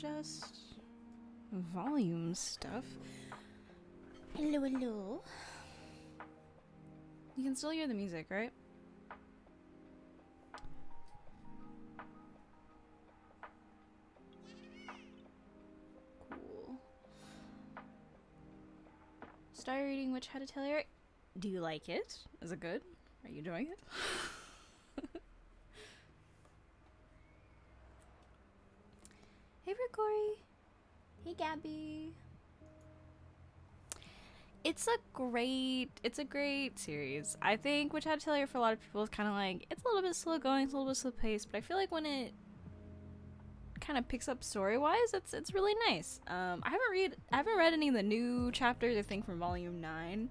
just volume stuff. Hello, hello. You can still hear the music, right? Cool. Started reading Witch Had a Tail. Do you like it? Is it good? Are you enjoying it? Hey, Ricori. Hey, Gabby. It's a great series. I think Witch Had a Tail for a lot of people is kind of like, it's a little bit slow going, it's a little bit slow paced, but I feel like when it kind of picks up story-wise, it's really nice. I haven't read any of the new chapters, I think from volume 9,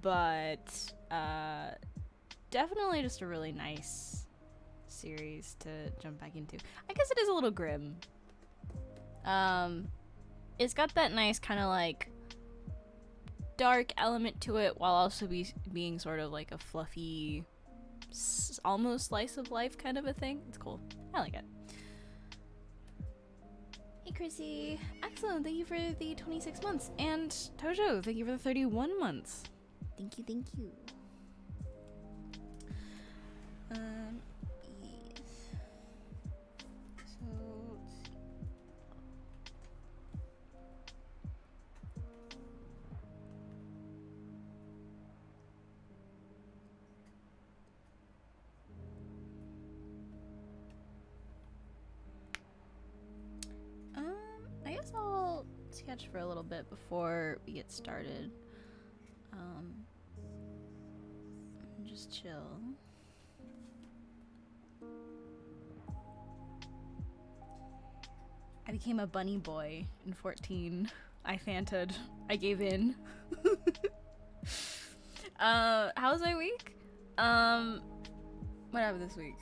but definitely just a really nice series to jump back into. I guess it is a little grim. It's got that nice kind of like dark element to it while also being sort of like a fluffy, almost slice of life kind of a thing. It's cool. I like it. Hey, Chrissy. Excellent. Thank you for the 26 months. And Tojo, thank you for the 31 months. Thank you, thank you. Yes. So, let's see. I guess I'll sketch for a little bit before we get started. Just chill. I became a bunny boy in 14. I fanted. I gave in. How was my week? What happened this week?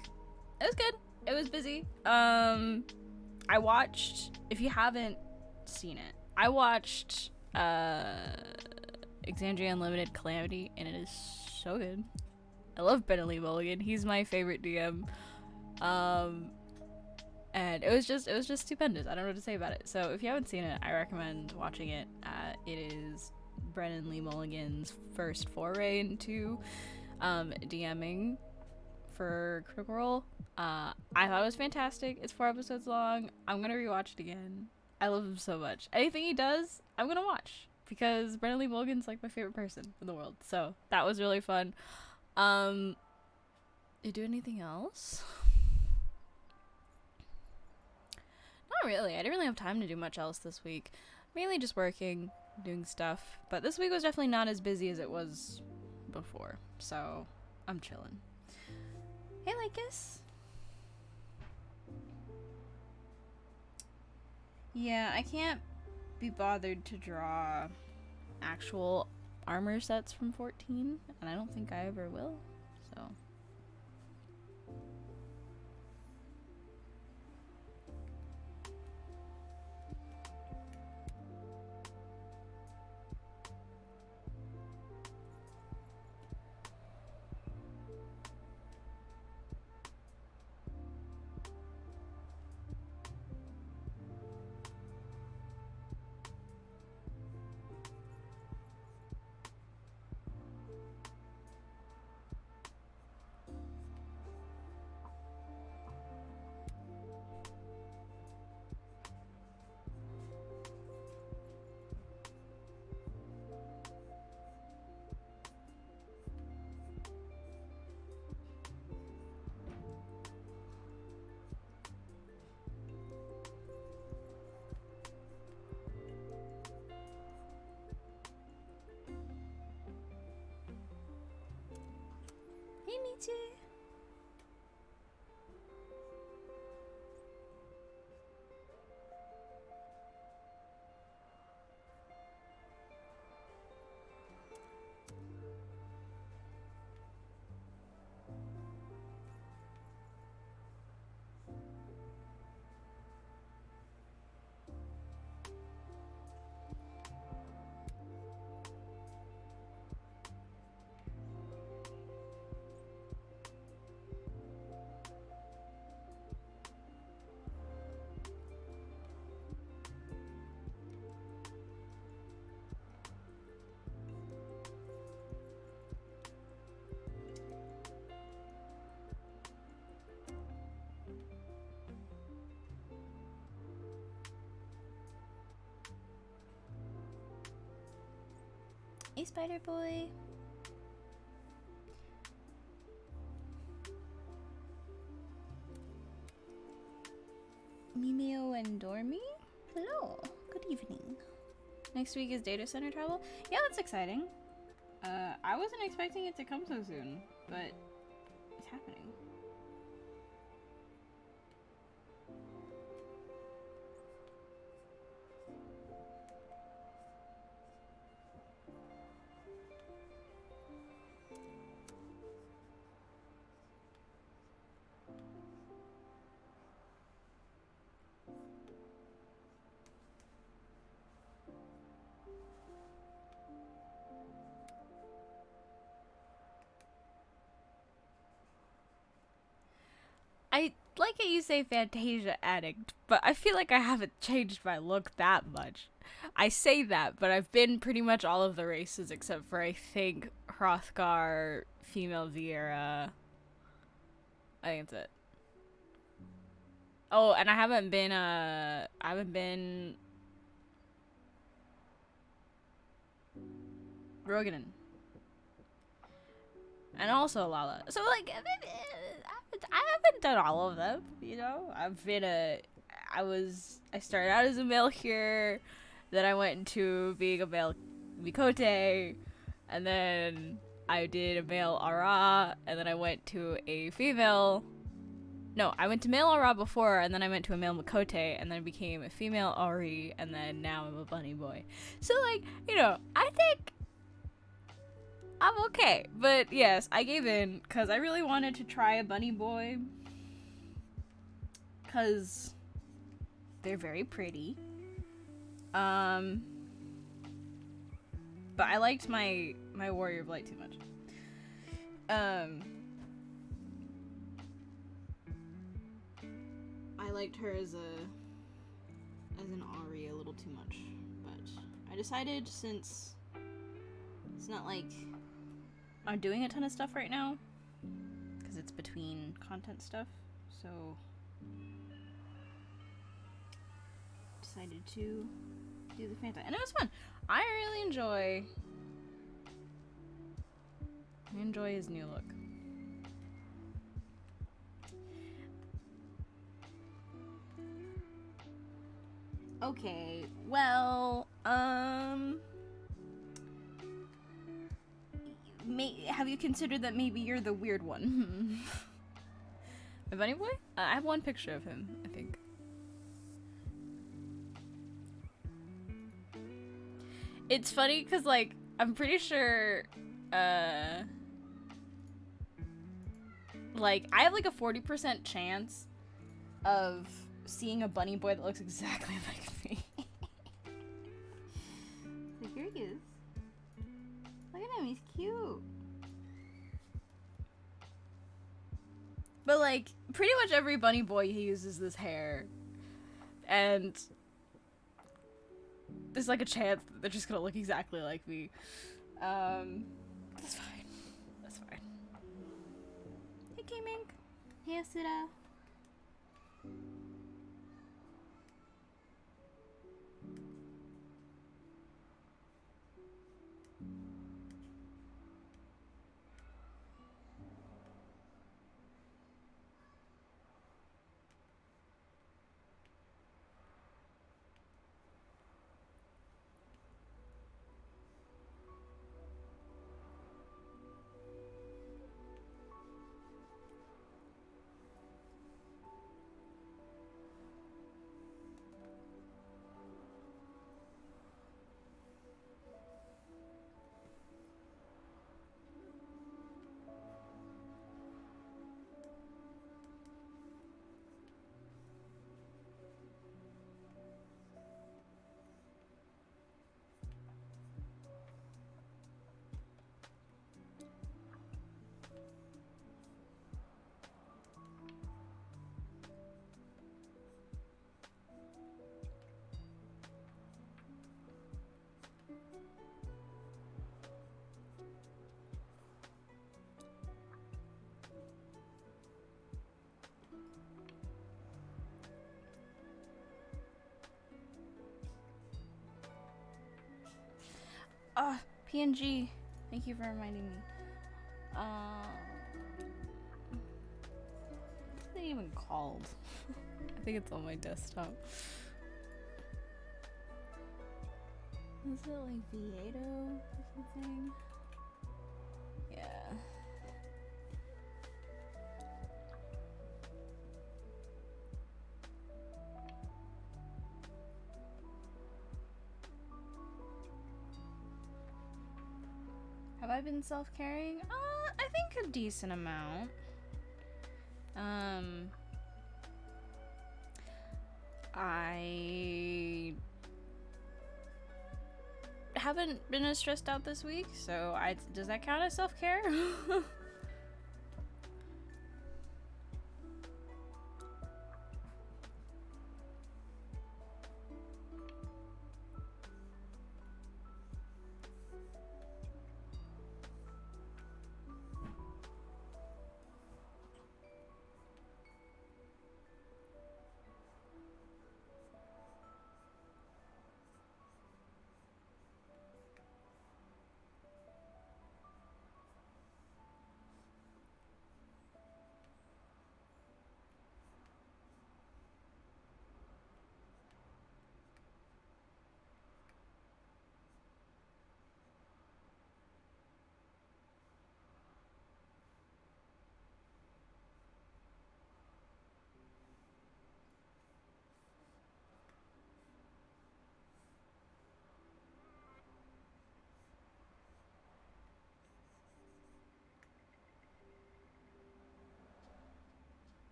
It was good. It was busy. I watched, if you haven't seen it, I watched Exandria Unlimited Calamity, and it is so good. I love Ben Lee Mulligan. He's my favorite DM. And it was just stupendous. I don't know what to say about it. So if you haven't seen it, I recommend watching it. It is Brennan Lee Mulligan's first foray into DMing for Critical Role. I thought it was fantastic. It's 4 episodes long. I'm gonna rewatch it again. I love him so much. Anything he does, I'm gonna watch because Brennan Lee Mulligan's like my favorite person in the world. So that was really fun. Did you do anything else? Not really. I didn't really have time to do much else this week. Mainly just working, doing stuff. But this week was definitely not as busy as it was before. So I'm chilling. Hey, Lycus. Yeah, I can't be bothered to draw actual armor sets from 14, and I don't think I ever will, so. Hey, Spider Boy. Mimeowendori? Hello. Good evening. Next week is data center travel. Yeah, that's exciting. I wasn't expecting it to come so soon, but it's happening. I like it you say Fantasia addict, but I feel like I haven't changed my look that much. I say that, but I've been pretty much all of the races except for, I think, Hrothgar, female Viera. I think that's it. Oh, and I haven't been Roganin. And also Lala. So, like, I haven't done all of them, you know? I started out as a male here, then I went into being a male Mikote, and then I did a male Ara, and then I went to a female... No, I went to male Ara before, and then I went to a male Mikote, and then I became a female Ari, and then now I'm a bunny boy. So, like, you know, I think I'm okay. But yes, I gave in because I really wanted to try a bunny boy. Because they're very pretty. But I liked my Warrior of Light too much. I liked her as an Ari a little too much. But I decided, since it's not like I'm doing a ton of stuff right now, because it's between content stuff, so decided to do the Fanta, and it was fun. I really enjoy his new look. Okay, well, have you considered that maybe you're the weird one? My bunny boy? I have one picture of him, I think. It's funny because, like, I'm pretty sure, like, I have, like, a 40% chance of seeing a bunny boy that looks exactly like me. So here he is. Look at him, he's cute. But, like, pretty much every bunny boy, he uses this hair. And there's, like, a chance that they're just gonna look exactly like me. That's fine. That's fine. Hey, K-Mink. Hey, Asura. PNG. Thank you for reminding me. What's it even called? I think it's on my desktop. Is it like Vieto or something? Yeah. Have I been self-caring? I think a decent amount. I haven't been as stressed out this week, so does that count as self-care?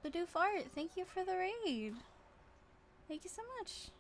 Badoof Art, thank you for the raid. Thank you so much.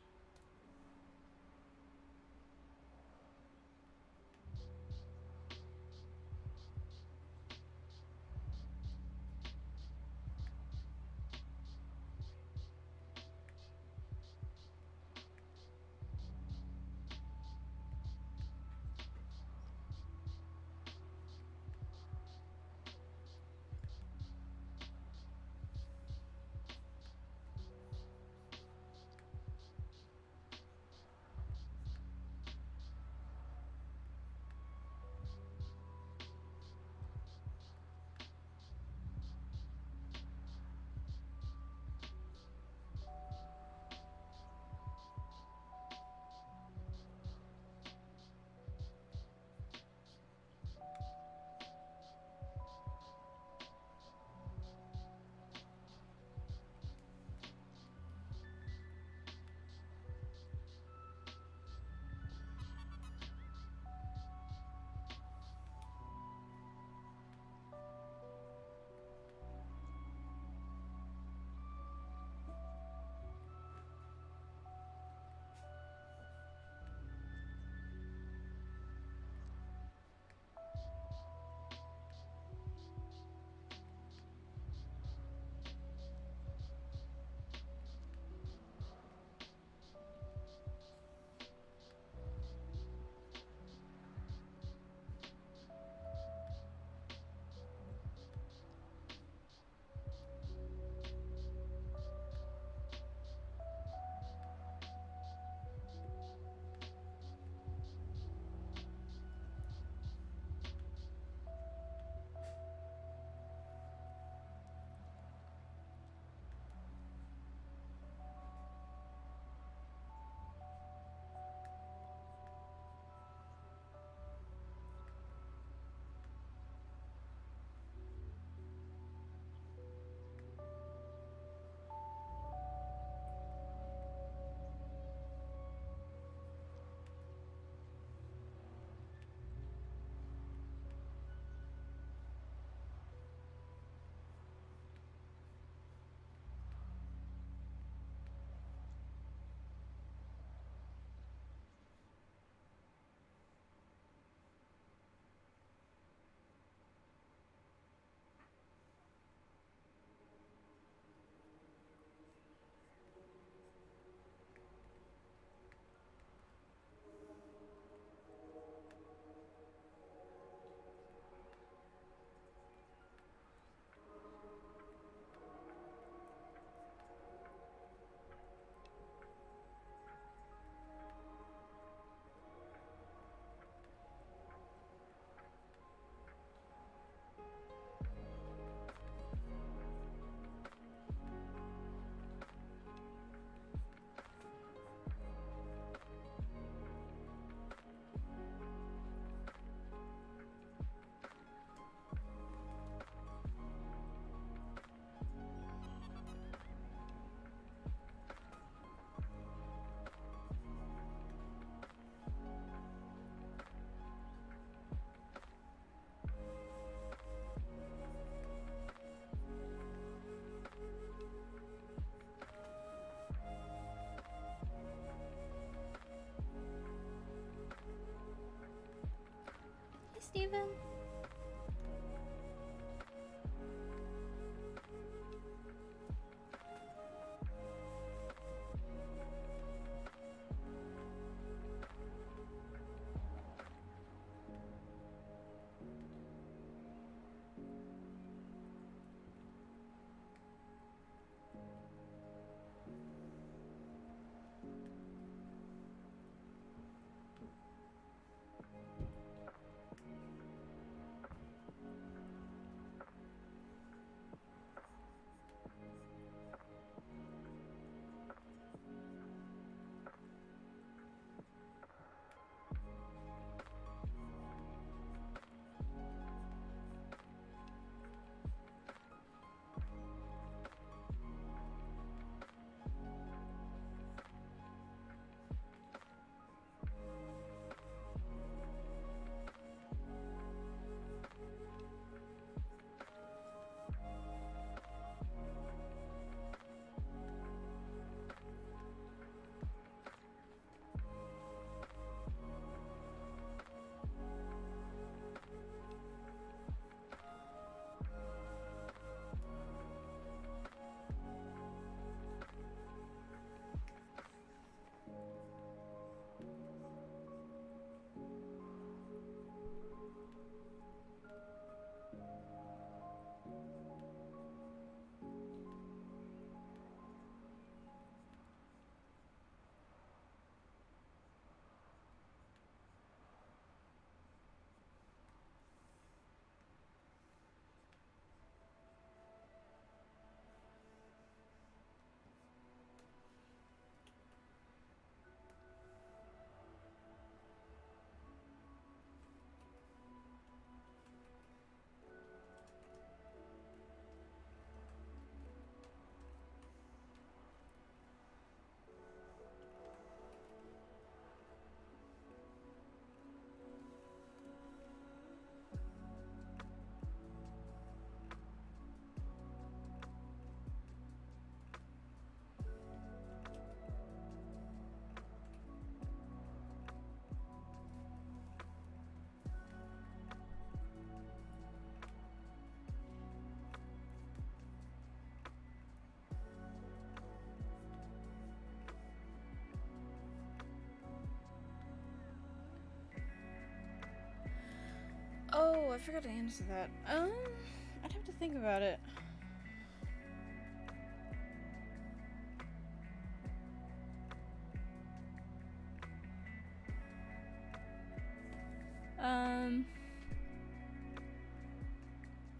I forgot to answer that. I'd have to think about it.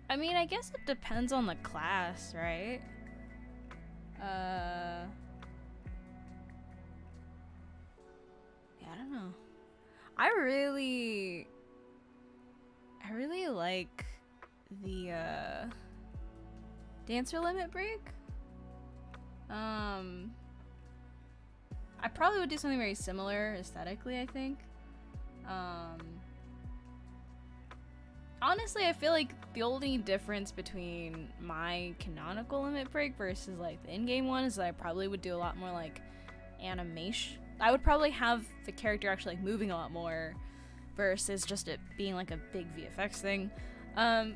I mean, I guess it depends on the class, right? Yeah, I don't know. I really like the dancer limit break. I probably would do something very similar aesthetically, I think. Honestly, I feel like the only difference between my canonical limit break versus like the in-game one is that I probably would do a lot more like animation. I would probably have the character actually like moving a lot more versus just it being like a big VFX thing. I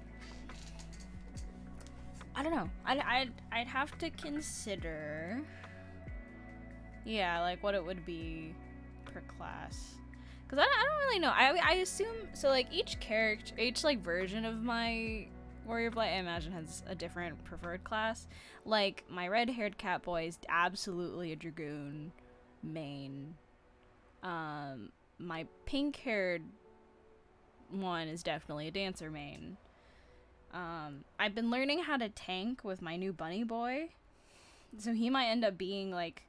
don't know. I'd have to consider, yeah, like what it would be per class. Cause I don't really know. I assume so. Like each character, each like version of my Warrior of Light, I imagine has a different preferred class. Like my red-haired Catboy is absolutely a Dragoon main. My pink-haired one is definitely a dancer main. I've been learning how to tank with my new bunny boy, so he might end up being like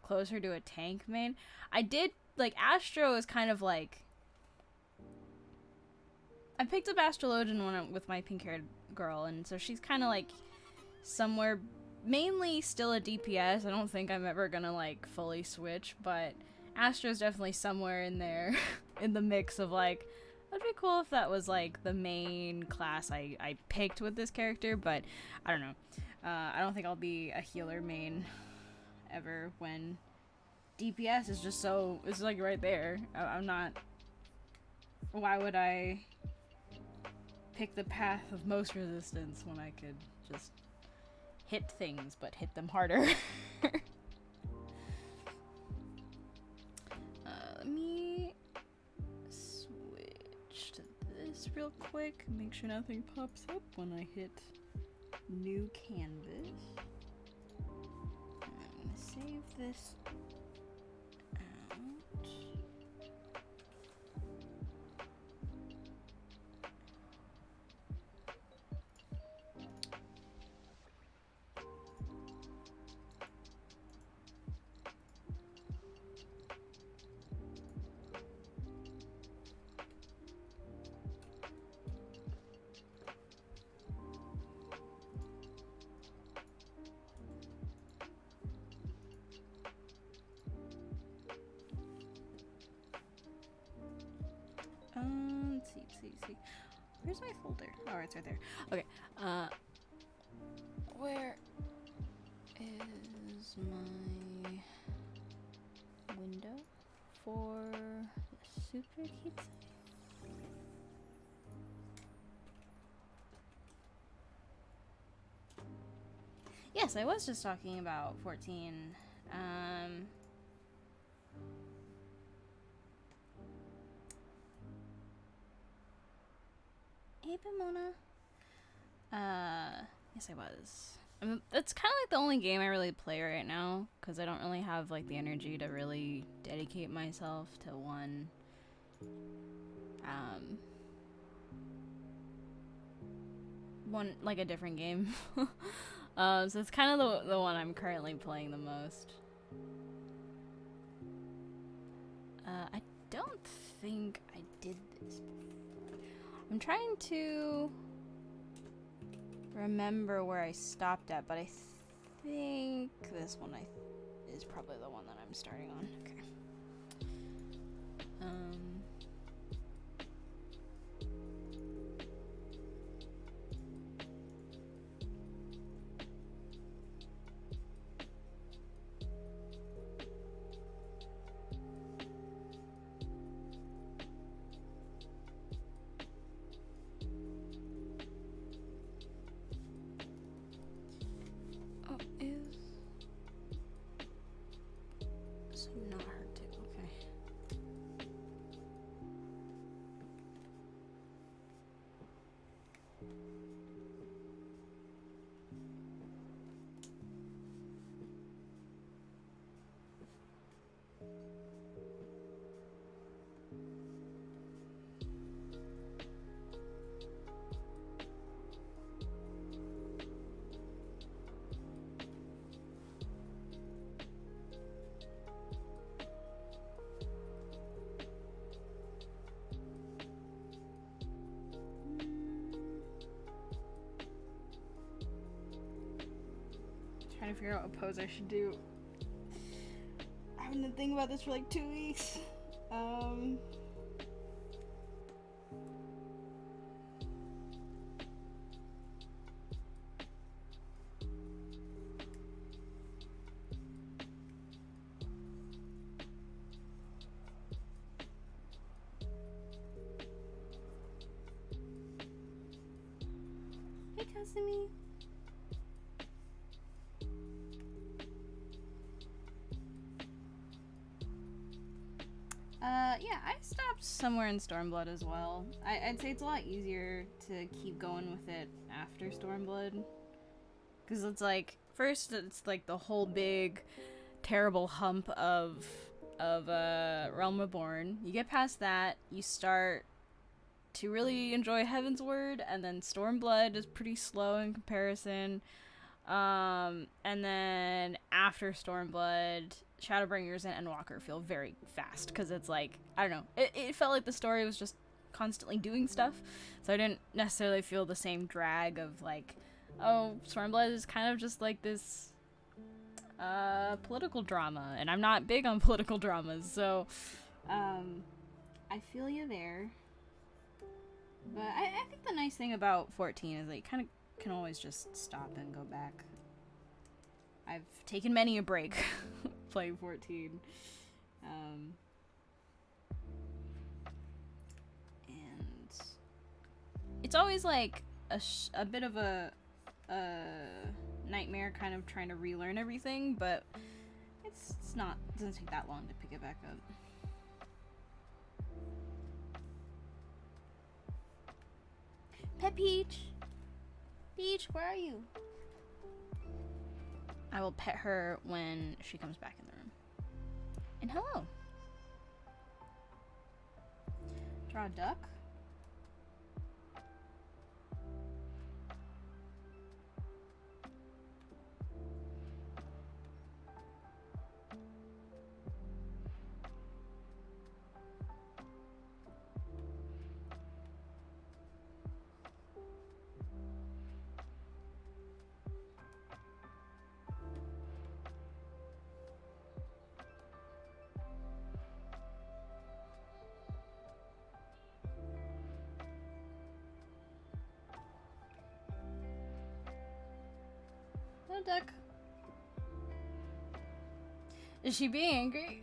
closer to a tank main. I did like Astro is kind of like, I picked up Astrologian when with my pink-haired girl, and so she's kind of like somewhere mainly still a DPS. I don't think I'm ever gonna like fully switch, but Astro's definitely somewhere in there in the mix of like, that'd be cool if that was like the main class I picked with this character, but I don't know. I don't think I'll be a healer main ever when DPS is just so, it's like right there. I'm not, why would I pick the path of most resistance when I could just hit things but hit them harder? Let me switch to this real quick, make sure nothing pops up when I hit new canvas. I'm gonna save this out. Let's see. Where's my folder? Oh, it's right there. Okay. Where is my window for the SuperKitsai? Yes, I was just talking about 14. Hey, Pomona. Yes, I was. I mean, that's kind of like the only game I really play right now, because I don't really have like the energy to really dedicate myself to one. One like a different game. So it's kind of the one I'm currently playing the most. I don't think I did this before. I'm trying to remember where I stopped at, but I think this one is probably the one that I'm starting on. Okay. trying to figure out what pose I should do. I've been thinking about this for like 2 weeks. Hey, Kasumi. Yeah, I stopped somewhere in Stormblood as well. I'd say it's a lot easier to keep going with it after Stormblood. Because it's like, first it's like the whole big, terrible hump of Realm Reborn. You get past that, you start to really enjoy Heavensward, and then Stormblood is pretty slow in comparison. And then after Stormblood, Shadowbringers and Endwalker feel very fast, because it's like, I don't know, it felt like the story was just constantly doing stuff, so I didn't necessarily feel the same drag of like, oh, Stormblood is kind of just like this political drama, and I'm not big on political dramas, so I feel you there. But I think the nice thing about 14 is that you kind of can always just stop and go back. I've taken many a break playing 14. And it's always like a bit of a nightmare kind of trying to relearn everything, but it doesn't take that long to pick it back up. Pet Peach! Peach, where are you? I will pet her when she comes back in the room. And hello! Draw a duck? Duck. Is she being angry?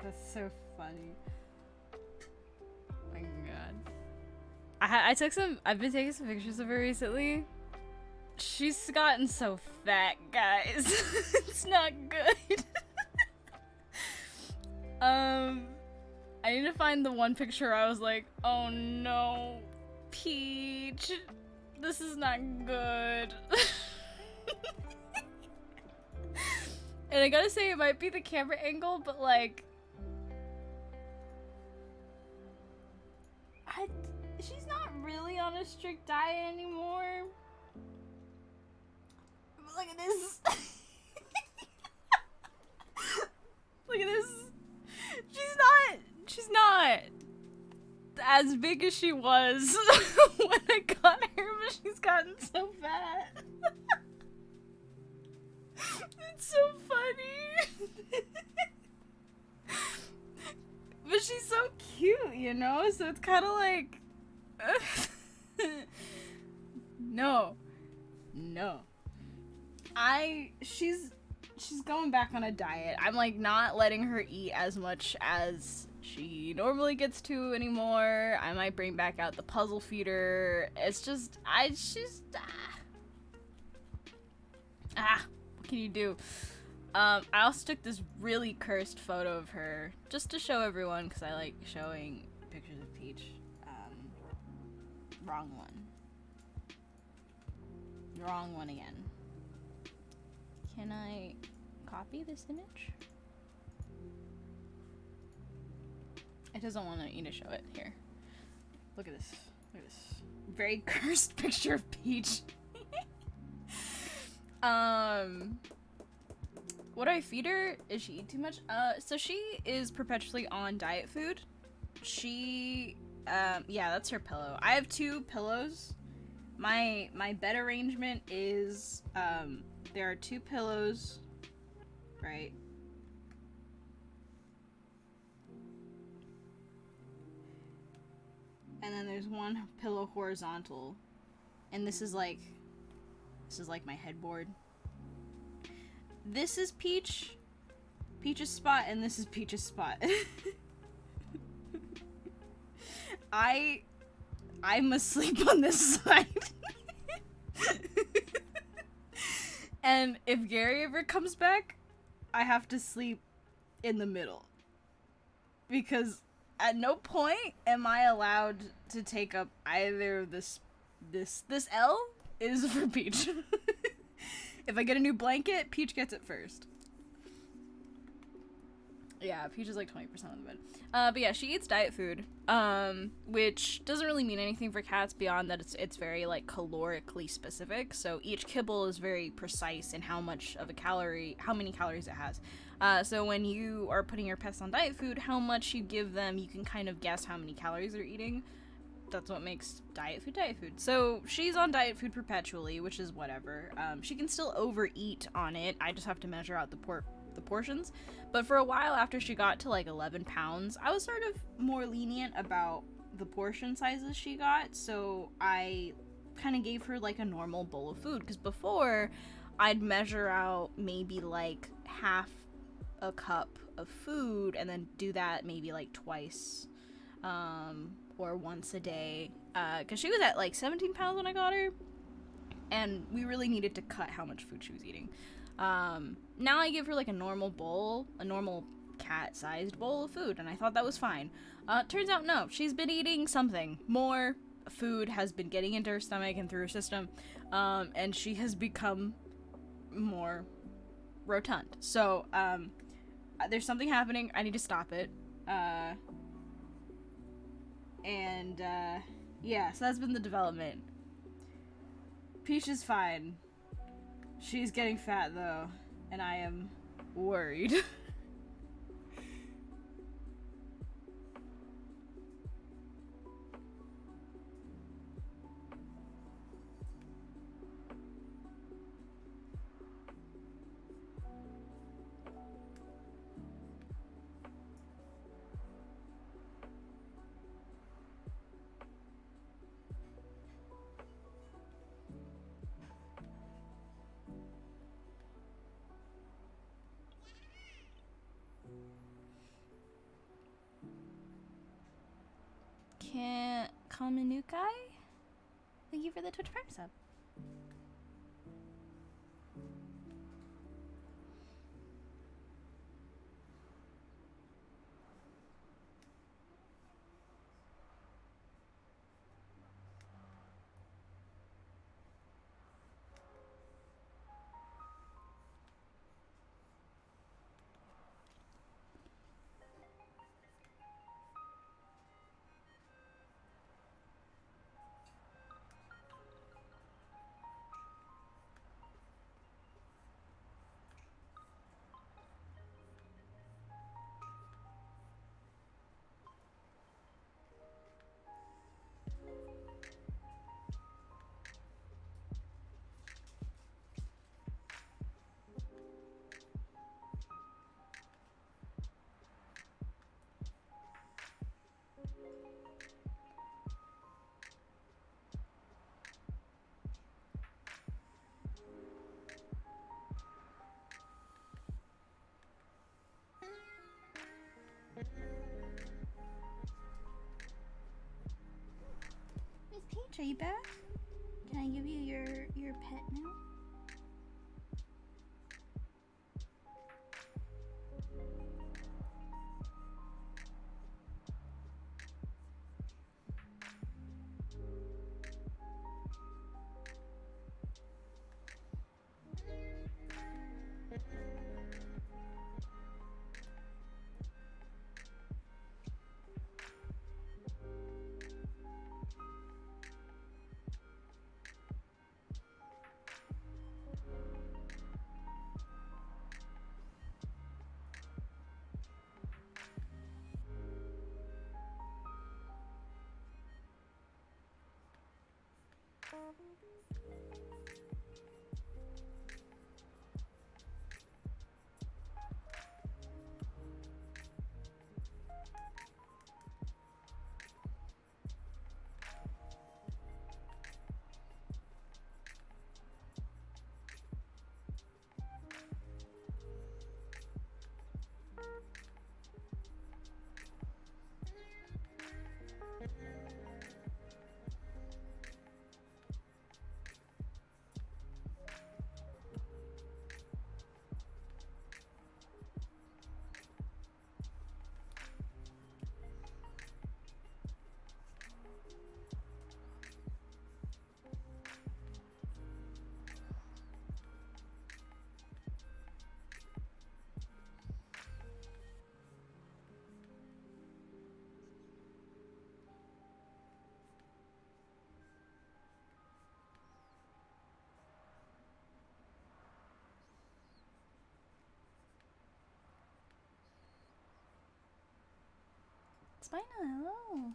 That's so funny. My god. I've been taking some pictures of her recently. She's gotten so fat, guys. It's not good. I need to find the one picture I was like, oh no, Peach, this is not good. And I gotta say, it might be the camera angle, but like, she's not really on a strict diet anymore. But look at this. Look at this. She's not as big as she was when I got her, but she's gotten so fat. It's so funny. But she's so cute, you know? So it's kind of like... No. She's going back on a diet. I'm like not letting her eat as much as she normally gets to anymore. I might bring back out the puzzle feeder. It's just, what can you do? I also took this really cursed photo of her just to show everyone, because I like showing pictures of Peach. Wrong one again. Can I copy this image? It doesn't want me to show it. Here. Look at this. Look at this. Very cursed picture of Peach. What do I feed her? Is she eat too much? So she is perpetually on diet food. she, yeah, that's her pillow. I have 2 pillows. My bed arrangement is, there are 2 pillows, right? And then there's 1 pillow horizontal. And this is like my headboard. This is Peach's spot, and this is Peach's spot. I'm asleep on this side. And if Gary ever comes back, I have to sleep in the middle. Because at no point am I allowed to take up either of this L is for Peach. If I get a new blanket, Peach gets it first. Yeah, Peach is like 20% of the bed. But yeah, she eats diet food, which doesn't really mean anything for cats beyond that it's very like calorically specific. So each kibble is very precise in how many calories it has. So when you are putting your pets on diet food, how much you give them, you can kind of guess how many calories they're eating. That's what makes diet food. So she's on diet food perpetually, which is whatever. She can still overeat on it. I just have to measure out the portions. But for a while after she got to like 11 pounds, I was sort of more lenient about the portion sizes she got. So I kind of gave her like a normal bowl of food. Because before, I'd measure out maybe like half a cup of food and then do that maybe like twice. Or once a day, because she was at like 17 pounds when I got her, and we really needed to cut how much food she was eating. Now I give her like a normal cat-sized bowl of food, and I thought that was fine. Turns out no, she's been eating something. More food has been getting into her stomach and through her system, and she has become more rotund. So, there's something happening, I need to stop it. Yeah, so that's been the development. Peach is fine. She's getting fat, though, and I am worried. Can't Kamenukai? Thank you for the Twitch Prime sub. Miss Peach, are you back? Can I give you your pet now? Spina, hello.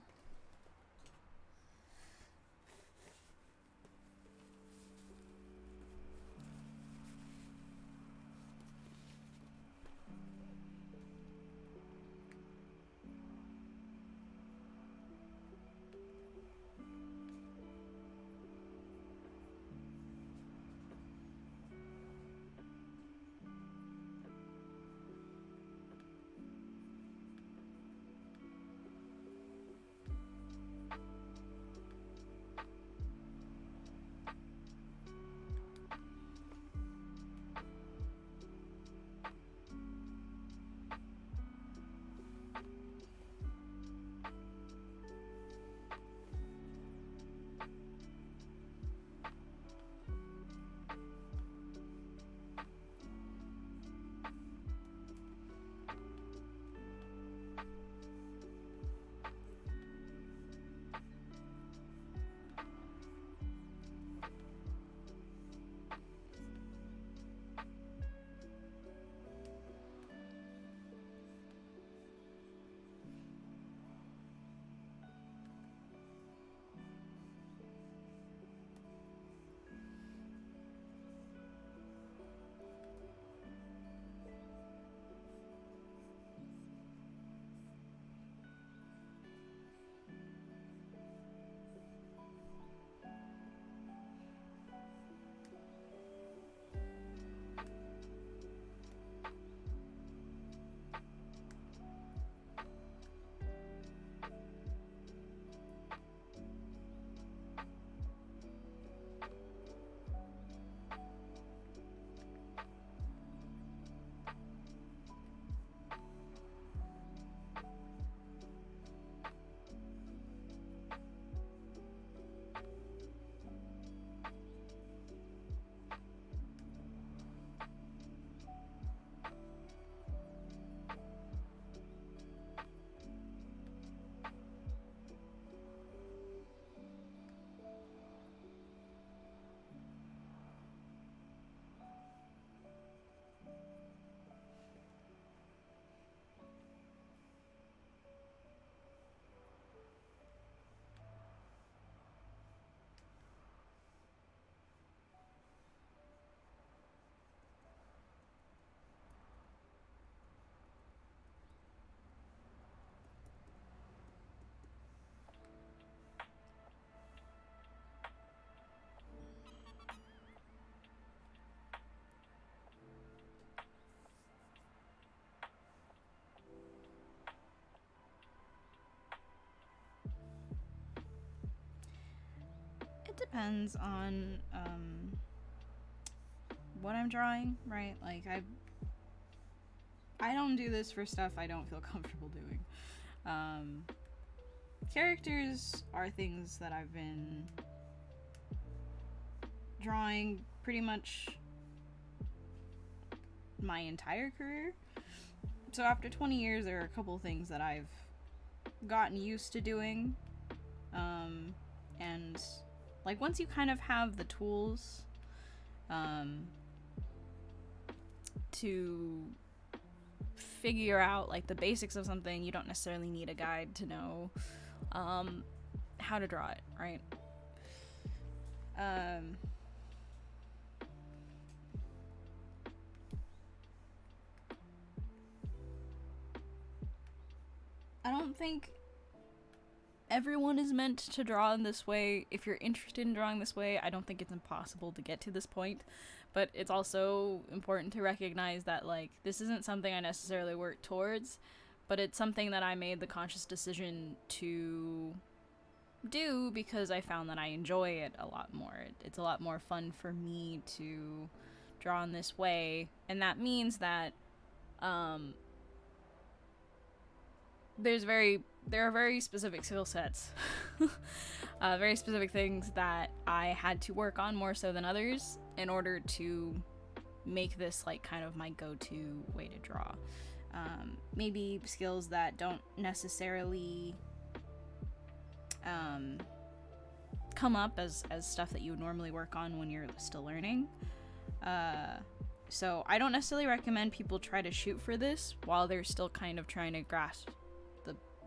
It depends on what I'm drawing, right? Like I don't do this for stuff I don't feel comfortable doing. Characters are things that I've been drawing pretty much my entire career. So after 20 years, there are a couple things that I've gotten used to doing. And like once you kind of have the tools to figure out like the basics of something, you don't necessarily need a guide to know how to draw it, right? Um, I don't think everyone is meant to draw in this way. If you're interested in drawing this way, I don't think it's impossible to get to this point. But it's also important to recognize that, like, this isn't something I necessarily work towards, but it's something that I made the conscious decision to do because I found that I enjoy it a lot more. It's a lot more fun for me to draw in this way, and that means that there are very specific skill sets, very specific things that I had to work on more so than others in order to make this like kind of my go-to way to draw. Maybe skills that don't necessarily come up as stuff that you would normally work on when you're still learning. So I don't necessarily recommend people try to shoot for this while they're still kind of trying to grasp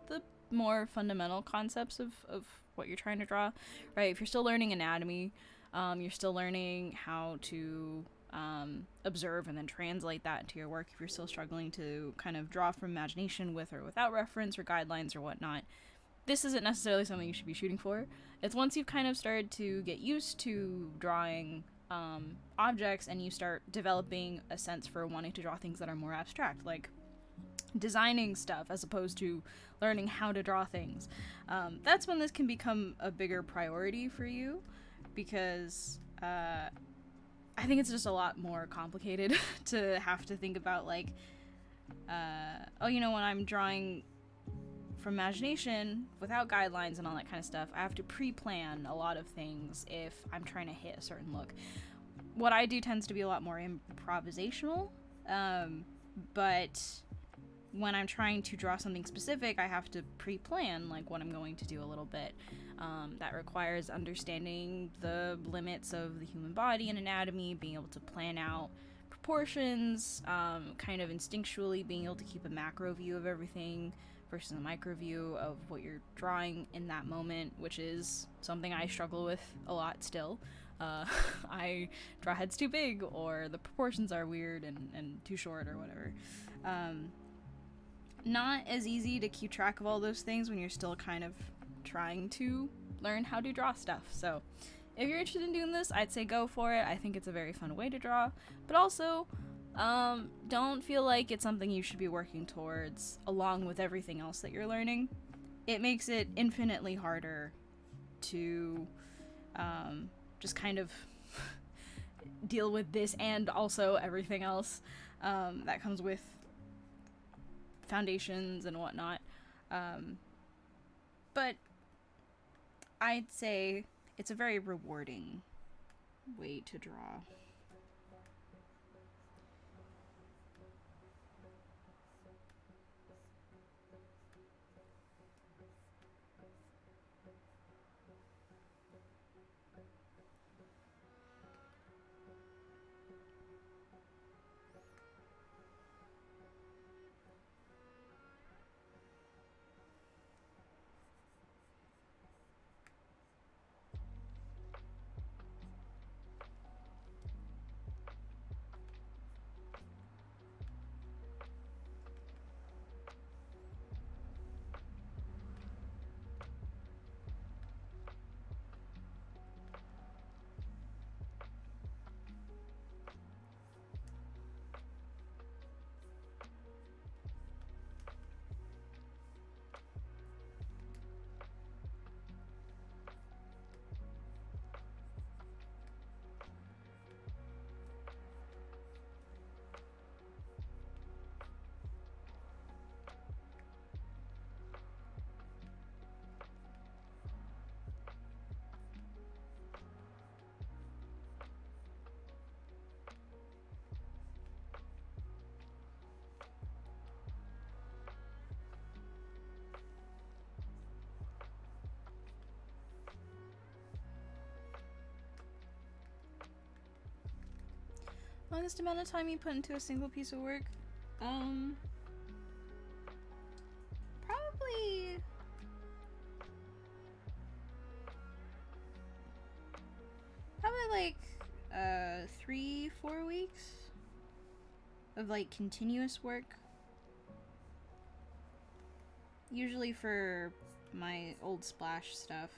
the more fundamental concepts of what you're trying to draw, right? If you're still learning anatomy, you're still learning how to observe and then translate that into your work. If you're still struggling to kind of draw from imagination with or without reference or guidelines or whatnot, this isn't necessarily something you should be shooting for. It's once you've kind of started to get used to drawing objects and you start developing a sense for wanting to draw things that are more abstract, like designing stuff as opposed to learning how to draw things. That's when this can become a bigger priority for you, because I think it's just a lot more complicated to have to think about, like, when I'm drawing from imagination without guidelines and all that kind of stuff, I have to pre-plan a lot of things if I'm trying to hit a certain look. What I do tends to be a lot more improvisational, but when I'm trying to draw something specific, I have to pre-plan like what I'm going to do a little bit. That requires understanding the limits of the human body and anatomy, being able to plan out proportions, kind of instinctually being able to keep a macro view of everything versus a micro view of what you're drawing in that moment, which is something I struggle with a lot still. I draw heads too big, or the proportions are weird and too short, or whatever. Not as easy to keep track of all those things when you're still kind of trying to learn how to draw stuff. So if you're interested in doing this, I'd say go for it. I think it's a very fun way to draw, but also don't feel like it's something you should be working towards along with everything else that you're learning. It makes it infinitely harder to just kind of deal with this and also everything else that comes with foundations and whatnot. But I'd say it's a very rewarding way to draw. Longest amount of time you put into a single piece of work? Probably like 3-4 weeks of like continuous work. Usually for my old Splash stuff.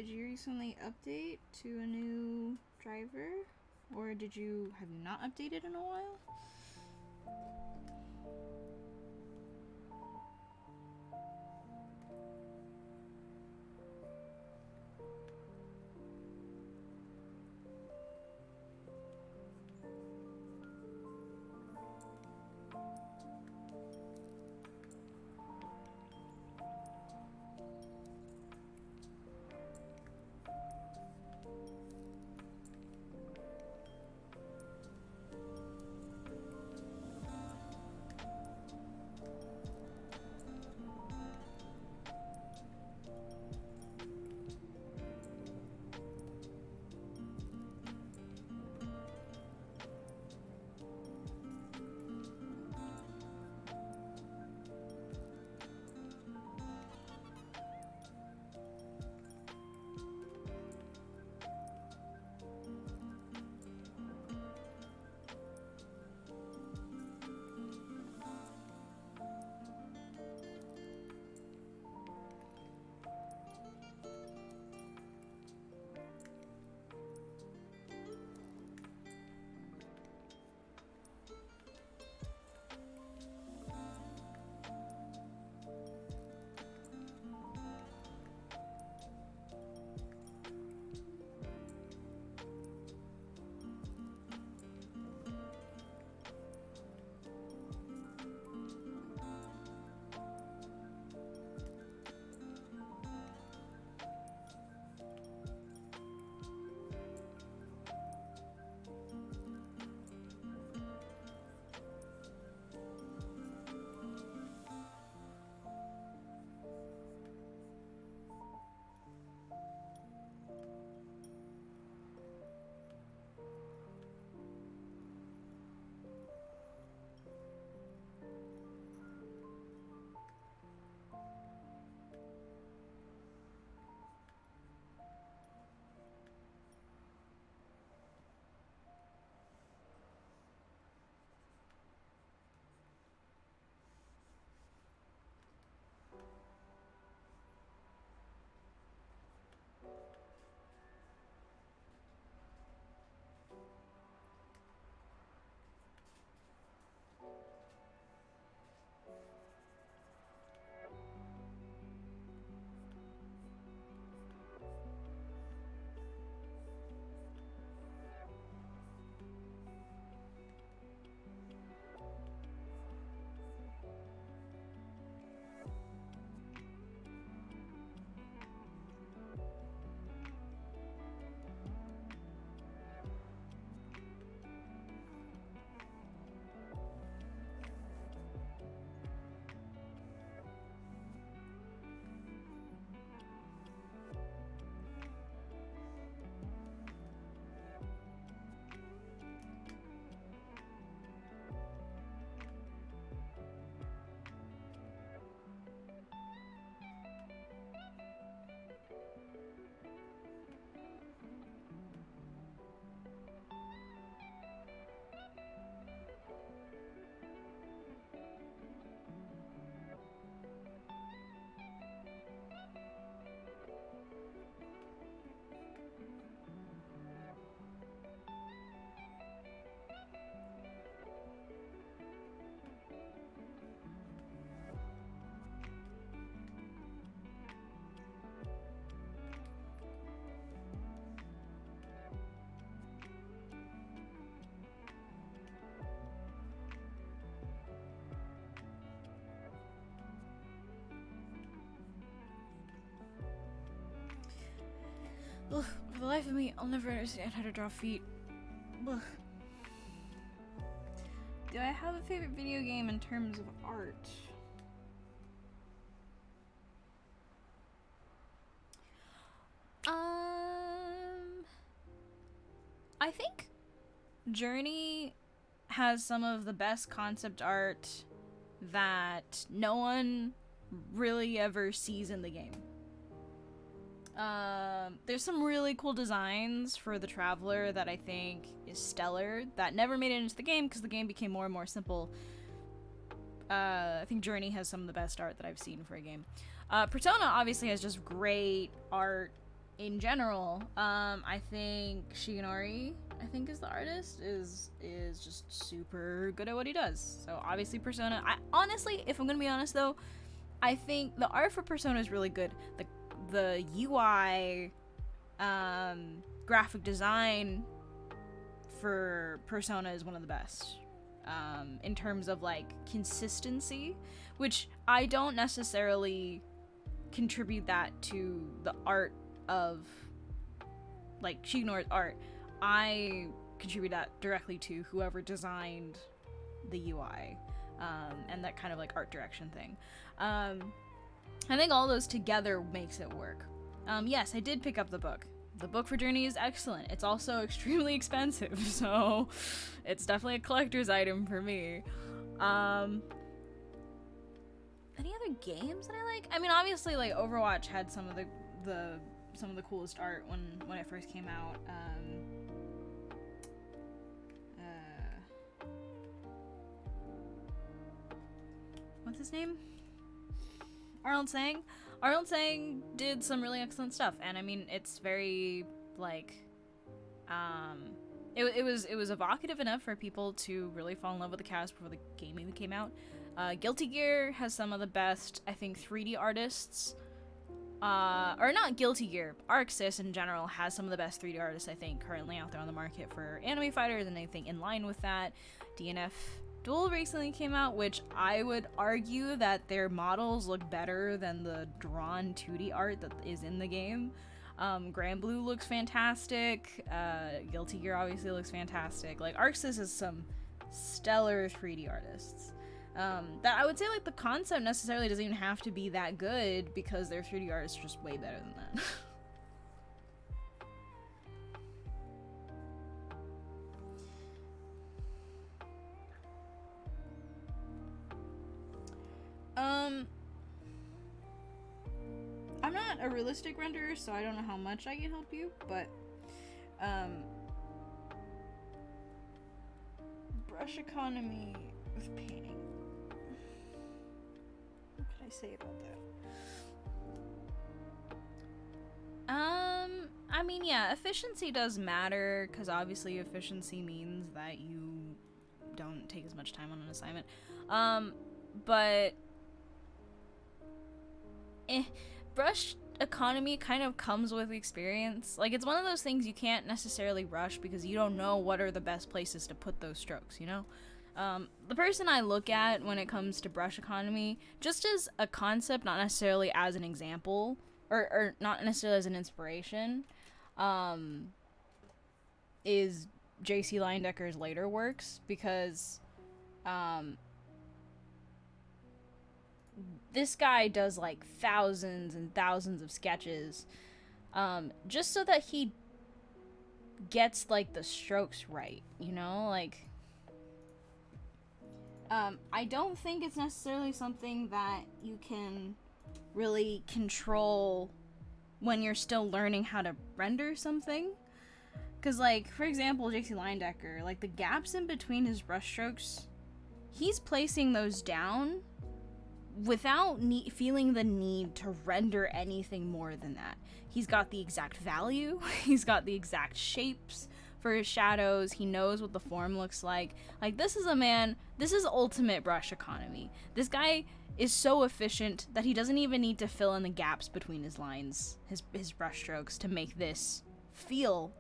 did you recently update to a new driver? Or have you not updated in a while? Ugh, for the life of me, I'll never understand how to draw feet. Ugh. Do I have a favorite video game in terms of art? I think Journey has some of the best concept art that no one really ever sees in the game. There's some really cool designs for the Traveler that I think is stellar that never made it into the game because the game became more and more simple. I think Journey has some of the best art that I've seen for a game. Persona obviously has just great art in general, I think Shigenori, I think is the artist, is just super good at what he does. So obviously Persona, I honestly, if I'm gonna be honest though, I think the art for Persona is really good. The UI, graphic design for Persona is one of the best. In terms of like consistency, which I don't necessarily contribute that to the art of like Shigenori's art. I contribute that directly to whoever designed the UI, and that kind of like art direction thing. I think all those together makes it work. Yes, I did pick up the book. The book for Journey is excellent. It's also extremely expensive, so it's definitely a collector's item for me. Any other games that I like? I mean, obviously, like Overwatch had some of the coolest art when it first came out. What's his name? Arnold Sang. Arnold Sang did some really excellent stuff, and I mean, it's very like, it was evocative enough for people to really fall in love with the cast before the game even came out. Guilty Gear has some of the best, I think, 3D artists. Or not Guilty Gear, ArcSys in general has some of the best 3D artists, I think, currently out there on the market for anime fighters and anything in line with that. DNF Duel recently came out, which I would argue that their models look better than the drawn 2D art that is in the game. Grand Blue looks fantastic. Guilty Gear obviously looks fantastic. Like, ArcSys is some stellar 3D artists. That I would say, like, the concept necessarily doesn't even have to be that good because their 3D art is just way better than that. I'm not a realistic renderer, so I don't know how much I can help you, but, brush economy with painting. What could I say about that? I mean, yeah, efficiency does matter, because obviously efficiency means that you don't take as much time on an assignment. But brush economy kind of comes with experience. Like, it's one of those things you can't necessarily rush because you don't know what are the best places to put those strokes, you know? The person I look at when it comes to brush economy, just as a concept, not necessarily as an example, or not necessarily as an inspiration, is J.C. Leindecker's later works, because, this guy does like thousands and thousands of sketches, just so that he gets like the strokes right, you know? Like, I don't think it's necessarily something that you can really control when you're still learning how to render something. Because, like, for example, J.C. Leindecker, like, the gaps in between his brushstrokes, he's placing those down without feeling the need to render anything more than that. He's got the exact value, he's got the exact shapes for his shadows, he knows what the form looks like. Like, this is a man, this is ultimate brush economy. This guy is so efficient that he doesn't even need to fill in the gaps between his lines, his brush strokes, to make this feel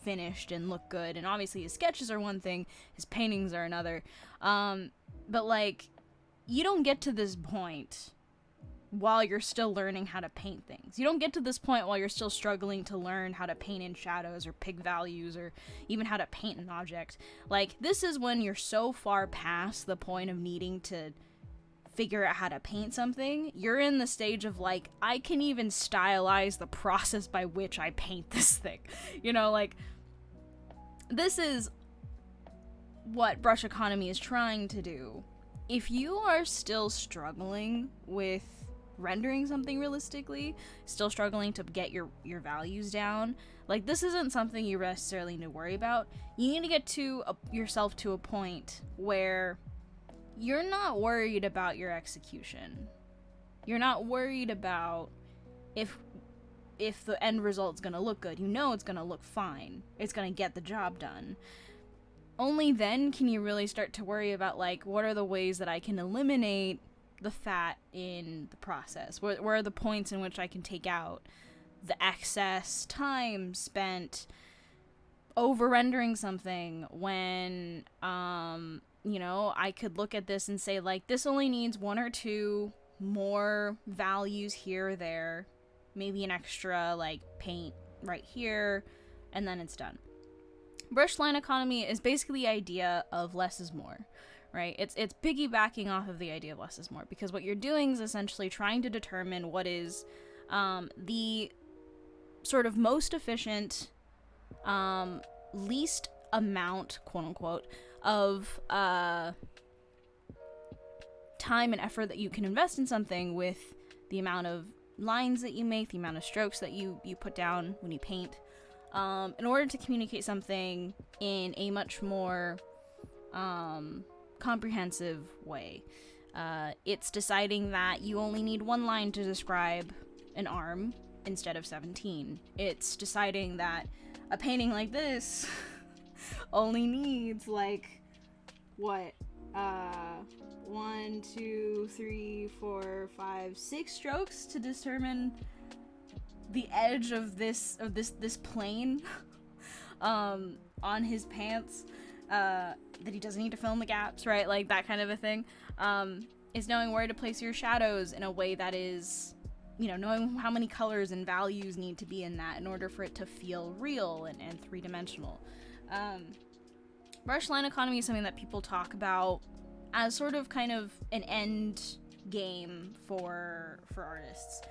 finished and look good. And obviously his sketches are one thing, his paintings are another. But like, you don't get to this point while you're still learning how to paint things. You don't get to this point while you're still struggling to learn how to paint in shadows or pick values or even how to paint an object. Like, this is when you're so far past the point of needing to figure out how to paint something. You're in the stage of like, I can even stylize the process by which I paint this thing. You know, like, this is what brush economy is trying to do. If you are still struggling with rendering something realistically, still struggling to get your values down, like, this isn't something you necessarily need to worry about. You need to get to yourself to a point where you're not worried about your execution. You're not worried about if if the end result's gonna look good. You know it's gonna look fine. It's gonna get the job done. Only then can you really start to worry about, like, what are the ways that I can eliminate the fat in the process? Where are the points in which I can take out the excess time spent over-rendering something when, you know, I could look at this and say, like, this only needs 1 or 2 more values here or there, maybe an extra, like, paint right here, and then it's done. Brush line economy is basically the idea of less is more, right? It's piggybacking off of the idea of less is more, because what you're doing is essentially trying to determine what is the sort of most efficient, least amount, quote unquote, of time and effort that you can invest in something with the amount of lines that you make, the amount of strokes that you put down when you paint, in order to communicate something in a much more comprehensive way. It's deciding that you only need 1 line to describe an arm instead of 17. It's deciding that a painting like this only needs, like, what, 1, 2, 3, 4, 5, 6 strokes to determine the edge of this plane on his pants, that he doesn't need to fill in the gaps, right? Like, that kind of a thing. Is knowing where to place your shadows in a way that is, you know, knowing how many colors and values need to be in that in order for it to feel real and three-dimensional. Brush line economy is something that people talk about as sort of kind of an end game for artists.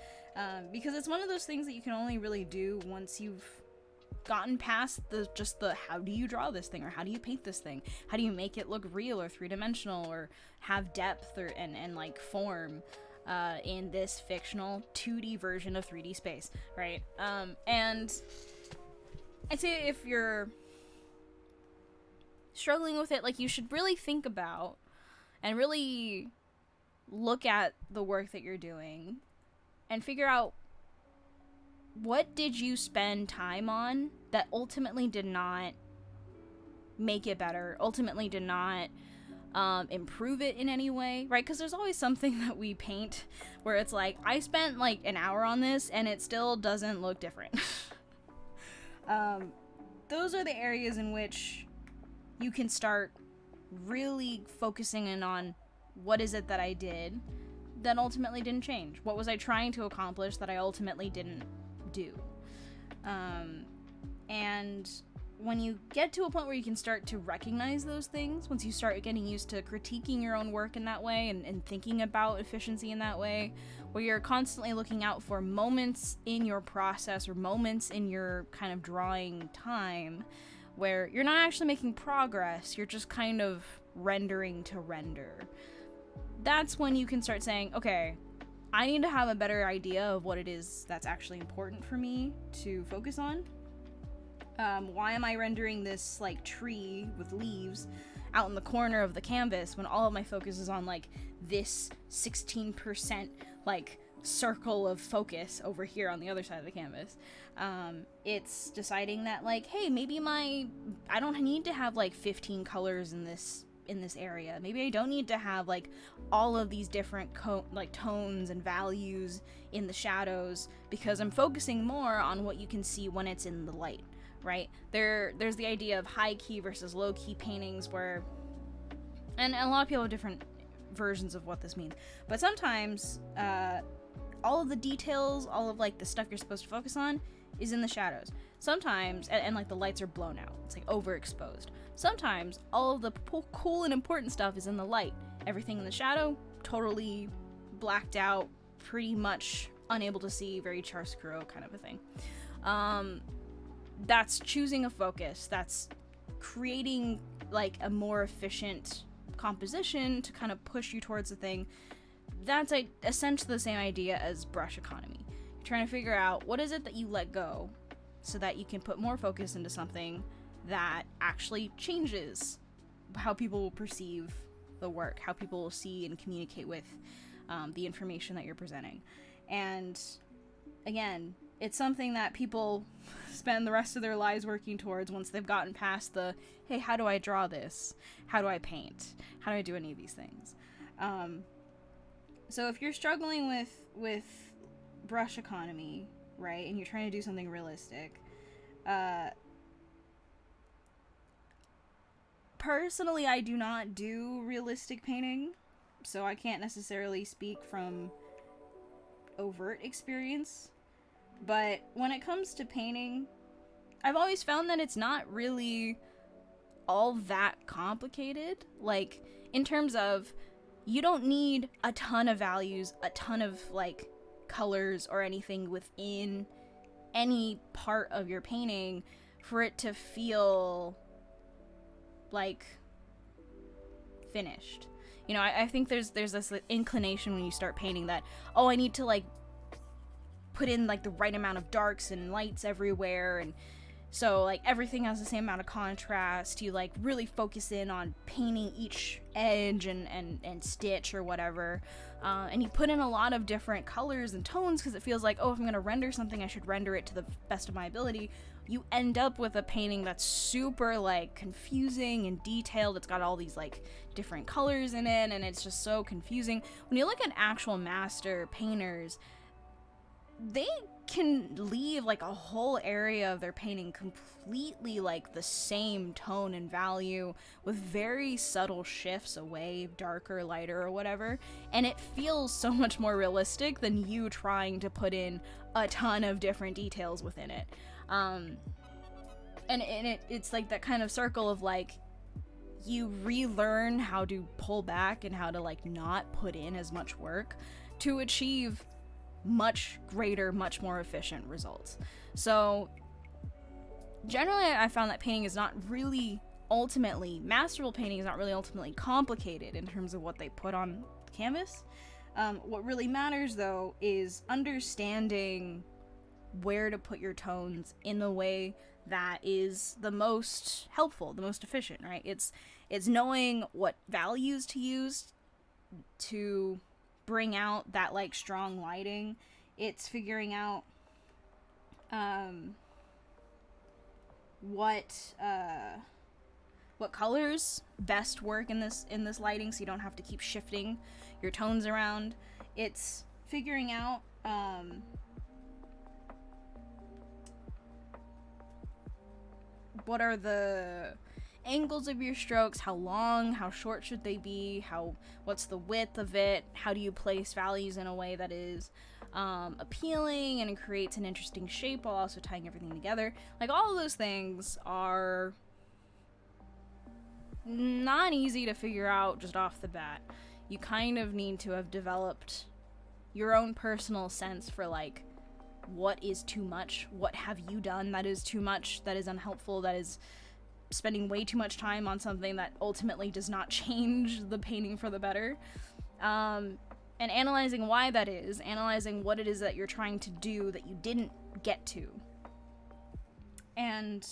Because it's one of those things that you can only really do once you've gotten past the how do you draw this thing, or how do you paint this thing, how do you make it look real or three-dimensional or have depth or and like form in this fictional 2D version of 3D space, right? And I'd say if you're struggling with it, like, you should really think about and really look at the work that you're doing and figure out, what did you spend time on that ultimately did not make it better, ultimately did not improve it in any way, right? Because there's always something that we paint where it's like, I spent like an hour on this and it still doesn't look different. Those are the areas in which you can start really focusing in on, what is it that I did that ultimately didn't change? What was I trying to accomplish that I ultimately didn't do? And when you get to a point where you can start to recognize those things, once you start getting used to critiquing your own work in that way and thinking about efficiency in that way, where you're constantly looking out for moments in your process or moments in your kind of drawing time where you're not actually making progress, you're just kind of rendering to render. That's when you can start saying, okay, I need to have a better idea of what it is that's actually important for me to focus on. Why am I rendering this, like, tree with leaves out in the corner of the canvas when all of my focus is on, like, this 16%, like, circle of focus over here on the other side of the canvas? It's deciding that, like, hey, maybe I don't need to have, like, 15 colors in this area. Maybe I don't need to have, like, all of these different tones and values in the shadows, because I'm focusing more on what you can see when it's in the light, right? There's the idea of high key versus low key paintings, where, and a lot of people have different versions of what this means, but sometimes all of the details, all of, like, the stuff you're supposed to focus on is in the shadows. Sometimes, and like, the lights are blown out, it's like overexposed. Sometimes all of the cool and important stuff is in the light. Everything in the shadow, totally blacked out, pretty much unable to see, very chiaroscuro kind of a thing. That's choosing a focus. That's creating, like, a more efficient composition to kind of push you towards the thing. That's essentially the same idea as brush economy. You're trying to figure out, what is it that you let go so that you can put more focus into something that actually changes how people will perceive the work, how people will see and communicate with the information that you're presenting. And again, it's something that people spend the rest of their lives working towards once they've gotten past the, hey, how do I draw this? How do I paint? How do I do any of these things? So if you're struggling with brush economy, right, and you're trying to do something realistic, personally, I do not do realistic painting, so I can't necessarily speak from overt experience. But when it comes to painting, I've always found that it's not really all that complicated. Like, in terms of, you don't need a ton of values, a ton of, like, colors or anything within any part of your painting for it to feel, like, finished. You know, I think there's this inclination when you start painting that, oh, I need to, like, put in, like, the right amount of darks and lights everywhere, and so, like, everything has the same amount of contrast. You, like, really focus in on painting each edge and stitch or whatever, and you put in a lot of different colors and tones because it feels like, oh, if I'm going to render something, I should render it to the best of my ability. You end up with a painting that's super, like, confusing and detailed. It's got all these, like, different colors in it, and it's just so confusing. When you look at actual master painters, they can leave, like, a whole area of their painting completely, like, the same tone and value with very subtle shifts away, darker, lighter, or whatever, and it feels so much more realistic than you trying to put in a ton of different details within it. It's like that kind of circle of, like, you relearn how to pull back and how to, like, not put in as much work to achieve much greater, much more efficient results. So generally, I found that painting is not really ultimately, masterful painting is not really ultimately complicated in terms of what they put on canvas. What really matters, though, is understanding where to put your tones in the way that is the most helpful, the most efficient, right? It's knowing what values to use to bring out that, like, strong lighting. It's figuring out what colors best work in this lighting, so you don't have to keep shifting your tones around. It's figuring out what are the angles of your strokes, how long, how short should they be, what's the width of it, how do you place values in a way that is appealing and it creates an interesting shape while also tying everything together. Like, all of those things are not easy to figure out just off the bat. You kind of need to have developed your own personal sense for, like, what is too much, what have you done that is too much, that is unhelpful, that is spending way too much time on something that ultimately does not change the painting for the better, and analyzing why that is, analyzing what it is that you're trying to do that you didn't get to, and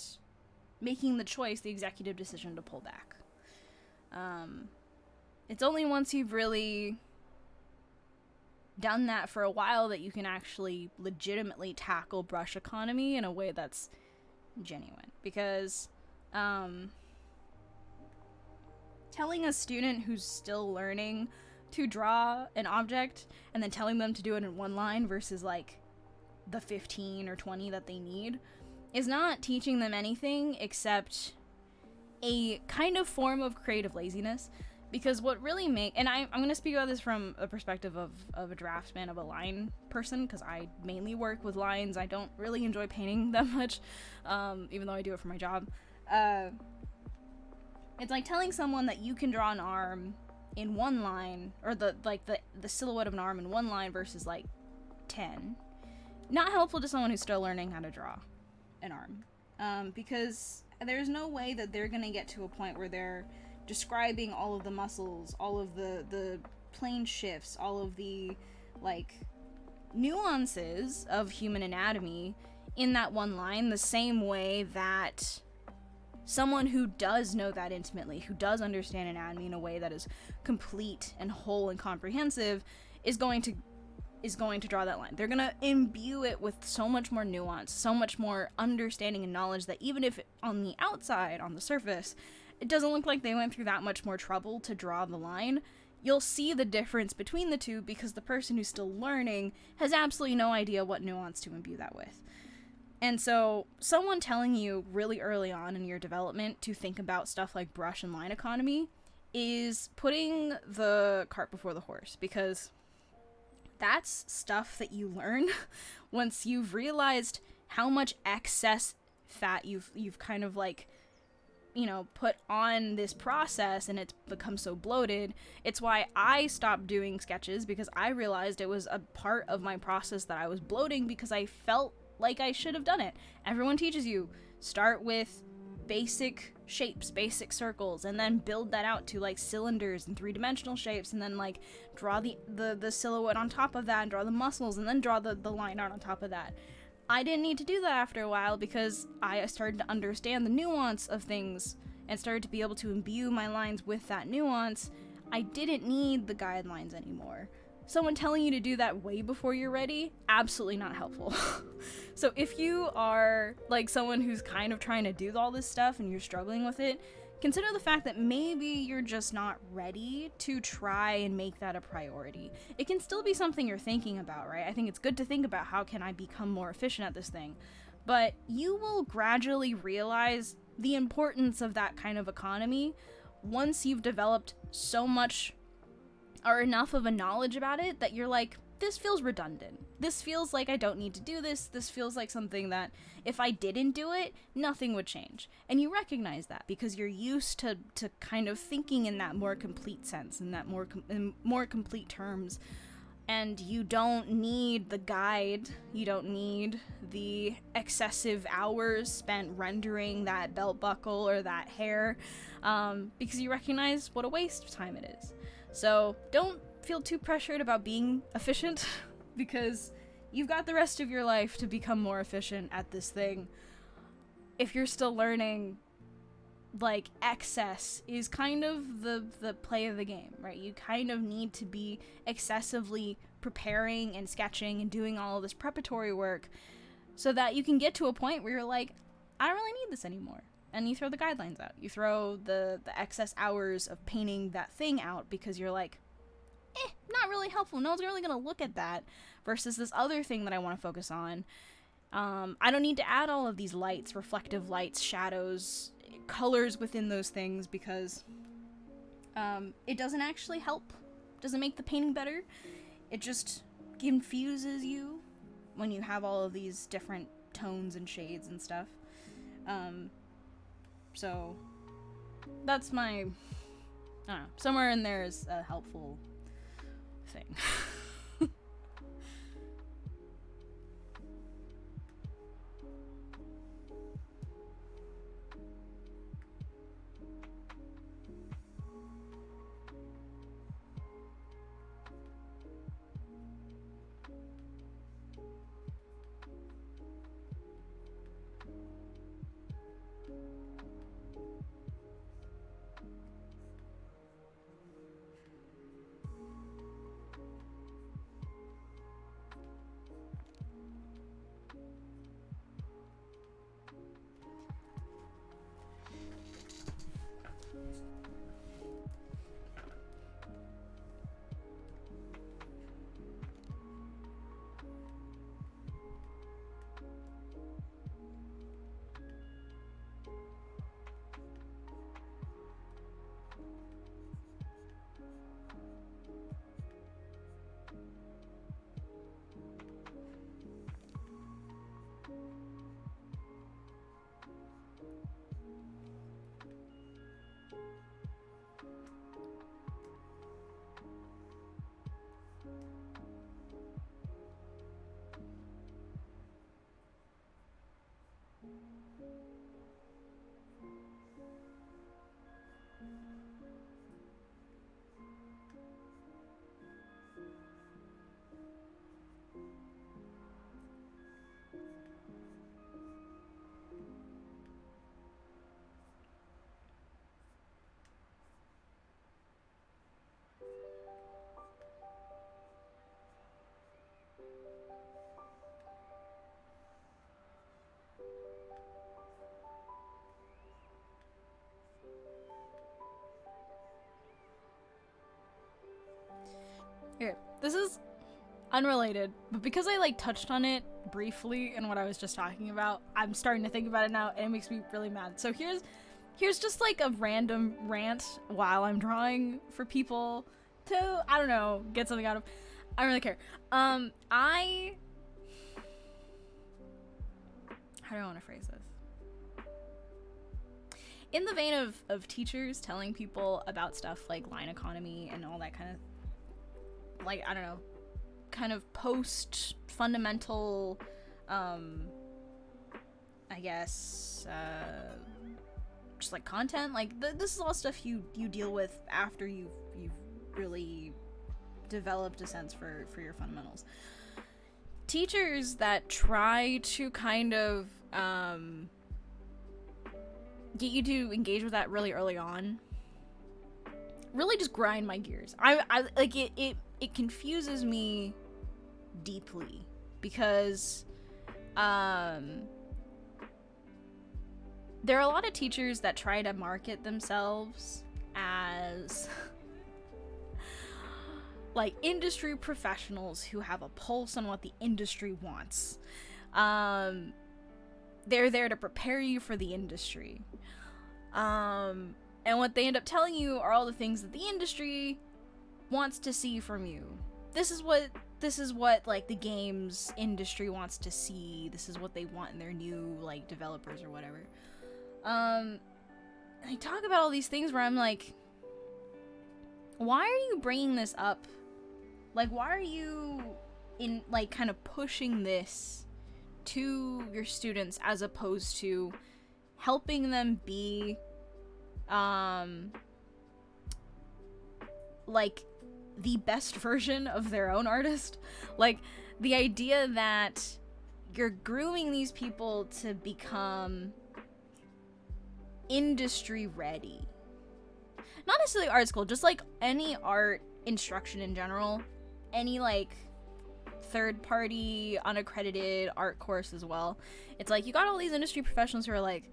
making the choice, the executive decision to pull back. It's only once you've really done that for a while that you can actually legitimately tackle brush economy in a way that's genuine, because telling a student who's still learning to draw an object and then telling them to do it in one line versus, like, the 15 or 20 that they need is not teaching them anything except a kind of form of creative laziness. Because what really I'm going to speak about this from a perspective of a draftsman, of a line person, because I mainly work with lines. I don't really enjoy painting that much, even though I do it for my job. It's like telling someone that you can draw an arm in one line, or the silhouette of an arm in one line versus, like, 10. Not helpful to someone who's still learning how to draw an arm. Because there's no way that they're going to get to a point where they're describing all of the muscles, all of the plane shifts, all of the, like, nuances of human anatomy in that one line, the same way that someone who does know that intimately, who does understand anatomy in a way that is complete and whole and comprehensive, is going to is going to draw that line. They're going to imbue it with so much more nuance, so much more understanding and knowledge that even if on the outside, on the surface, it doesn't look like they went through that much more trouble to draw the line, you'll see the difference between the two because the person who's still learning has absolutely no idea what nuance to imbue that with. And so someone telling you really early on in your development to think about stuff like brush and line economy is putting the cart before the horse, because that's stuff that you learn once you've realized how much excess fat you've kind of like, you know, put on this process and it's become so bloated. It's why I stopped doing sketches, because I realized it was a part of my process that I was bloating because I felt like I should have done it. Everyone teaches you, start with basic shapes, basic circles, and then build that out to like cylinders and three-dimensional shapes, and then like draw the silhouette on top of that and draw the muscles and then draw the line art on top of that. I didn't need to do that after a while because I started to understand the nuance of things and started to be able to imbue my lines with that nuance. I didn't need the guidelines anymore. Someone telling you to do that way before you're ready, absolutely not helpful. So if you are like someone who's kind of trying to do all this stuff and you're struggling with it, consider the fact that maybe you're just not ready to try and make that a priority. It can still be something you're thinking about, right? I think it's good to think about how can I become more efficient at this thing. But you will gradually realize the importance of that kind of economy once you've developed so much or enough of a knowledge about it that you're like, this feels redundant. This feels like I don't need to do this. This feels like something that if I didn't do it, nothing would change. And you recognize that because you're used to kind of thinking in that more complete sense, in that in more complete terms. And you don't need the guide. You don't need the excessive hours spent rendering that belt buckle or that hair, because you recognize what a waste of time it is. So don't feel too pressured about being efficient because you've got the rest of your life to become more efficient at this thing. If you're still learning, like, excess is kind of the play of the game, right? You kind of need to be excessively preparing and sketching and doing all of this preparatory work so that you can get to a point where you're like, I don't really need this anymore. And you throw the guidelines out. You throw the excess hours of painting that thing out because you're like, not really helpful. No one's really going to look at that versus this other thing that I want to focus on. I don't need to add all of these lights, reflective lights, shadows, colors within those things because it doesn't actually help. Doesn't make the painting better. It just confuses you when you have all of these different tones and shades and stuff. So that's my, I don't know, somewhere in there is a helpful thing. unrelated, but because I like touched on it briefly in what I was just talking about, I'm starting to think about it now, and it makes me really mad. So here's just like a random rant while I'm drawing for people to, I don't know, get something out of. I don't really care. How do I want to phrase this? In the vein of teachers telling people about stuff like line economy and all that kind of, like, I don't know, kind of post-fundamental, I guess, just like content, like this is all stuff you deal with after you've really developed a sense for your fundamentals. Teachers that try to kind of get you to engage with that really early on really just grind my gears. I like it confuses me deeply because there are a lot of teachers that try to market themselves as like industry professionals who have a pulse on what the industry wants. They're there to prepare you for the industry. And what they end up telling you are all the things that the industry wants to see from you. This is what like the games industry wants to see. This is what they want in their new like developers or whatever. I talk about all these things where I'm like, why are you bringing this up? Like, why are you in like kind of pushing this to your students as opposed to helping them be like the best version of their own artist? Like the idea that you're grooming these people to become industry ready, not necessarily art school, just like any art instruction in general, any like third party unaccredited art course as well. It's like you got all these industry professionals who are like,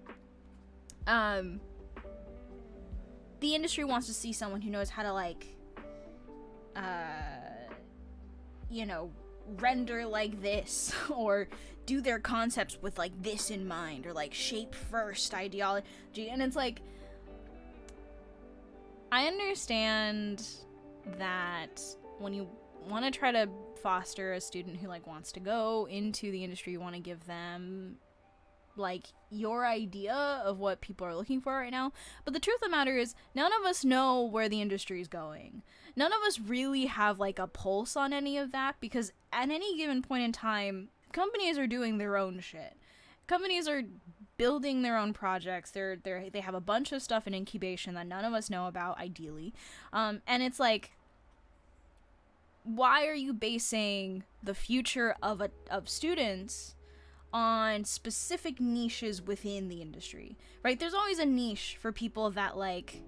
the industry wants to see someone who knows how to like you know, render like this or do their concepts with like this in mind, or like shape first ideology. And it's like, I understand that when you want to try to foster a student who like wants to go into the industry, you want to give them like your idea of what people are looking for right now. But the truth of the matter is, none of us know where the industry is going. None of us really have like a pulse on any of that, because at any given point in time, companies are doing their own shit. Companies are building their own projects. They have a bunch of stuff in incubation that none of us know about, ideally. And it's like, why are you basing the future of students on specific niches within the industry, right? There's always a niche for people that like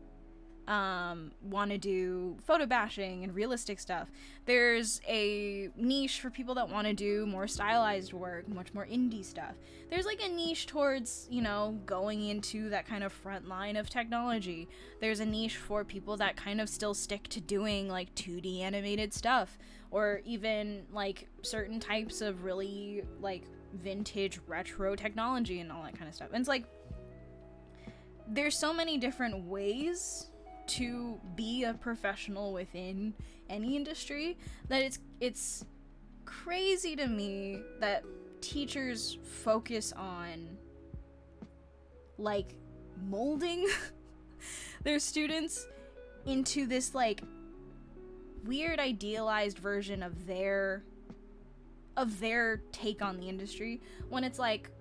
want to do photo bashing and realistic stuff. There's a niche for people that want to do more stylized work, much more indie stuff. There's like a niche towards, you know, going into that kind of front line of technology. There's a niche for people that kind of still stick to doing like 2D animated stuff, or even like certain types of really like vintage retro technology and all that kind of stuff. And it's like, there's so many different ways to be a professional within any industry that it's crazy to me that teachers focus on like molding their students into this like weird idealized version of their take on the industry, when it's like,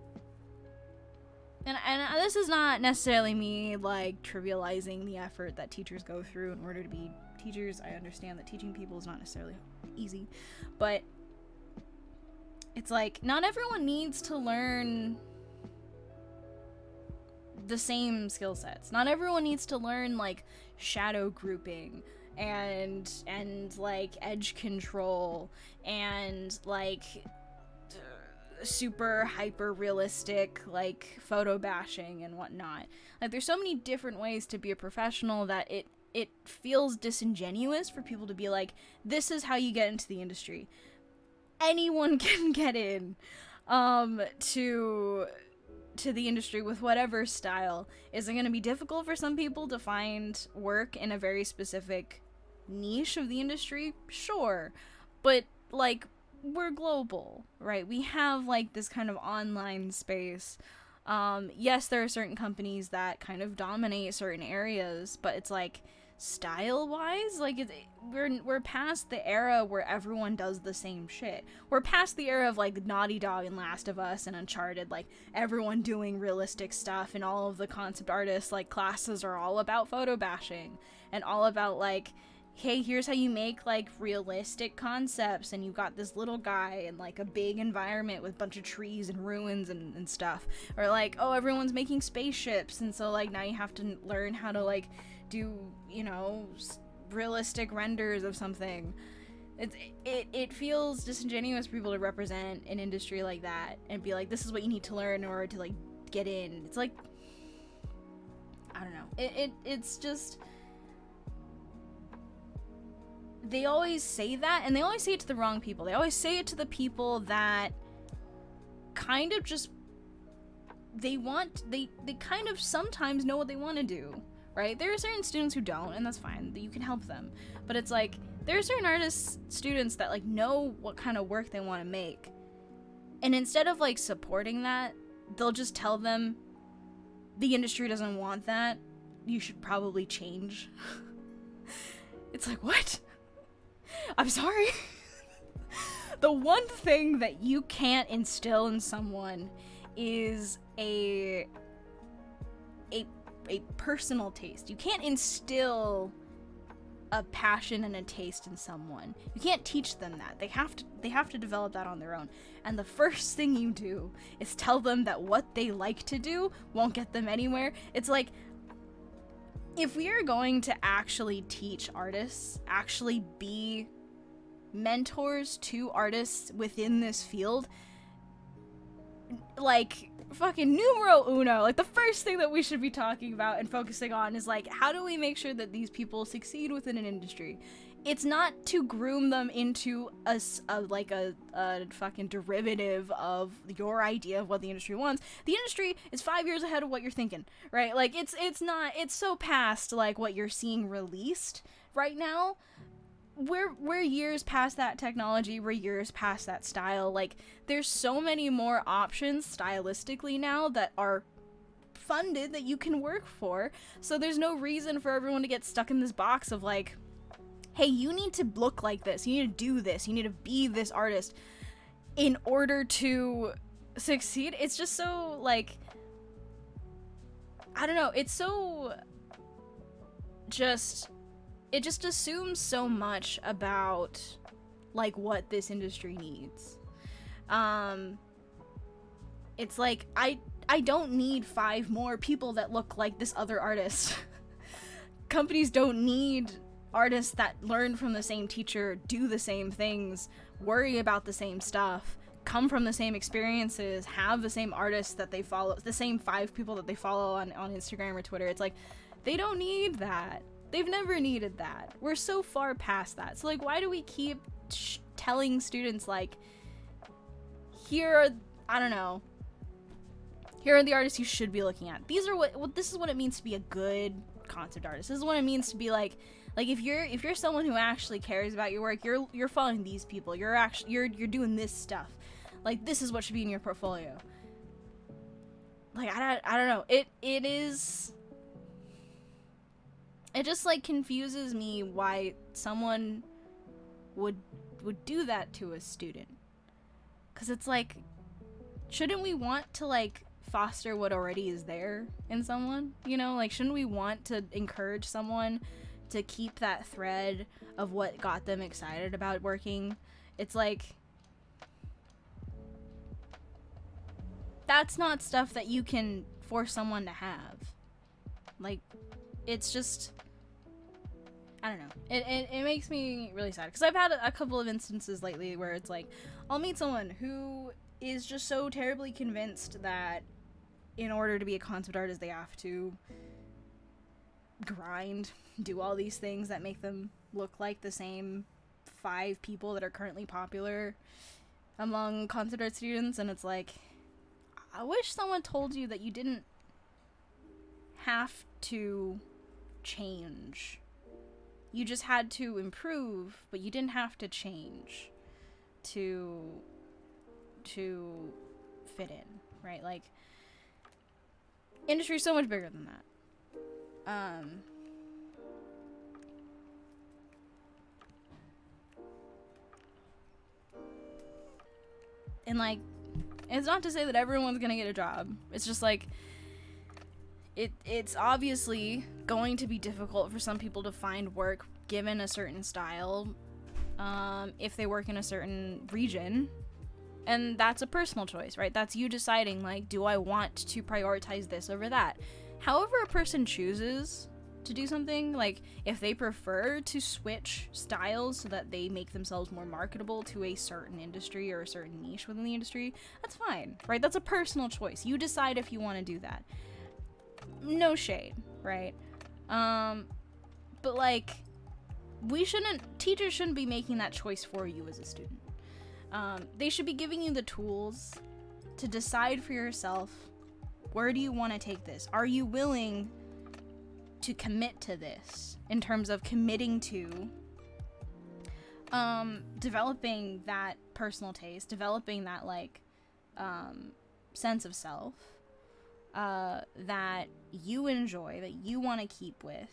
and this is not necessarily me like trivializing the effort that teachers go through in order to be teachers. I understand that teaching people is not necessarily easy, but it's like, not everyone needs to learn the same skill sets. Not everyone needs to learn like shadow grouping and like edge control and like super hyper realistic like photo bashing and whatnot. Like, there's so many different ways to be a professional that it feels disingenuous for people to be like, this is how you get into the industry. anyone can get in to the industry with whatever style. Is it going to be difficult for some people to find work in a very specific niche of the industry? Sure. But, like, we're global, right? We have, like, this kind of online space. Yes, there are certain companies that kind of dominate certain areas, but it's like, style-wise, like, we're past the era where everyone does the same shit. We're past the era of, like, Naughty Dog and Last of Us and Uncharted, like, everyone doing realistic stuff, and all of the concept artists, like, classes are all about photo bashing, and all about, like, hey, here's how you make, like, realistic concepts, and you got this little guy in, like, a big environment with a bunch of trees and ruins and stuff. Or, like, oh, everyone's making spaceships, and so, like, now you have to learn how to, like, do, you know, realistic renders of something. It feels disingenuous for people to represent an industry like that and be like, this is what you need to learn in order to, like, get in. It's like, I don't know. It's just... They always say that, and they always say it to the wrong people. They always say it to the people that kind of just, they kind of sometimes know what they want to do, right? There are certain students who don't, and that's fine. You can help them. But it's like, there are certain students that, like, know what kind of work they want to make. And instead of, like, supporting that, they'll just tell them, the industry doesn't want that. You should probably change. It's like, what? I'm sorry. The one thing that you can't instill in someone is a personal taste. You can't instill a passion and a taste in someone. You can't teach them that. They have to develop that on their own. And the first thing you do is tell them that what they like to do won't get them anywhere. It's like, if we are going to actually teach artists, actually be mentors to artists within this field, like, fucking numero uno, like, the first thing that we should be talking about and focusing on is, like, how do we make sure that these people succeed within an industry? It's not to groom them into a fucking derivative of your idea of what the industry wants. The industry is 5 years ahead of what you're thinking, right? Like, it's so past, like, what you're seeing released right now. We're years past that technology. We're years past that style. Like, there's so many more options stylistically now that are funded that you can work for. So there's no reason for everyone to get stuck in this box of, like, hey, you need to look like this, you need to do this, you need to be this artist in order to succeed. It's just so, like, I don't know, it's so just, it just assumes so much about, like, what this industry needs. It's like, I don't need 5 more people that look like this other artist. Companies don't need artists that learn from the same teacher, do the same things, worry about the same stuff, come from the same experiences, have the same artists that they follow, the same 5 people that they follow on Instagram or Twitter. It's like, they don't need that. They've never needed that. We're so far past that. So, like, why do we keep telling students, like, here are, I don't know, here are the artists you should be looking at. These are this is what it means to be a good concept artist. This is what it means to be, like, if you're someone who actually cares about your work, you're following these people. You're doing this stuff. Like, this is what should be in your portfolio. Like, I don't know. It just, like, confuses me why someone would do that to a student. 'Cause it's like, shouldn't we want to, like, foster what already is there in someone? You know, like, shouldn't we want to encourage someone to keep that thread of what got them excited about working? It's like, that's not stuff that you can force someone to have. Like, it's just, I don't know. It makes me really sad, because I've had a couple of instances lately where it's like, I'll meet someone who is just so terribly convinced that in order to be a concept artist, they have to grind, do all these things that make them look like the same 5 people that are currently popular among concept art students, and it's like, I wish someone told you that you didn't have to change. You just had to improve, but you didn't have to change to fit in, right? Like, industry is so much bigger than that. And like, it's not to say that everyone's gonna get a job. It's just like, it's obviously going to be difficult for some people to find work given a certain style, if they work in a certain region. And that's a personal choice, right? That's you deciding, like, do I want to prioritize this over that? However a person chooses to do something, like, if they prefer to switch styles so that they make themselves more marketable to a certain industry or a certain niche within the industry, that's fine, right? That's a personal choice. You decide if you want to do that. No shade, right? But, like, teachers shouldn't be making that choice for you as a student. They should be giving you the tools to decide for yourself, where do you want to take this? Are you willing to commit to this in terms of committing to developing that personal taste, developing that, like, sense of self that you enjoy, that you want to keep with,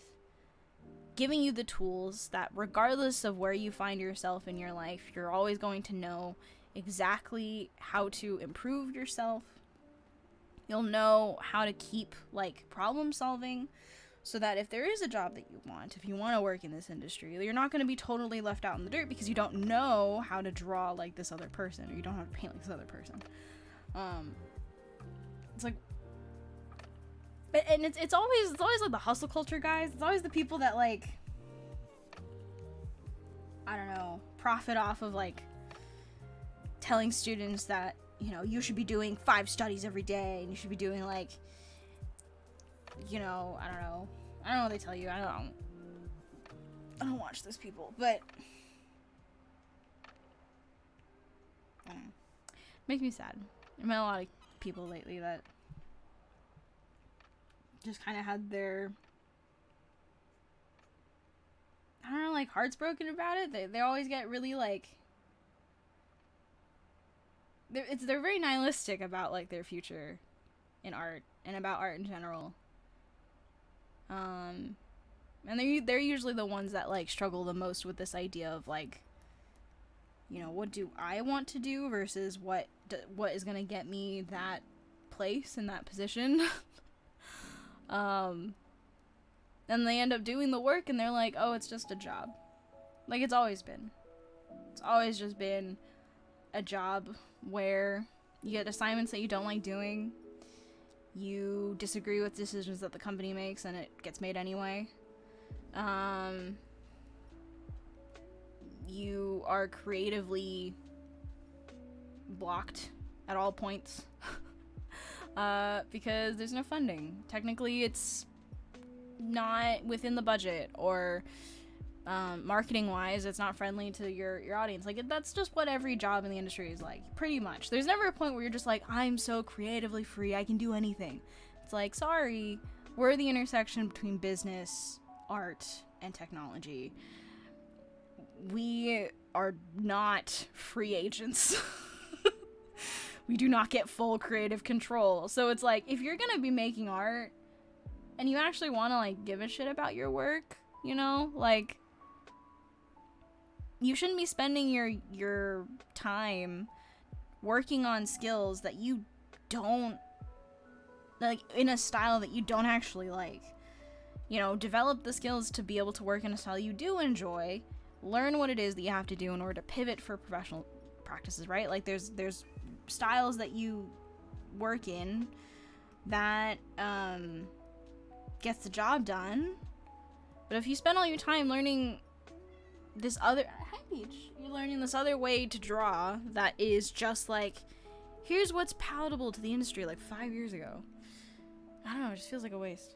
giving you the tools that regardless of where you find yourself in your life, you're always going to know exactly how to improve yourself. You'll know how to keep, like, problem solving so that if there is a job that you want, if you want to work in this industry, you're not going to be totally left out in the dirt because you don't know how to draw like this other person, or you don't know how to paint like this other person. It's like, and it's always like the hustle culture guys. It's always the people that, like, I don't know, profit off of, like, telling students that, you know, you should be doing 5 studies every day, and you should be doing, like, you know, I don't know what they tell you. I don't watch those people, but I don't know. It makes me sad. I've met a lot of people lately that just kind of had their, I don't know, like, hearts broken about it. They always get really, like, they're very nihilistic about, like, their future in art and about art in general. And they're usually the ones that, like, struggle the most with this idea of, like, you know, what do I want to do versus what is gonna get me that place in that position. And they end up doing the work and they're like, oh, it's just a job. Like, it's always been. It's always just been a job where you get assignments that you don't like doing. You disagree with decisions that the company makes and it gets made anyway. You are creatively blocked at all points. Because there's no funding. Technically, it's not within the budget, or marketing wise, it's not friendly to your audience. Like, that's just what every job in the industry is like, pretty much. There's never a point where you're just like, I'm so creatively free, I can do anything. It's like, sorry, we're the intersection between business, art, and technology. We are not free agents. We do not get full creative control. So it's like, if you're gonna be making art and you actually want to, like, give a shit about your work, you know, like, you shouldn't be spending your time working on skills that you don't, like, in a style that you don't actually like. You know, develop the skills to be able to work in a style you do enjoy. Learn what it is that you have to do in order to pivot for professional practices, right? Like, there's styles that you work in that gets the job done. But if you spend all your time learning this other, hi Peach, you're learning this other way to draw that is just like, here's what's palatable to the industry, like 5 years ago. I don't know, it just feels like a waste.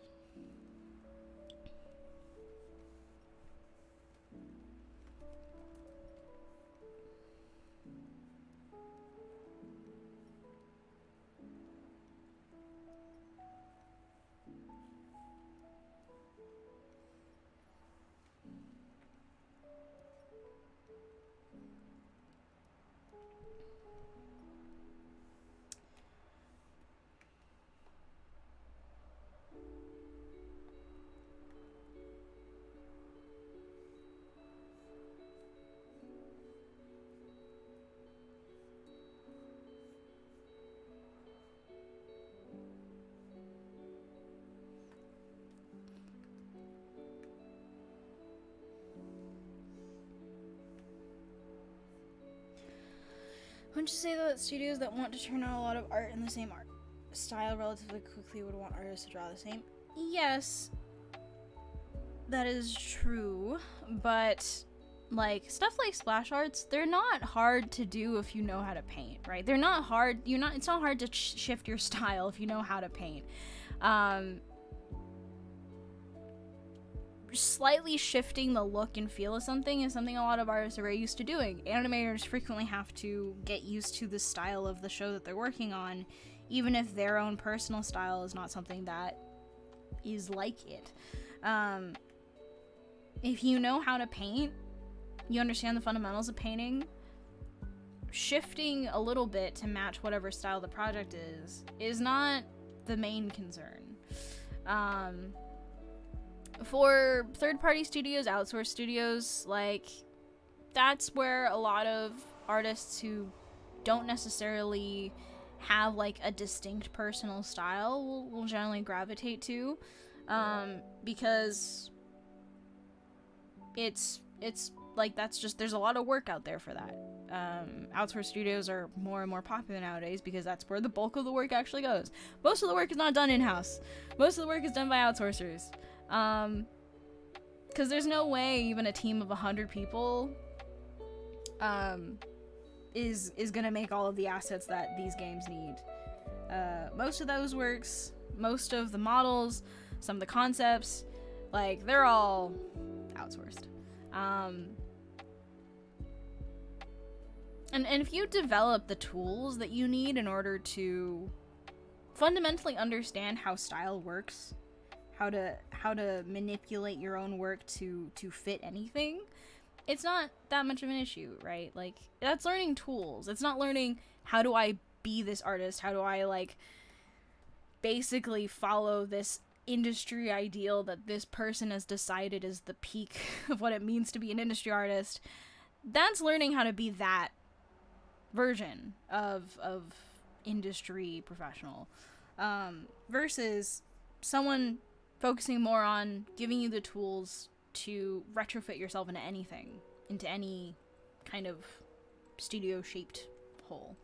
Wouldn't you say that studios that want to turn out a lot of art in the same art style relatively quickly would want artists to draw the same? Yes, that is true, but like stuff like splash arts, they're not hard to do if you know how to paint, right? They're not hard. It's not hard to shift your style if you know how to paint. Slightly shifting the look and feel of something is something a lot of artists are very used to doing. Animators frequently have to get used to the style of the show that they're working on, even if their own personal style is not something that is like it. If you know how to paint, you understand the fundamentals of painting, shifting a little bit to match whatever style the project is not the main concern. For third-party studios, outsourced studios, like, that's where a lot of artists who don't necessarily have, like, a distinct personal style will generally gravitate to, because it's like, that's just, there's a lot of work out there for that. Outsourced studios are more and more popular nowadays because that's where the bulk of the work actually goes. Most of the work is not done in-house. Most of the work is done by outsourcers. Because there's no way even a team of 100 people is gonna make all of the assets that these games need. Most of those works, most of the models, some of the concepts, like, they're all outsourced. And if you develop the tools that you need in order to fundamentally understand how style works, how to manipulate your own work to fit anything, it's not that much of an issue, right? Like, that's learning tools. It's not learning, how do I be this artist? How do I, like, basically follow this industry ideal that this person has decided is the peak of what it means to be an industry artist. That's learning how to be that version of industry professional, versus someone focusing more on giving you the tools to retrofit yourself into anything, into any kind of studio shaped hole.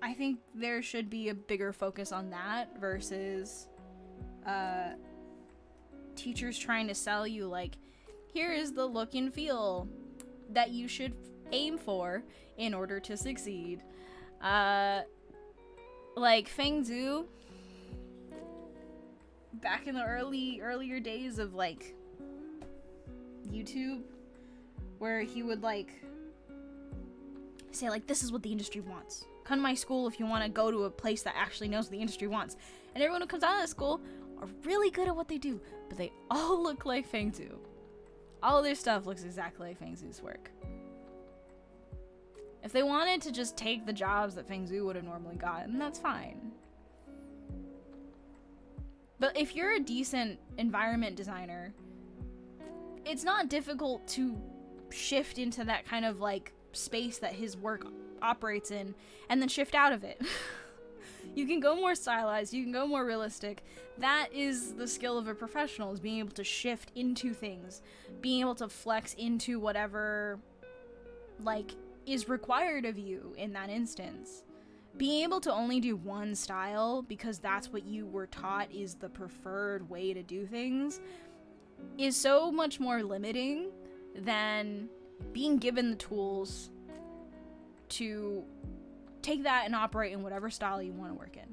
I think there should be a bigger focus on that versus teachers trying to sell you, like, here is the look and feel that you should aim for in order to succeed. Like Feng Zhu, back in the earlier days of, like, YouTube, where he would, like, say, like, this is what the industry wants. Come to my school if you want to go to a place that actually knows what the industry wants. And everyone who comes out of that school are really good at what they do, but they all look like Feng Zhu. All of their stuff looks exactly like Feng Zhu's work. If they wanted to just take the jobs that Feng Zhu would have normally gotten, that's fine. But if you're a decent environment designer, it's not difficult to shift into that kind of, like, space that his work operates in and then shift out of it. You can go more stylized, you can go more realistic. That is the skill of a professional, is being able to shift into things, being able to flex into whatever, like, is required of you in that instance. Being able to only do one style because that's what you were taught is the preferred way to do things is so much more limiting than being given the tools to take that and operate in whatever style you want to work in.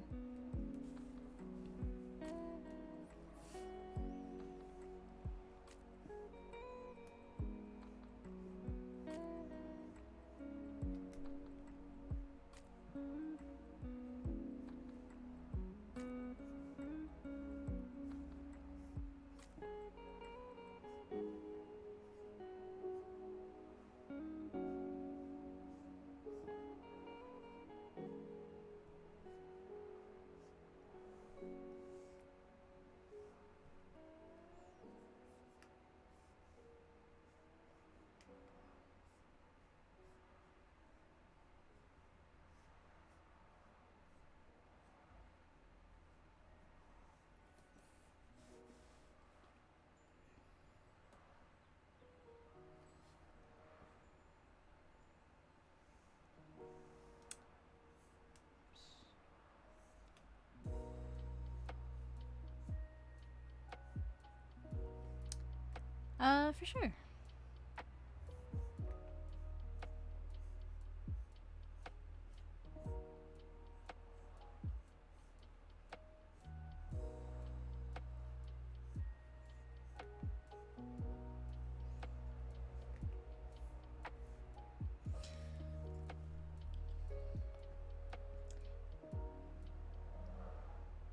For sure.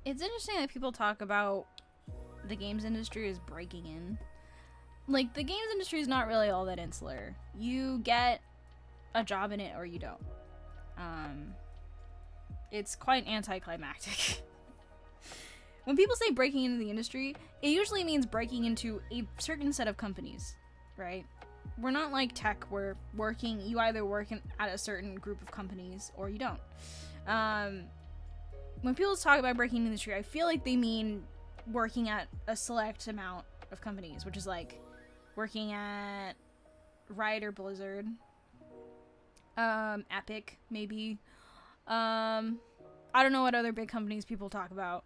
It's interesting that people talk about the games industry as breaking in. Like, the games industry is not really all that insular. You get a job in it or you don't. It's quite anticlimactic. When people say breaking into the industry, it usually means breaking into a certain set of companies, right? We're not like tech where you either work at a certain group of companies or you don't. When people talk about breaking into the industry, I feel like they mean working at a select amount of companies, which is like working at Riot or Blizzard, Epic, maybe. I don't know what other big companies people talk about,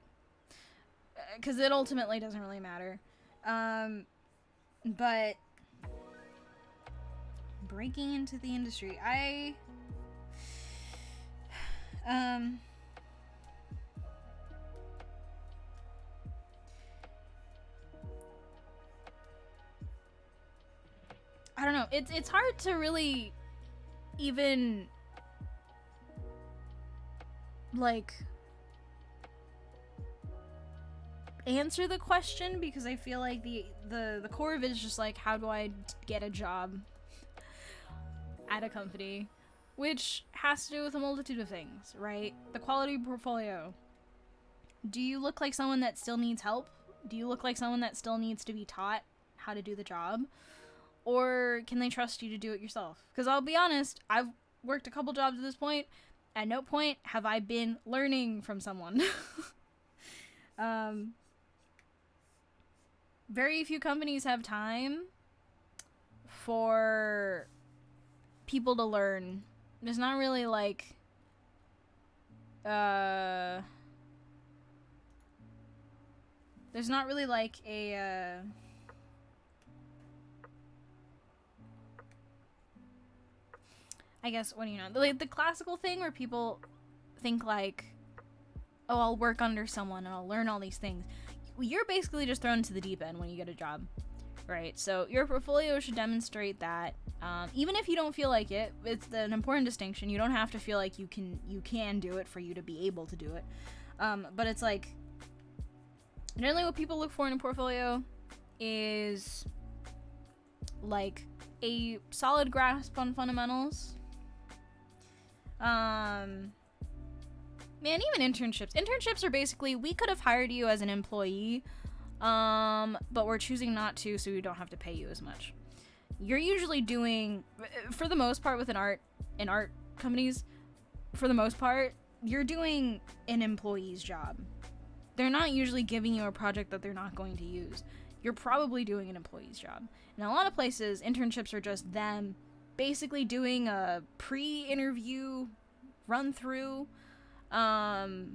because it ultimately doesn't really matter. But breaking into the industry, I don't know. It's hard to really even like answer the question, because I feel like the core of it is just like, how do I get a job at a company, which has to do with a multitude of things, right? The quality of portfolio. Do you look like someone that still needs help? Do you look like someone that still needs to be taught how to do the job? Or can they trust you to do it yourself? Because I'll be honest, I've worked a couple jobs at this point. At no point have I been learning from someone. Very few companies have time for people to learn. There's not really like there's not really like a I guess, what do you know? Like the classical thing where people think like, oh, I'll work under someone and I'll learn all these things. You're basically just thrown into the deep end when you get a job, right? So your portfolio should demonstrate that. Even if you don't feel like it, it's an important distinction. You don't have to feel like you can do it for you to be able to do it. But it's like, generally what people look for in a portfolio is like a solid grasp on fundamentals. Man, even internships are basically, we could have hired you as an employee, but we're choosing not to, so we don't have to pay you as much. You're usually doing, for the most part, in art companies, for the most part, you're doing an employee's job. They're not usually giving you a project that they're not going to use. You're probably doing an employee's job. In a lot of places, internships are just them basically doing a pre-interview run-through to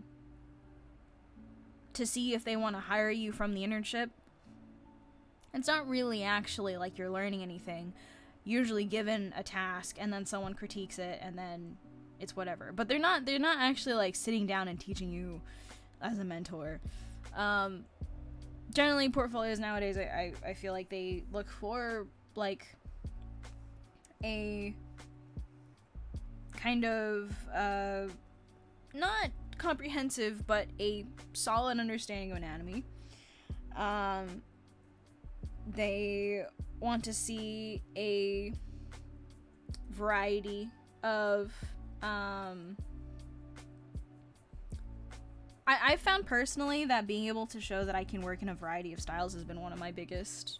see if they want to hire you from the internship. It's not really actually like you're learning anything. Usually given a task and then someone critiques it and then it's whatever. But they're not actually like sitting down and teaching you as a mentor. Generally portfolios nowadays, I feel like they look for like a kind of not comprehensive but a solid understanding of anatomy. They want to see a variety of I found personally that being able to show that I can work in a variety of styles has been one of my biggest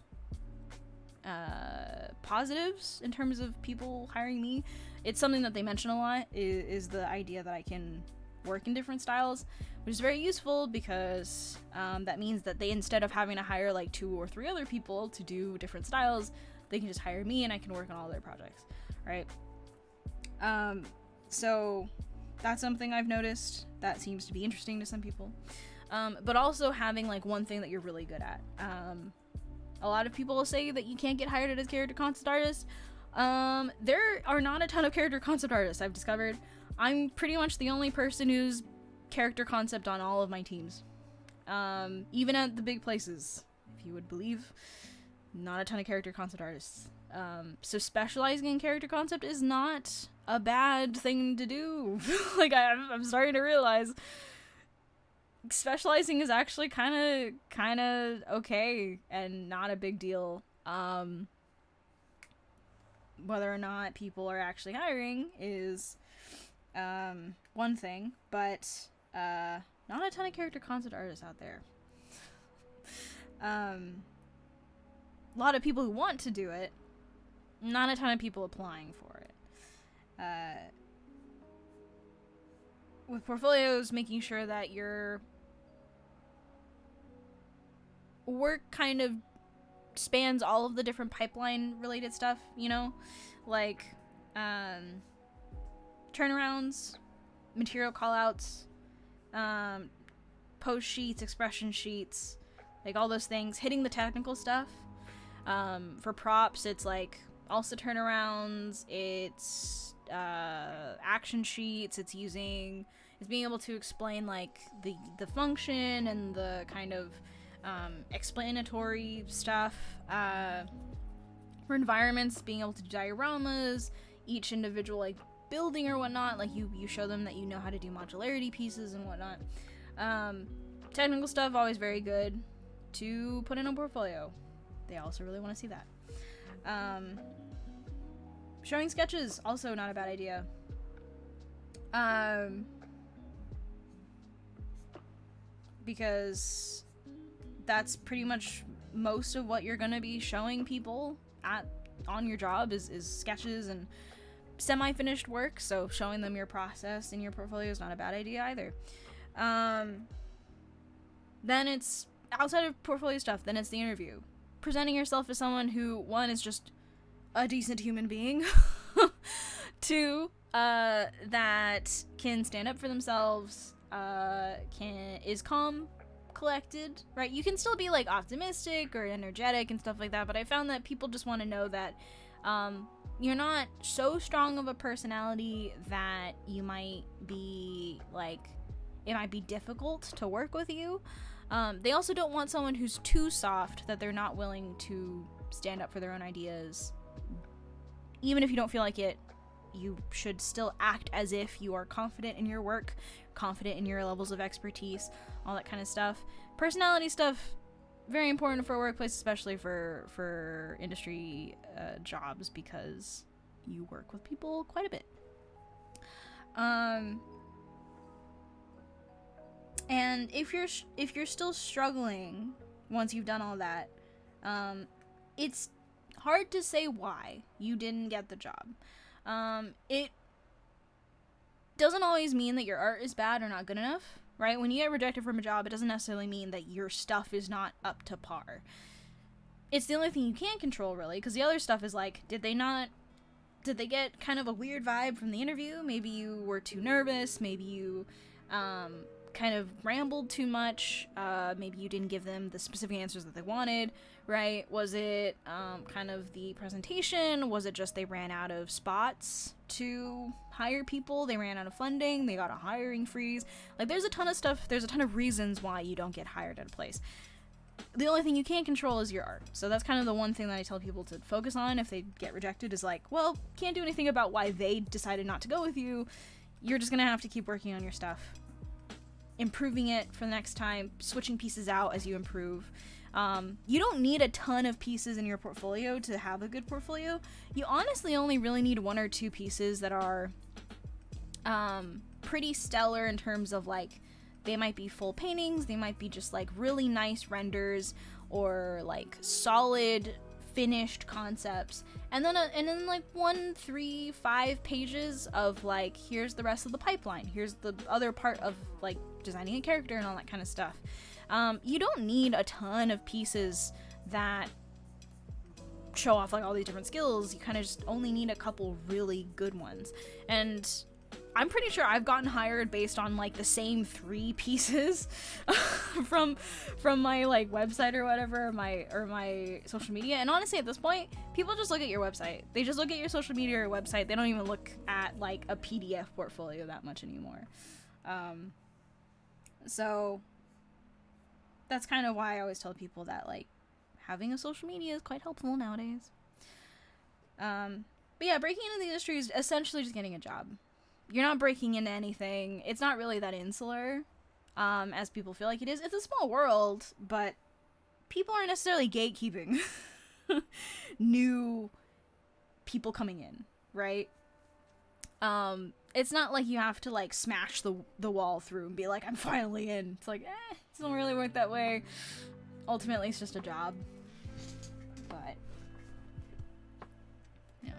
positives in terms of people hiring me. It's something that they mention a lot, is the idea that I can work in different styles, which is very useful because that means that they, instead of having to hire like 2 or 3 other people to do different styles, they can just hire me and I can work on all their projects, right? So that's something I've noticed that seems to be interesting to some people. But also having like one thing that you're really good at. A lot of people will say that you can't get hired as character concept artist. There are not a ton of character concept artists, I've discovered. I'm pretty much the only person who's character concept on all of my teams. Even at the big places, if you would believe. Not a ton of character concept artists. So specializing in character concept is not a bad thing to do. Like, I'm starting to realize specializing is actually kind of okay and not a big deal. Whether or not people are actually hiring is one thing, but not a ton of character concept artists out there. A lot of people who want to do it, not a ton of people applying for it. With portfolios, making sure that your work kind of spans all of the different pipeline related stuff, you know, like turnarounds, material callouts, post sheets, expression sheets, like all those things, hitting the technical stuff. For props, it's like also turnarounds, it's action sheets, it's being able to explain like the function and the kind of explanatory stuff. For environments, being able to do dioramas, each individual like building or whatnot, like you show them that you know how to do modularity pieces and whatnot. Technical stuff, always very good to put in a portfolio. They also really want to see that. Showing sketches, also not a bad idea. Because that's pretty much most of what you're going to be showing people on your job is sketches and semi-finished work, so showing them your process in your portfolio is not a bad idea either. Then it's outside of portfolio stuff, then it's the interview. Presenting yourself as someone who, one, is just a decent human being, two, that can stand up for themselves, is calm, collected, right? You can still be like optimistic or energetic and stuff like that, but I found that people just want to know that you're not so strong of a personality that you might be like, it might be difficult to work with you. They also don't want someone who's too soft that they're not willing to stand up for their own ideas. Even if you don't feel like it, you should still act as if you are confident in your work, confident in your levels of expertise, all that kind of stuff. Personality stuff, very important for a workplace, especially for industry jobs, because you work with people quite a bit. And if you're still struggling once you've done all that, it's hard to say why you didn't get the job. It doesn't always mean that your art is bad or not good enough, right? When you get rejected from a job, it doesn't necessarily mean that your stuff is not up to par. It's the only thing you can't control, really, because the other stuff is like, did they get kind of a weird vibe from the interview? Maybe you were too nervous, maybe you kind of rambled too much, maybe you didn't give them the specific answers that they wanted, right? Was it kind of the presentation? Was it just they ran out of spots to hire people? They ran out of funding? They got a hiring freeze? Like, there's a ton of stuff, there's a ton of reasons why you don't get hired at a place. The only thing you can't control is your art. So that's kind of the one thing that I tell people to focus on if they get rejected, is like, well, can't do anything about why they decided not to go with you. You're just gonna have to keep working on your stuff, improving it for the next time, switching pieces out as you improve. You don't need a ton of pieces in your portfolio to have a good portfolio. You honestly only really need one or two pieces that are pretty stellar in terms of, like, they might be full paintings, they might be just like really nice renders, or like solid finished concepts, and then like 1, 3, 5 pages of like, here's the rest of the pipeline, here's the other part of like designing a character and all that kind of stuff. You don't need a ton of pieces that show off like all these different skills. You kind of just only need a couple really good ones. And I'm pretty sure I've gotten hired based on like the same 3 pieces from my like website or whatever, or my social media. And honestly, at this point, people just look at your website. They just look at your social media or website. They don't even look at like a PDF portfolio that much anymore. So that's kind of why I always tell people that like having a social media is quite helpful nowadays. But yeah, breaking into the industry is essentially just getting a job. You're not breaking into anything. It's not really that insular, as people feel like it is. It's a small world, but people aren't necessarily gatekeeping new people coming in, right? It's not like you have to like smash the wall through and be like, I'm finally in. It's like, it doesn't really work that way. Ultimately, it's just a job. But yeah.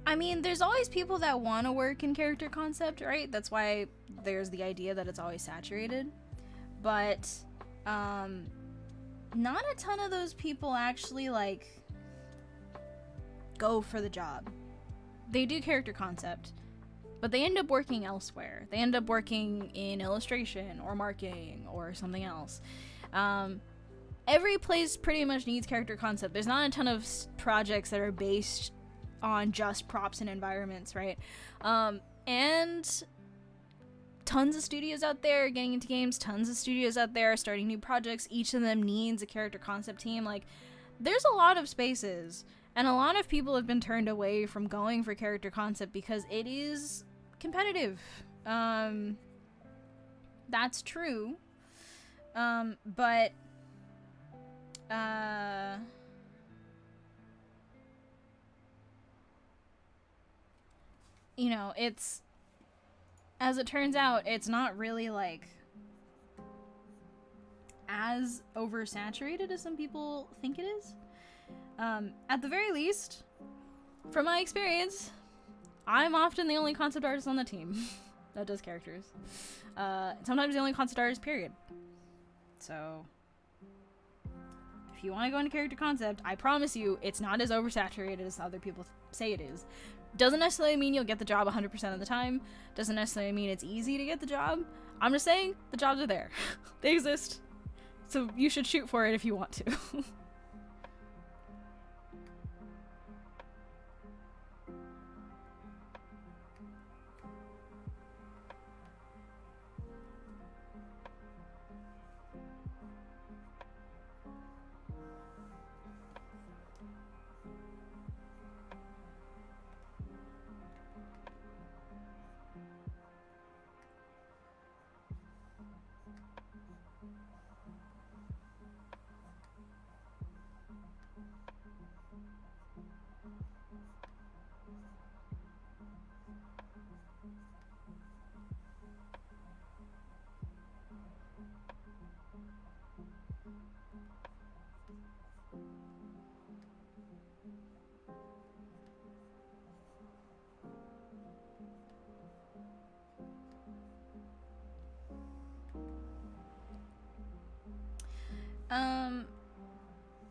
I mean, there's always people that want to work in character concept, right? That's why there's the idea that it's always saturated. But, not a ton of those people actually, like, go for the job. They do character concept, but they end up working elsewhere. They end up working in illustration or marketing or something else. Every place pretty much needs character concept. There's not a ton of projects that are based on just props and environments, right? And tons of studios out there getting into games, tons of studios out there starting new projects. Each of them needs a character concept team. Like, there's a lot of spaces, and a lot of people have been turned away from going for character concept because it is competitive. That's true. But you know, it's, as it turns out, it's not really like as oversaturated as some people think it is. At the very least, from my experience, I'm often the only concept artist on the team that does characters. Sometimes the only concept artist, period. So if you want to go into character concept, I promise you it's not as oversaturated as other people say it is. Doesn't necessarily mean you'll get the job 100% of the time. Doesn't necessarily mean it's easy to get the job. I'm just saying the jobs are there. They exist. So you should shoot for it if you want to.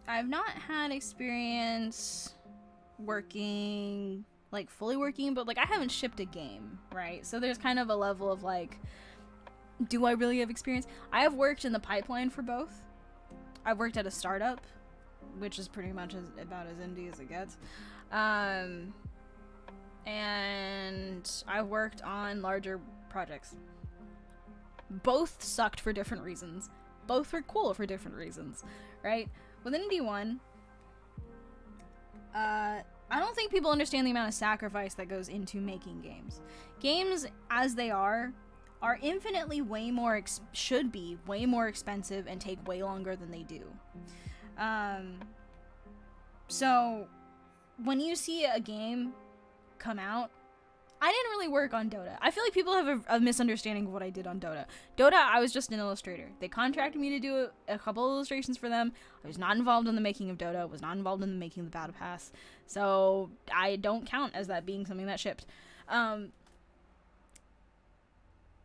I've not had experience working, like, fully working, but, like, I haven't shipped a game, right? So there's kind of a level of, like, do I really have experience? I have worked in the pipeline for both. I've worked at a startup, which is pretty much about as indie as it gets. And I've worked on larger projects. Both sucked for different reasons. Both were cool for different reasons, right? With an indie one, I don't think people understand the amount of sacrifice that goes into making games. Games, as they are infinitely way more, should be way more expensive and take way longer than they do. So, when you see a game come out, I didn't really work on Dota. I feel like people have a misunderstanding of what I did on Dota. Dota, I was just an illustrator. They contracted me to do a couple of illustrations for them. I was not involved in the making of Dota, was not involved in the making of the Battle Pass. So I don't count as that being something that shipped.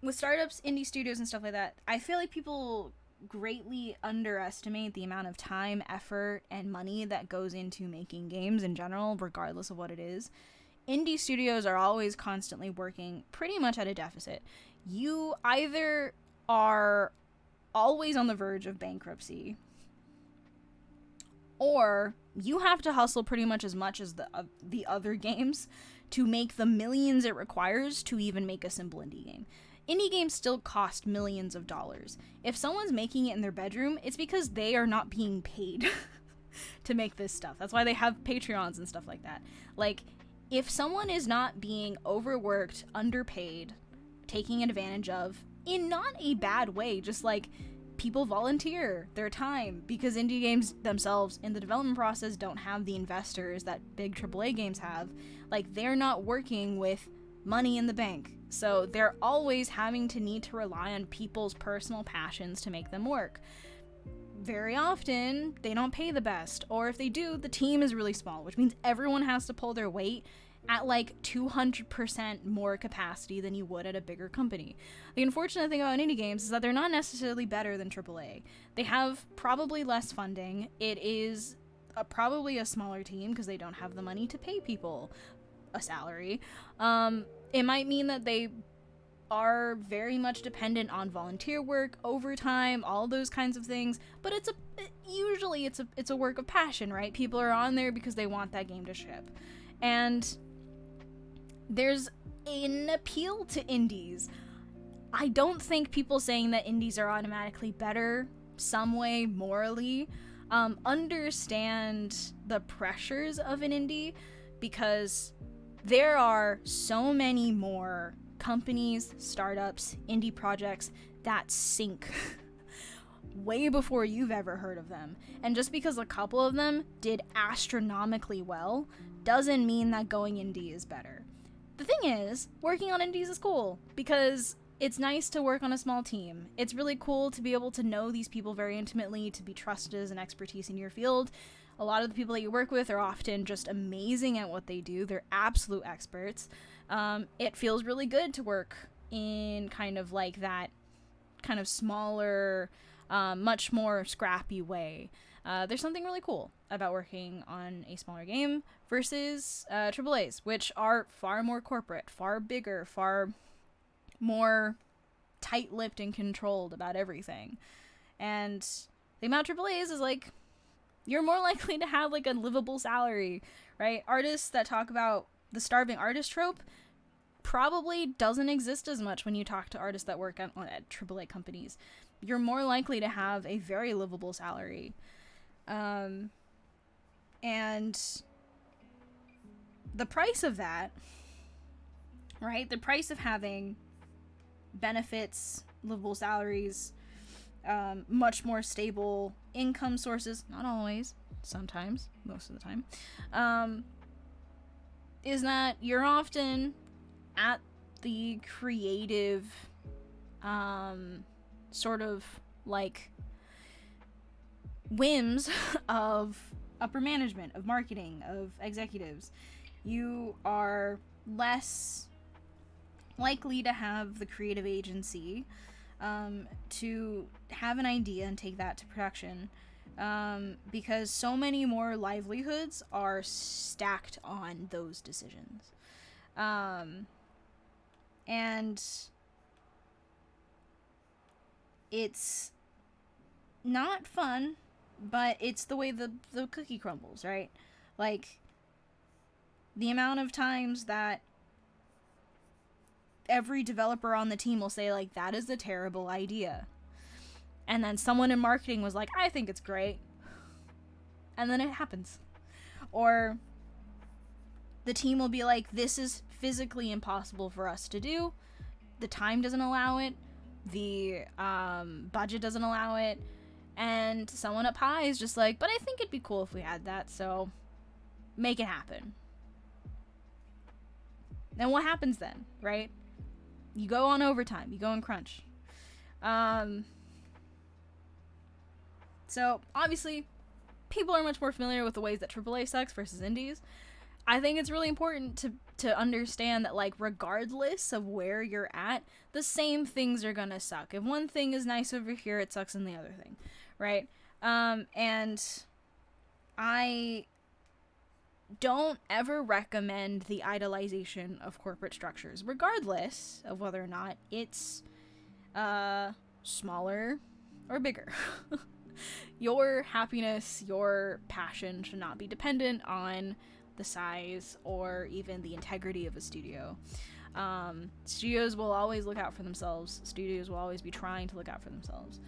with startups, indie studios, and stuff like that, I feel like people greatly underestimate the amount of time, effort, and money that goes into making games in general, regardless of what it is. Indie studios are always constantly working pretty much at a deficit. You either are always on the verge of bankruptcy, or you have to hustle pretty much as the other games to make the millions it requires to even make a simple indie game. Indie games still cost millions of dollars. If someone's making it in their bedroom, it's because they are not being paid to make this stuff. That's why they have Patreons and stuff like that. Like, if someone is not being overworked, underpaid, taking advantage of, in not a bad way, just like people volunteer their time because indie games themselves in the development process don't have the investors that big AAA games have. Like, they're not working with money in the bank. So they're always having to need to rely on people's personal passions to make them work. Very often, they don't pay the best. Or if they do, the team is really small, which means everyone has to pull their weight at like 200% more capacity than you would at a bigger company. The unfortunate thing about indie games is that they're not necessarily better than AAA. They have probably less funding. It is probably a smaller team because they don't have the money to pay people a salary. It might mean that they are very much dependent on volunteer work, overtime, all those kinds of things, but usually it's a work of passion, right? People are on there because they want that game to ship. And there's an appeal to indies. I don't think people saying that indies are automatically better some way morally understand the pressures of an indie, because there are so many more companies, startups, indie projects that sink way before you've ever heard of them. And just because a couple of them did astronomically well doesn't mean that going indie is better. The thing is, working on indies is cool because it's nice to work on a small team. It's really cool to be able to know these people very intimately, to be trusted as an expertise in your field. A lot of the people that you work with are often just amazing at what they do. They're absolute experts. It feels really good to work in kind of like that kind of smaller, much more scrappy way. There's something really cool about working on a smaller game versus AAAs, which are far more corporate, far bigger, far more tight-lipped and controlled about everything. And the amount of AAAs is like, you're more likely to have like a livable salary, right? Artists that talk about the starving artist trope probably doesn't exist as much when you talk to artists that work at AAA companies. You're more likely to have a very livable salary. And the price of that, right? The price of having benefits, livable salaries, much more stable income sources, not always, sometimes, most of the time, is that you're often at the creative, sort of like whims of upper management, of marketing, of executives. You are less likely to have the creative agency to have an idea and take that to production, because so many more livelihoods are stacked on those decisions. And it's not fun, but it's the way the cookie crumbles, right? Like, the amount of times that every developer on the team will say, like, that is a terrible idea. And then someone in marketing was like, I think it's great. And then it happens. Or the team will be like, this is physically impossible for us to do. The time doesn't allow it. The budget doesn't allow it. And someone up high is just like, but I think it'd be cool if we had that, so make it happen. And what happens then, right? You go on overtime. You go in crunch. So, obviously, people are much more familiar with the ways that AAA sucks versus indies. I think it's really important to understand that, like, regardless of where you're at, the same things are gonna suck. If one thing is nice over here, it sucks in the other thing, right? And I don't ever recommend the idolization of corporate structures, regardless of whether or not it's smaller or bigger. Your happiness, your passion should not be dependent on the size or even the integrity of a studio. Studios will always look out for themselves. Studios will always be trying to look out for themselves.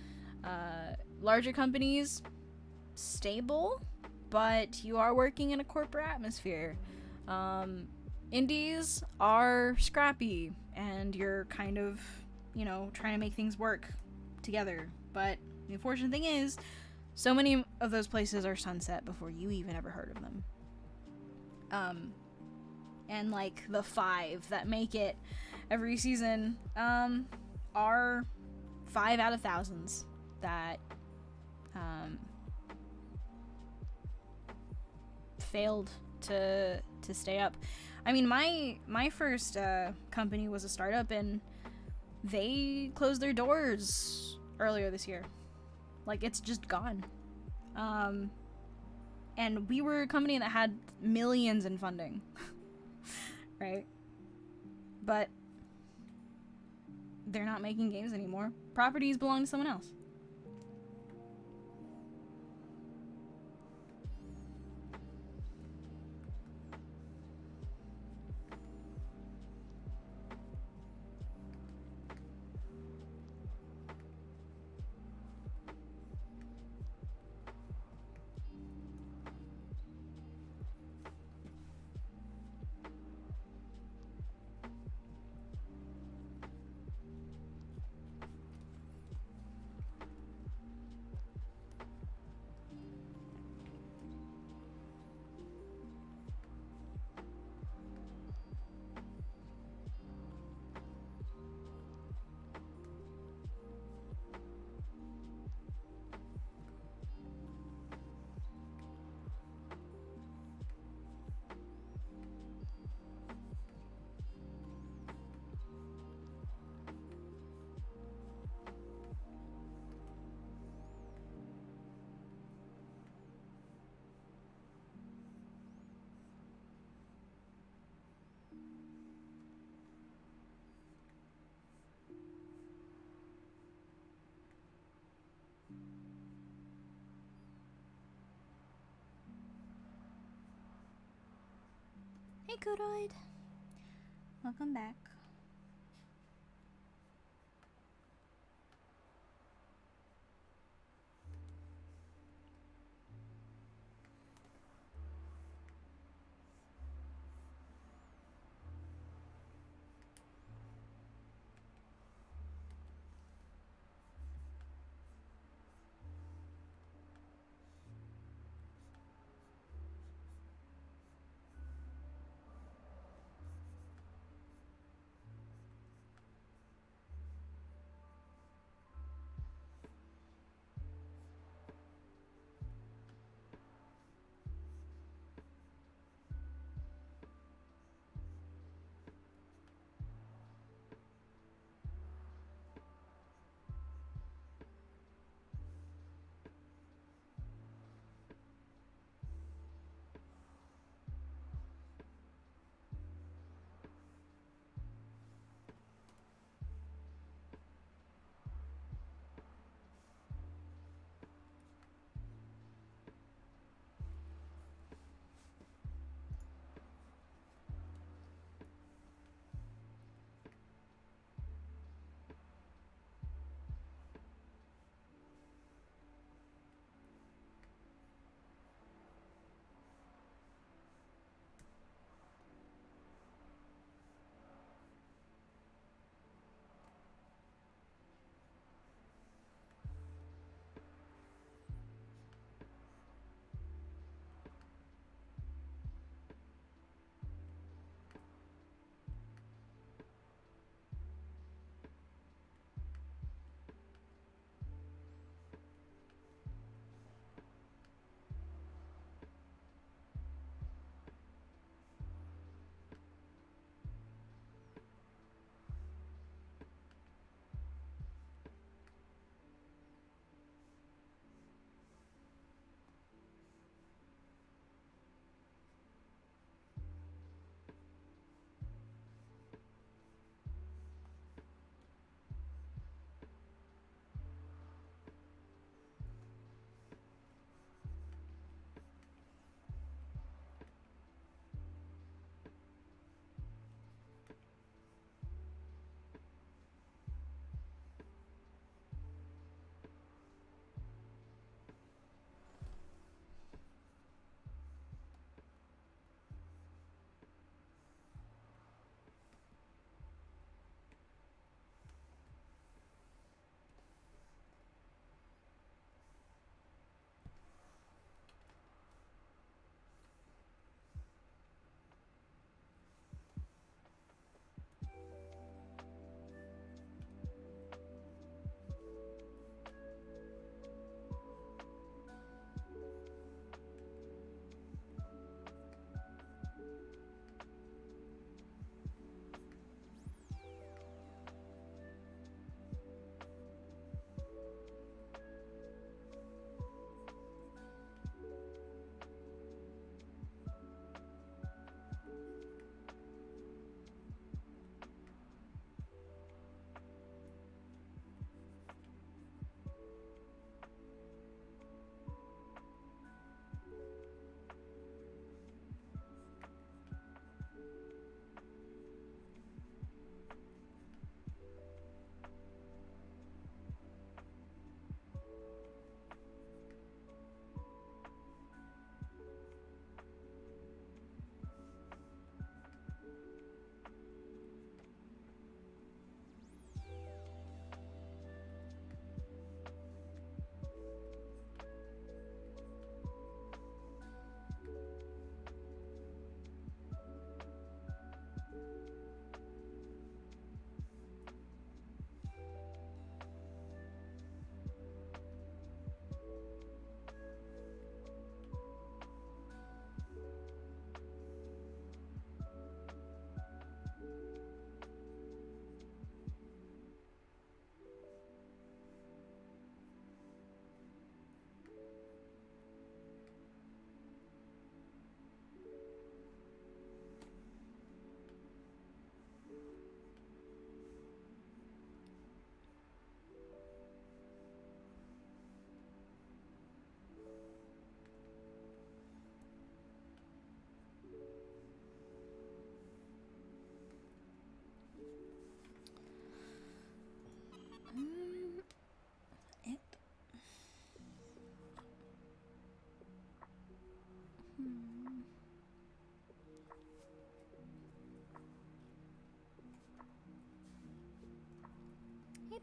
Larger companies, stable, but you are working in a corporate atmosphere. Indies are scrappy, and you're kind of, trying to make things work together. But the unfortunate thing is, so many of those places are sunset before you even ever heard of them. And like the 5 that make it every season are 5 out of thousands that failed to stay up. I mean, my first company was a startup, and they closed their doors earlier this year. Like, it's just gone. And we were a company that had millions in funding. Right? But they're not making games anymore. Properties belong to someone else. Hey, Kudoid. Welcome back.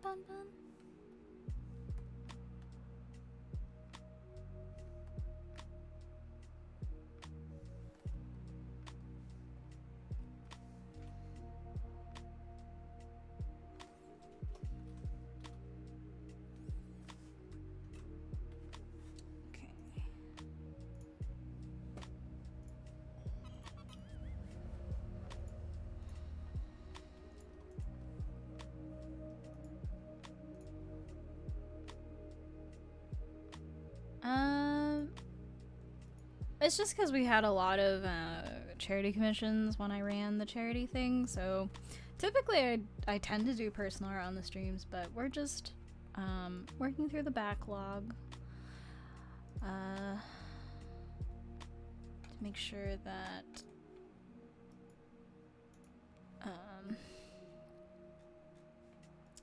bun bun. It's just because we had a lot of charity commissions when I ran the charity thing, so typically I tend to do personal art on the streams, but we're just working through the backlog to make sure that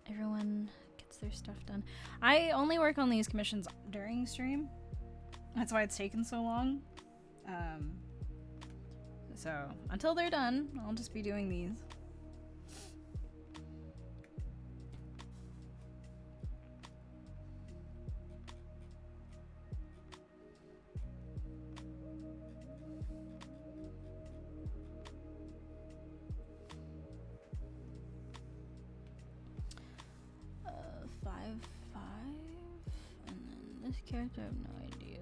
everyone gets their stuff done. I only work on these commissions during stream. That's why it's taken so long. So until they're done, I'll just be doing these. This character, I have no idea.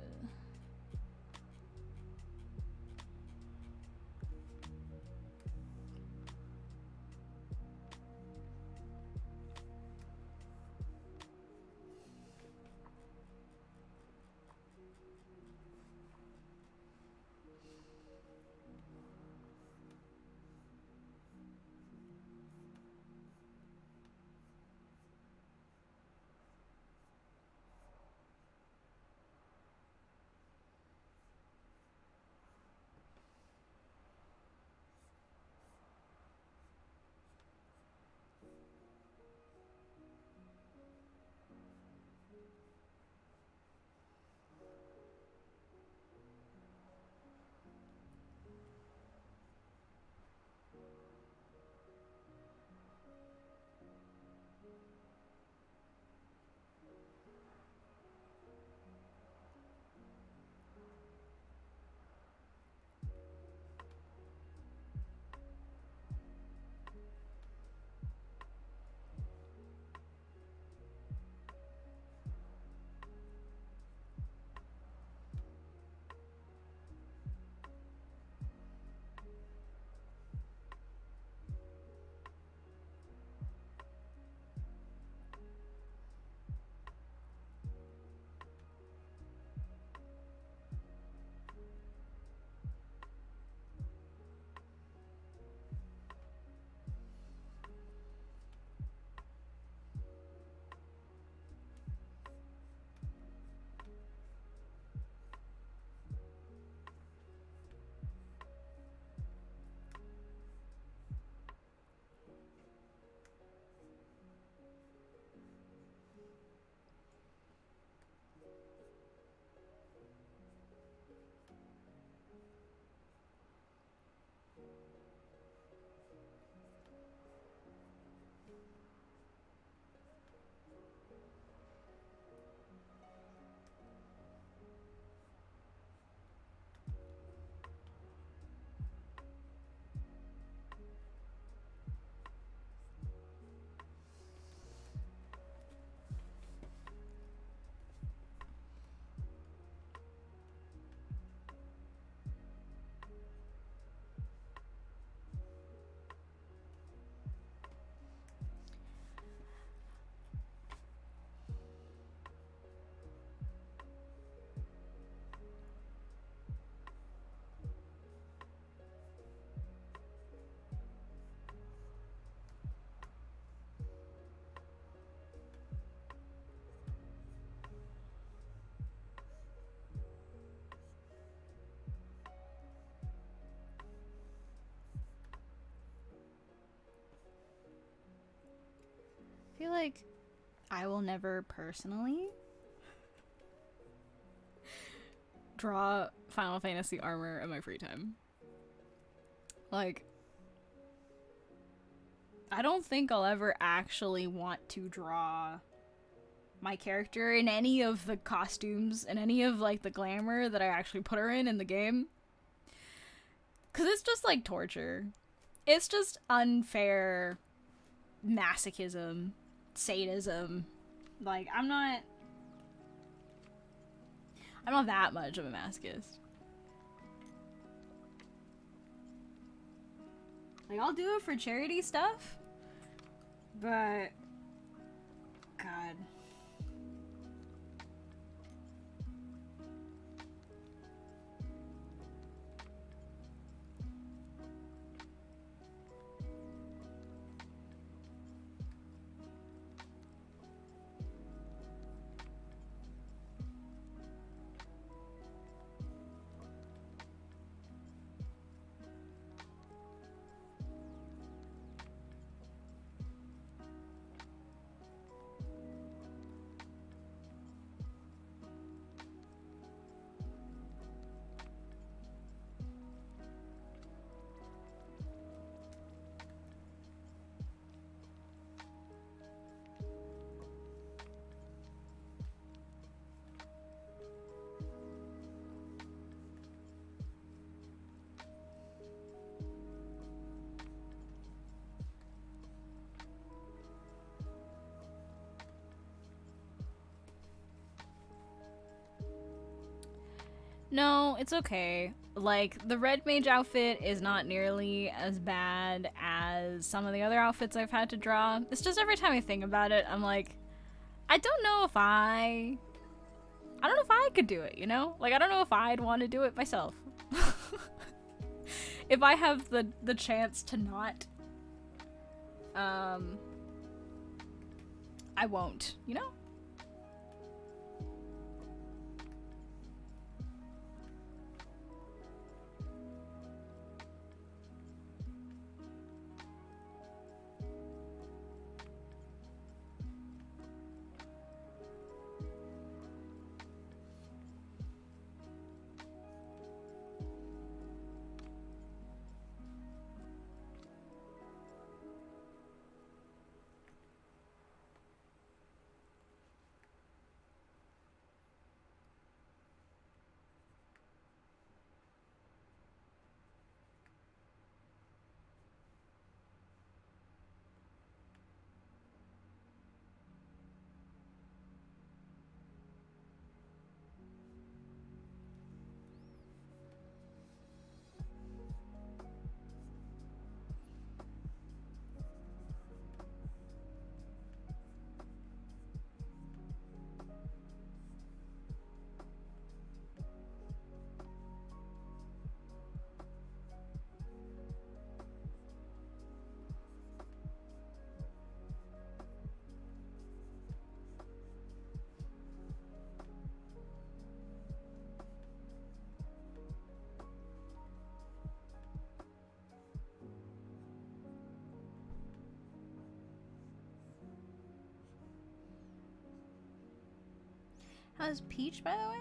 I feel like I will never personally draw Final Fantasy armor in my free time. Like, I don't think I'll ever actually want to draw my character in any of the costumes and any of like the glamour that I actually put her in the game. Cause it's just like torture. It's just unfair masochism, sadism. Like I'm not that much of a masochist. Like I'll do it for charity stuff, but God. No, it's okay. Like, the red mage outfit is not nearly as bad as some of the other outfits I've had to draw. It's just every time I think about it, I'm like, I don't know if I could do it, you know? Like, I don't know if I'd want to do it myself. If I have the chance to not, I won't, you know? How's Peach, by the way?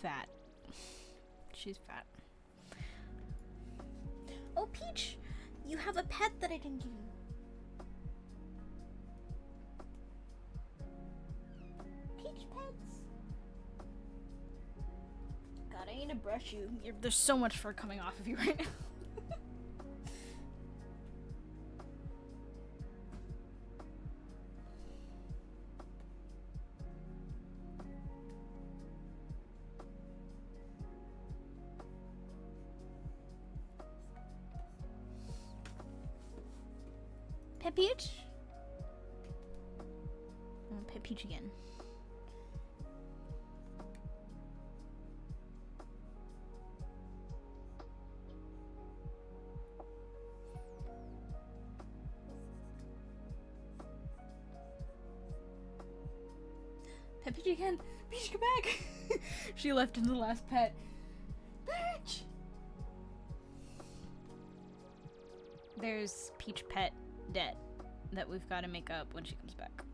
Fat. She's fat. Oh, Peach! You have a pet that I didn't give you. Peach pets! God, I need to brush you. There's so much fur coming off of you right now. Pet Peach? Oh, Pet Peach again. Pet Peach again! Peach, come back! She left in the last pet. Peach! There's Peach pet debt that we've got to make up when she comes back.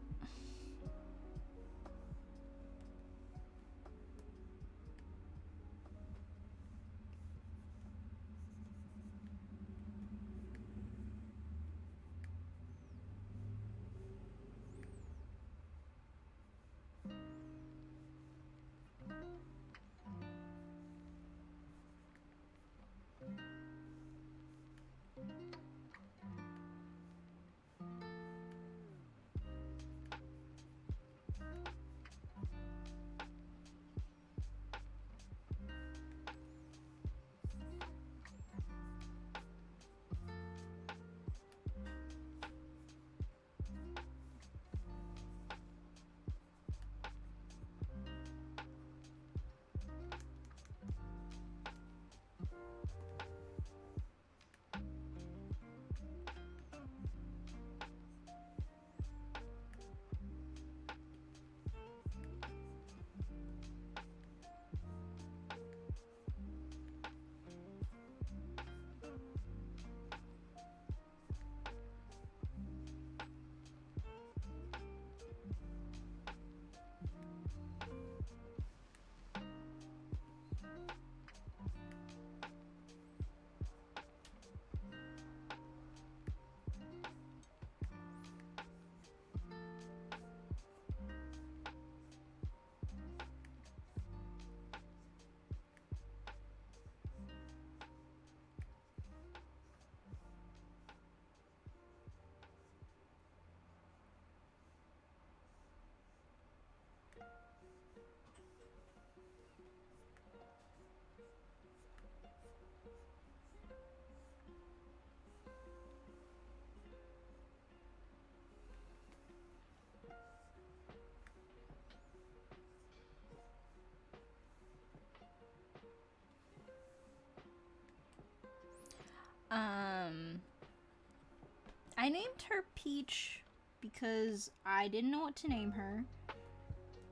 I named her Peach because I didn't know what to name her.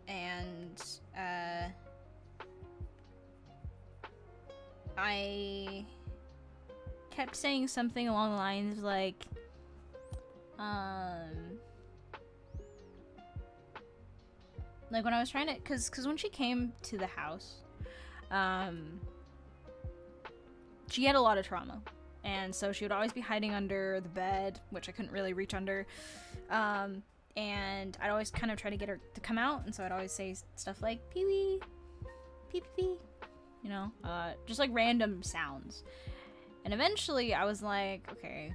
And, I kept saying something along the lines of, like, like when I was trying to, cause when she came to the house, she had a lot of trauma. And so she would always be hiding under the bed, which I couldn't really reach under. And I'd always kind of try to get her to come out. And so I'd always say stuff like, pee-wee, pee-pee-pee, you know, just like random sounds. And eventually I was like, okay,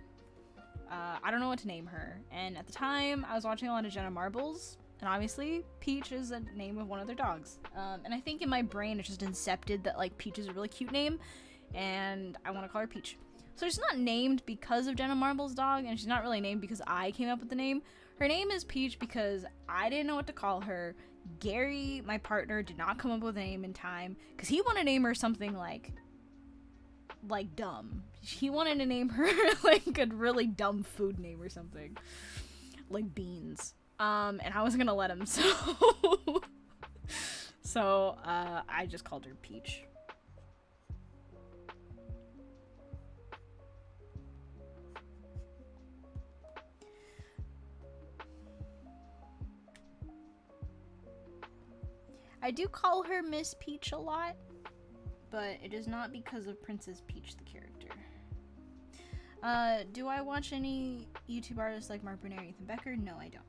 I don't know what to name her. And at the time I was watching a lot of Jenna Marbles. And obviously Peach is a name of one of their dogs. And I think in my brain it just incepted that like Peach is a really cute name. And I want to call her Peach. So she's not named because of Jenna Marbles' dog, and she's not really named because I came up with the name. Her name is Peach because I didn't know what to call her. Gary, my partner, did not come up with a name in time because he wanted to name her something like dumb. He wanted to name her like a really dumb food name or something, like beans. And I wasn't gonna let him, so I just called her Peach. I do call her Miss Peach a lot, but it is not because of Princess Peach the character. Do I watch any YouTube artists like Mark Bernard or Ethan Becker? No, I don't.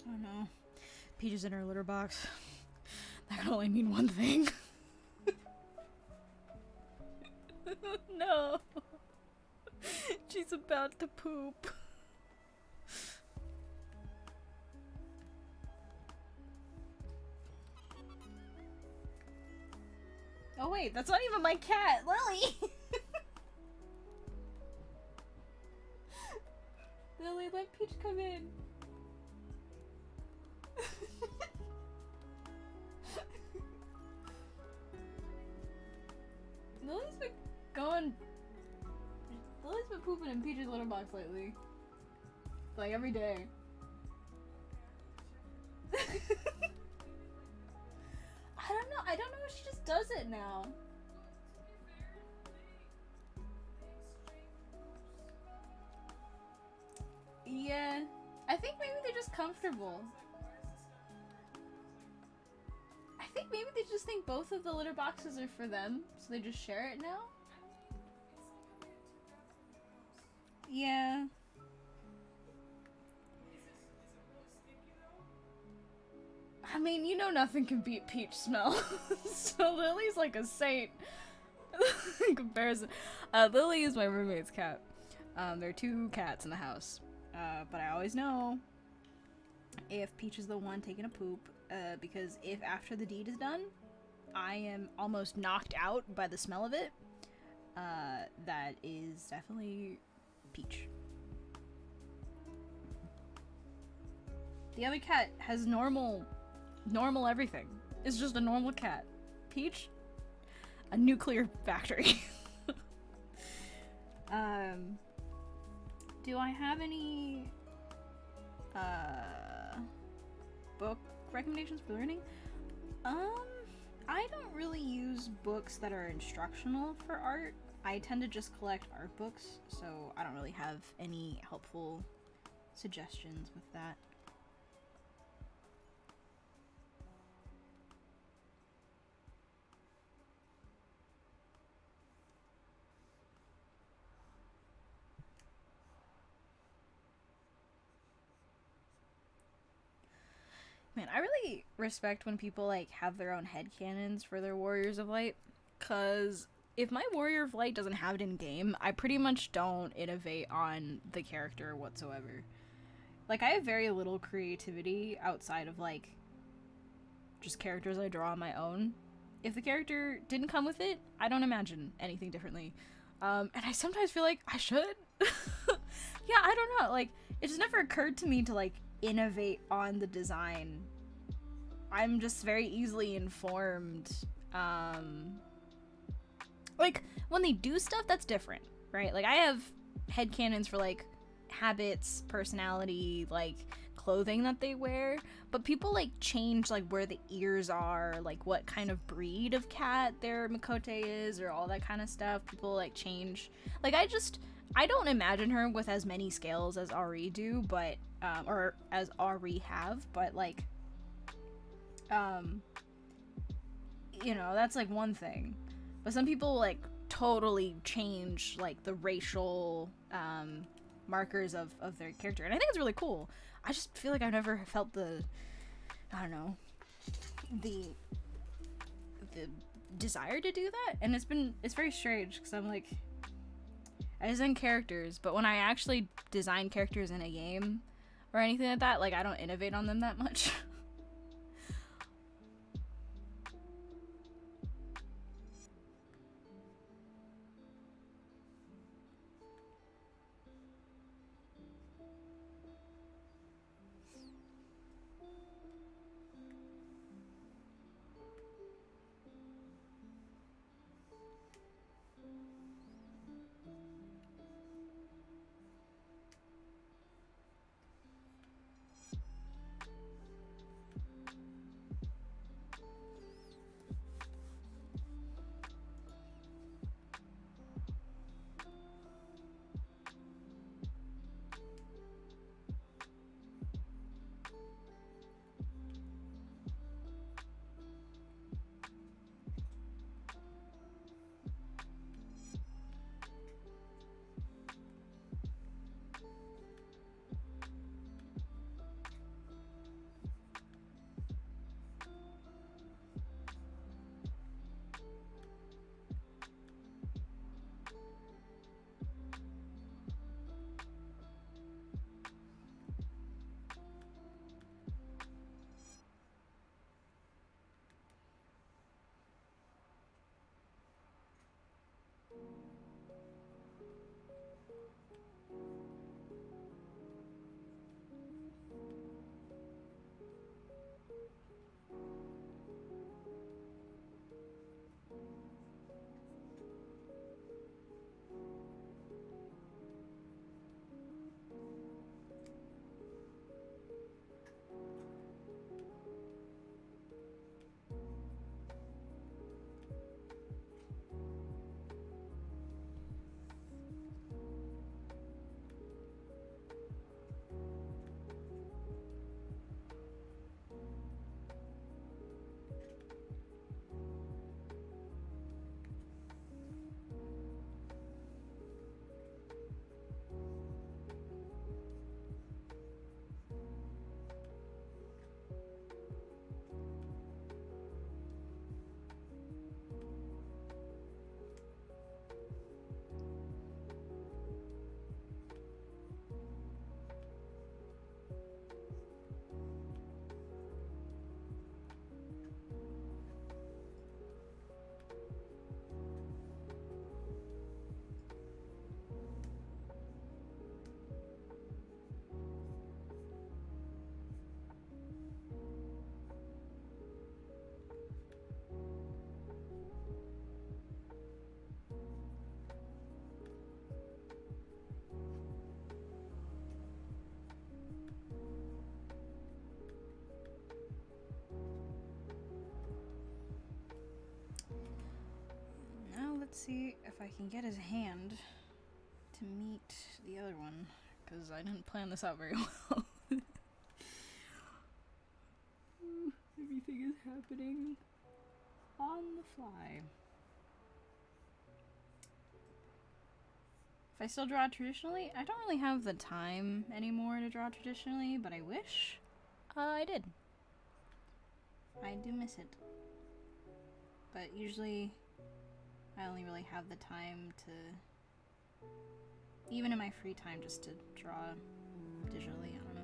Oh no. Peach is in her litter box. That can only mean one thing. No. She's about to poop. Oh wait, that's not even my cat, Lily! Lily, let Peach come in. Lily's been going. Lily's been pooping in Peach's litter box lately. Like every day. I don't know. I don't know if she just does it now. Yeah. I think maybe they're just comfortable. I think maybe they just think both of the litter boxes are for them, so they just share it now? Yeah. I mean, you know nothing can beat Peach smell. So Lily's like a saint in comparison. Lily is my roommate's cat. There are two cats in the house. But I always know if Peach is the one taking a poop, because if after the deed is done, I am almost knocked out by the smell of it, that is definitely Peach. The other cat has normal everything. It's just a normal cat. Peach, a nuclear factory. Do I have any book recommendations for learning? I don't really use books that are instructional for art. I tend to just collect art books, so I don't really have any helpful suggestions with that. Man, I really respect when people like have their own headcanons for their Warriors of Light, cause if my Warrior of Light doesn't have it in game, I pretty much don't innovate on the character whatsoever. Like, I have very little creativity outside of like just characters I draw on my own. If the character didn't come with it, I don't imagine anything differently. And I sometimes feel like I should. Yeah, I don't know. Like, it just never occurred to me to like innovate on the design. I'm just very easily informed. Like, when they do stuff, that's different, right? Like, I have headcanons for like habits, personality, like clothing that they wear, but people like change like where the ears are, like what kind of breed of cat their Mikote is, or all that kind of stuff. People like change. Like, I don't imagine her with as many scales as Ari do, but or as Ari have, but like you know, that's like one thing. But some people like totally change like the racial markers of their character, and I think it's really cool. I just feel like I've never felt the, I don't know, the desire to do that, and it's very strange because I'm like, I design characters, but when I actually design characters in a game or anything like that, like I don't innovate on them that much. Let's see if I can get his hand to meet the other one, because I didn't plan this out very well. Everything is happening on the fly. If I still draw traditionally, I don't really have the time anymore to draw traditionally, but I wish I did. I do miss it. But usually I only really have the time to, even in my free time, just to draw digitally. I don't know.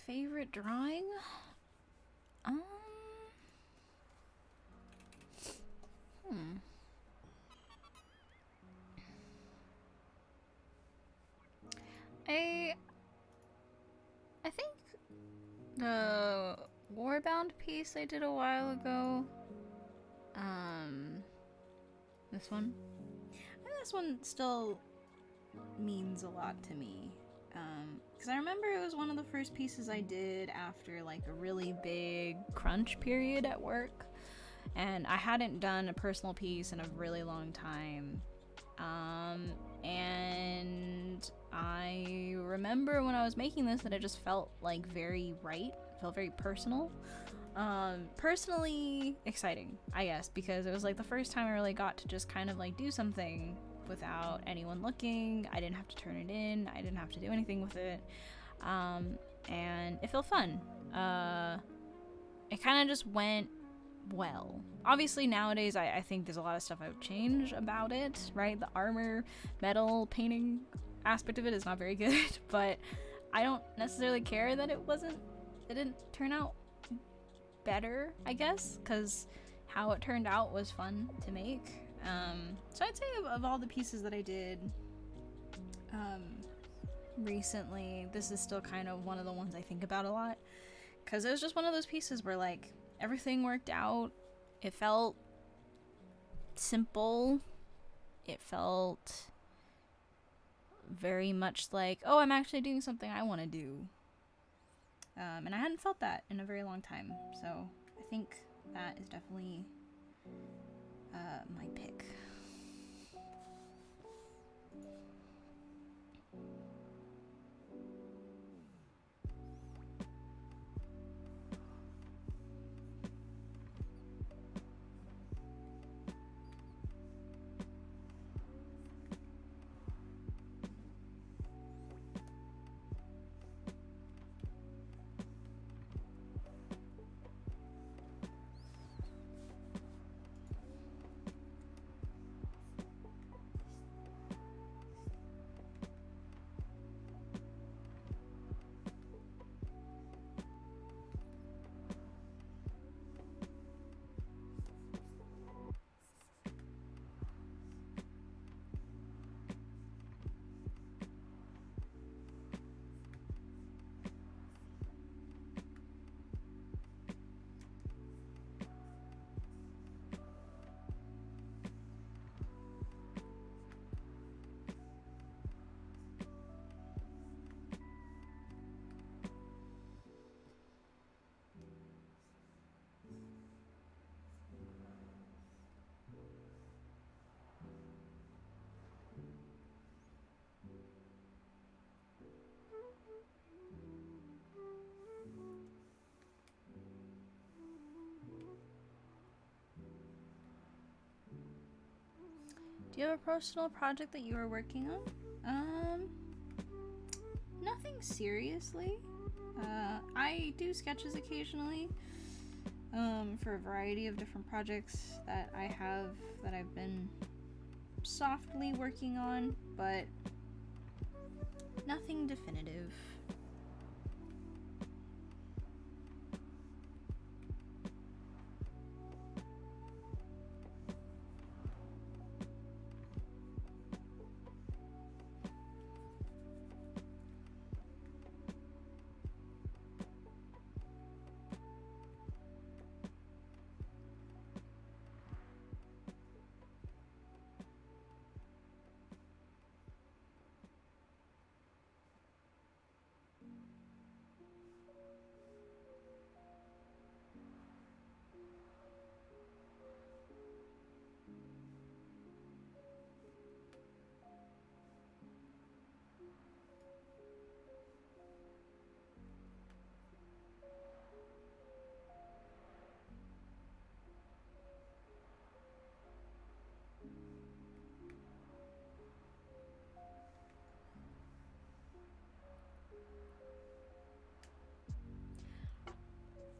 Favorite drawing? I think the Warbound piece I did a while ago. This one. I think this one still means a lot to me. Because I remember it was one of the first pieces I did after like a really big crunch period at work. And I hadn't done a personal piece in a really long time. And I remember when I was making this that it just felt like very right, felt very personal. Personally exciting, I guess, because it was like the first time I really got to just kind of like do something without anyone looking. I didn't have to turn it in, I didn't have to do anything with it. And it felt fun. it kind of just went well. Obviously nowadays I think there's a lot of stuff I would change about it, right? The armor, metal, painting aspect of it is not very good, but I don't necessarily care that it didn't turn out better, I guess, because how it turned out was fun to make. So I'd say of all the pieces that I did recently, this is still kind of one of the ones I think about a lot, because it was just one of those pieces where like everything worked out. It felt simple. It felt very much like, oh, I'm actually doing something I want to do. And I hadn't felt that in a very long time. So I think that is definitely my pick. Do you have a personal project that you are working on? Nothing seriously. I do sketches occasionally, for a variety of different projects that I have that I've been softly working on, but nothing definitive.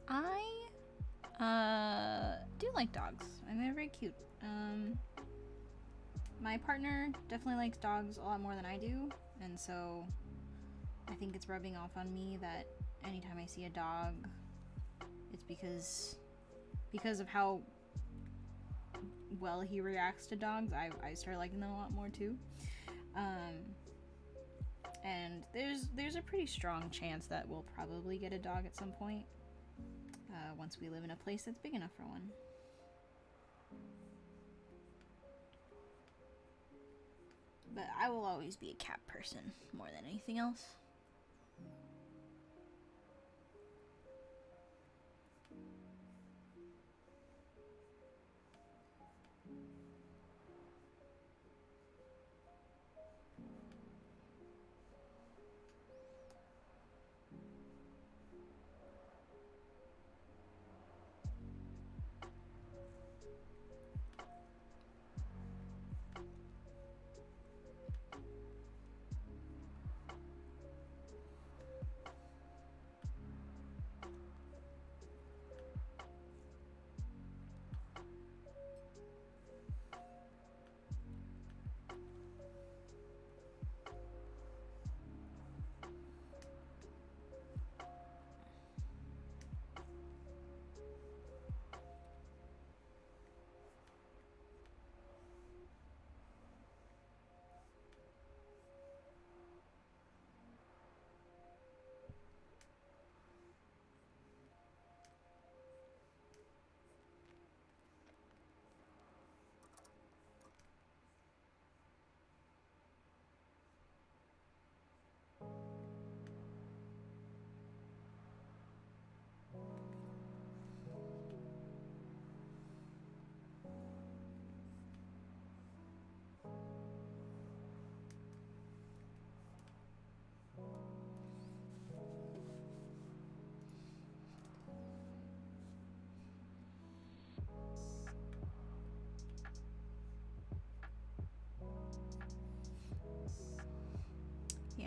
I do like dogs. I mean, they're very cute. My partner definitely likes dogs a lot more than I do, and so I think it's rubbing off on me that anytime I see a dog, it's because of how well he reacts to dogs. I start liking them a lot more too. And there's a pretty strong chance that we'll probably get a dog at some point, once we live in a place that's big enough for one. But I will always be a cat person more than anything else.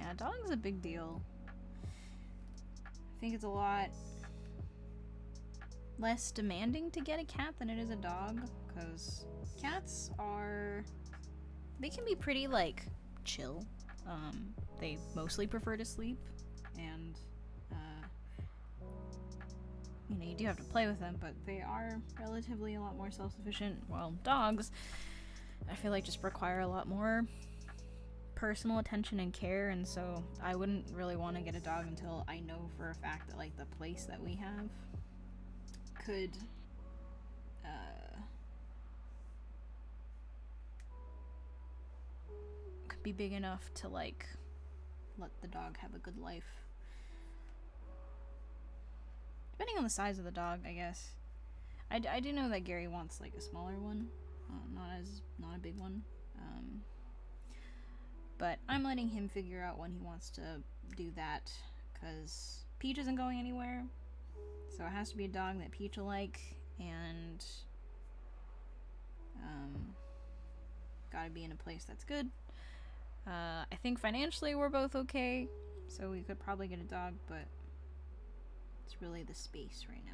Yeah, dog's a big deal. I think it's a lot less demanding to get a cat than it is a dog, because cats are, they can be pretty like chill. They mostly prefer to sleep, and you know, you do have to play with them, but they are relatively a lot more self-sufficient. While dogs, I feel like, just require a lot more personal attention and care, and so I wouldn't really want to get a dog until I know for a fact that like the place that we have could be big enough to like let the dog have a good life. Depending on the size of the dog, I guess. I do know that Gary wants like a smaller one, not a big one. But I'm letting him figure out when he wants to do that, because Peach isn't going anywhere, so it has to be a dog that Peach will like, and gotta be in a place that's good. I think financially we're both okay, so we could probably get a dog, but it's really the space right now.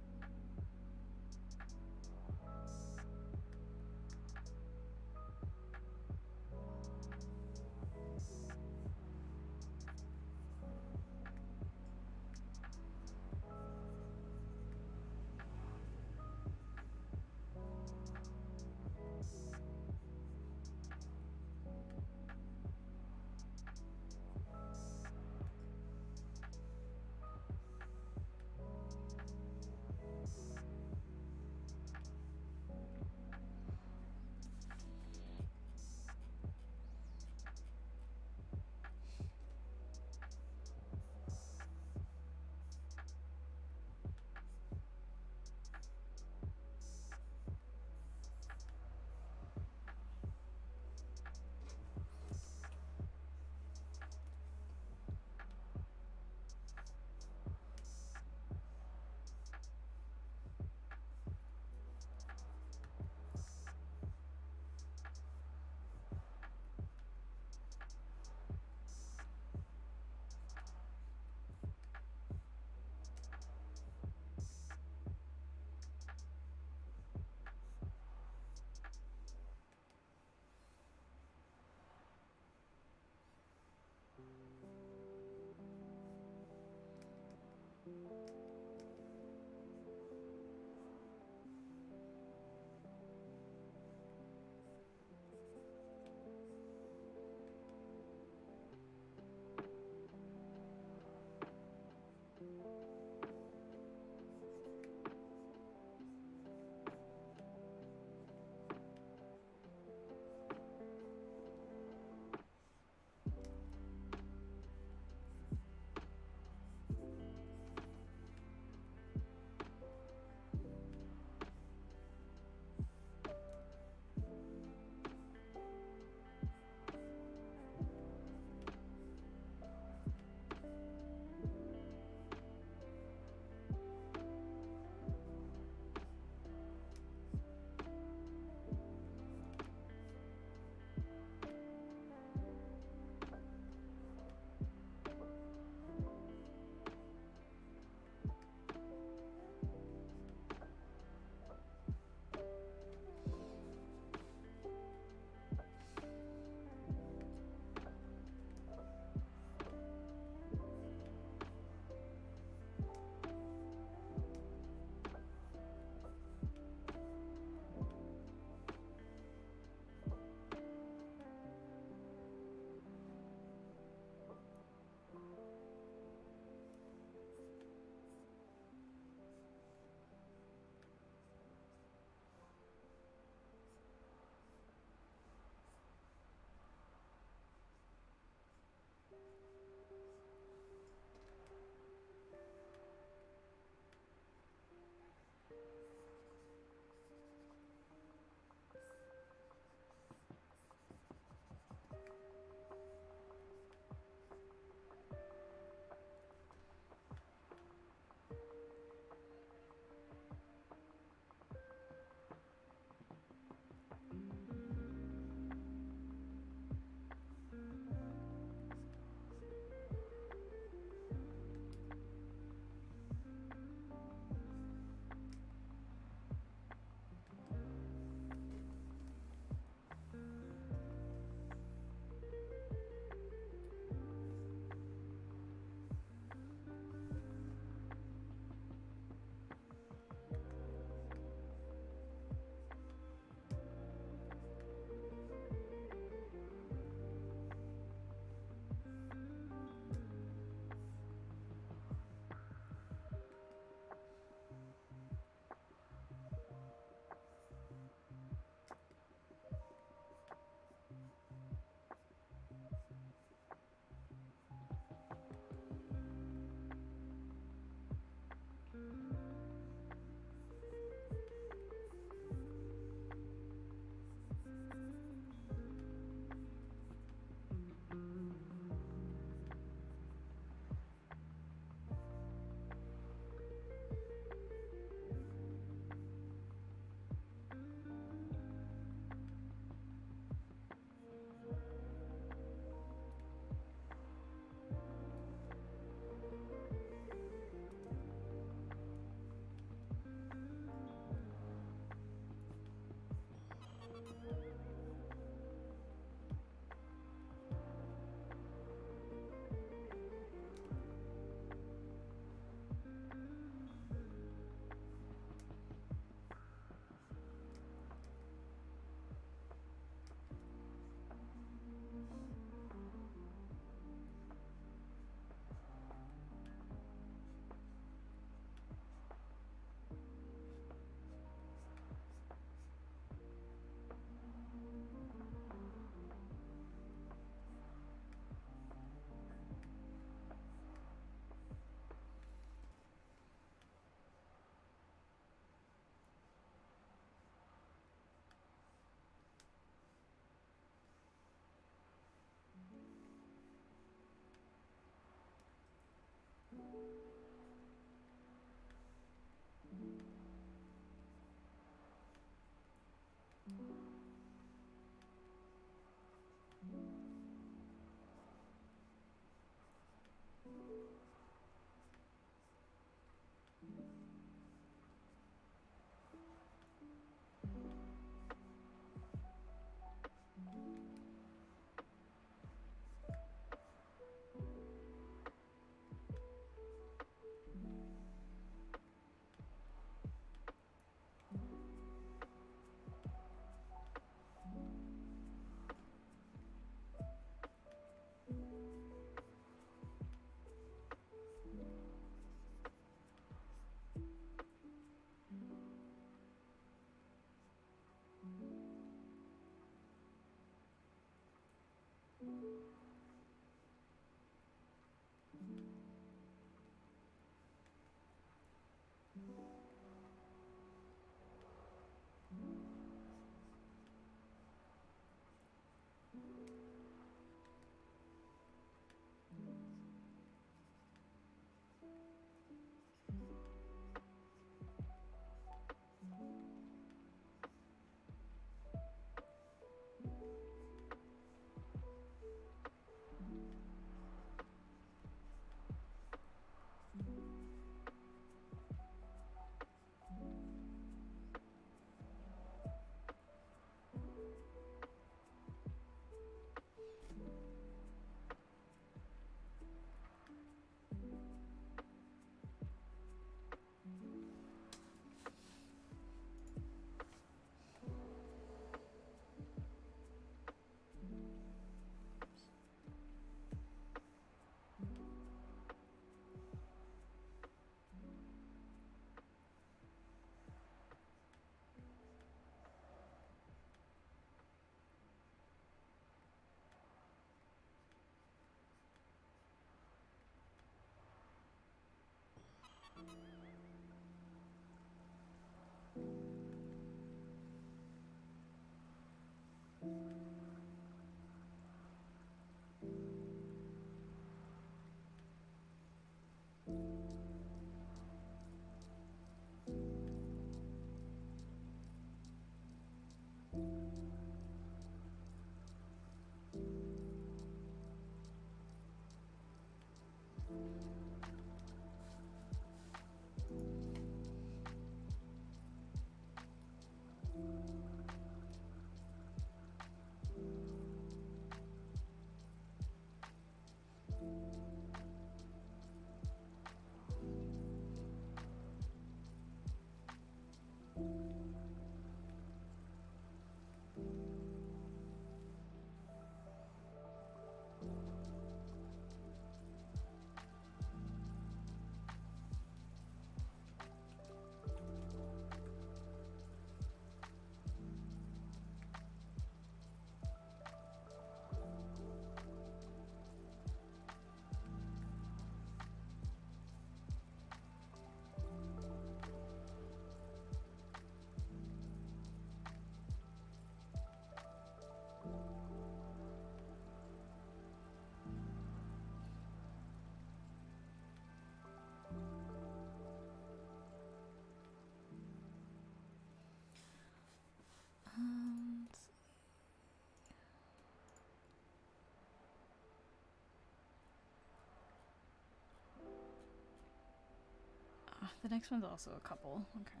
the next one's also a couple. Okay.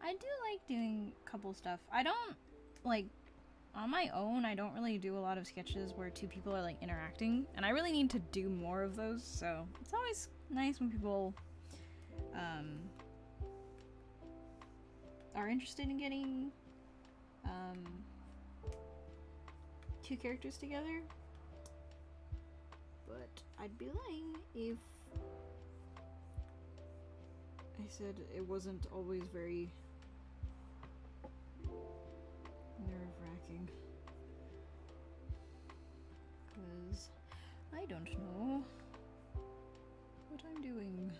I do like doing couple stuff. I don't, like, on my own, I don't really do a lot of sketches where two people are, like, interacting. And I really need to do more of those, so it's always nice when people are interested in getting two characters together. But I'd be lying if I said it wasn't always very nerve-wracking. Because I don't know what I'm doing.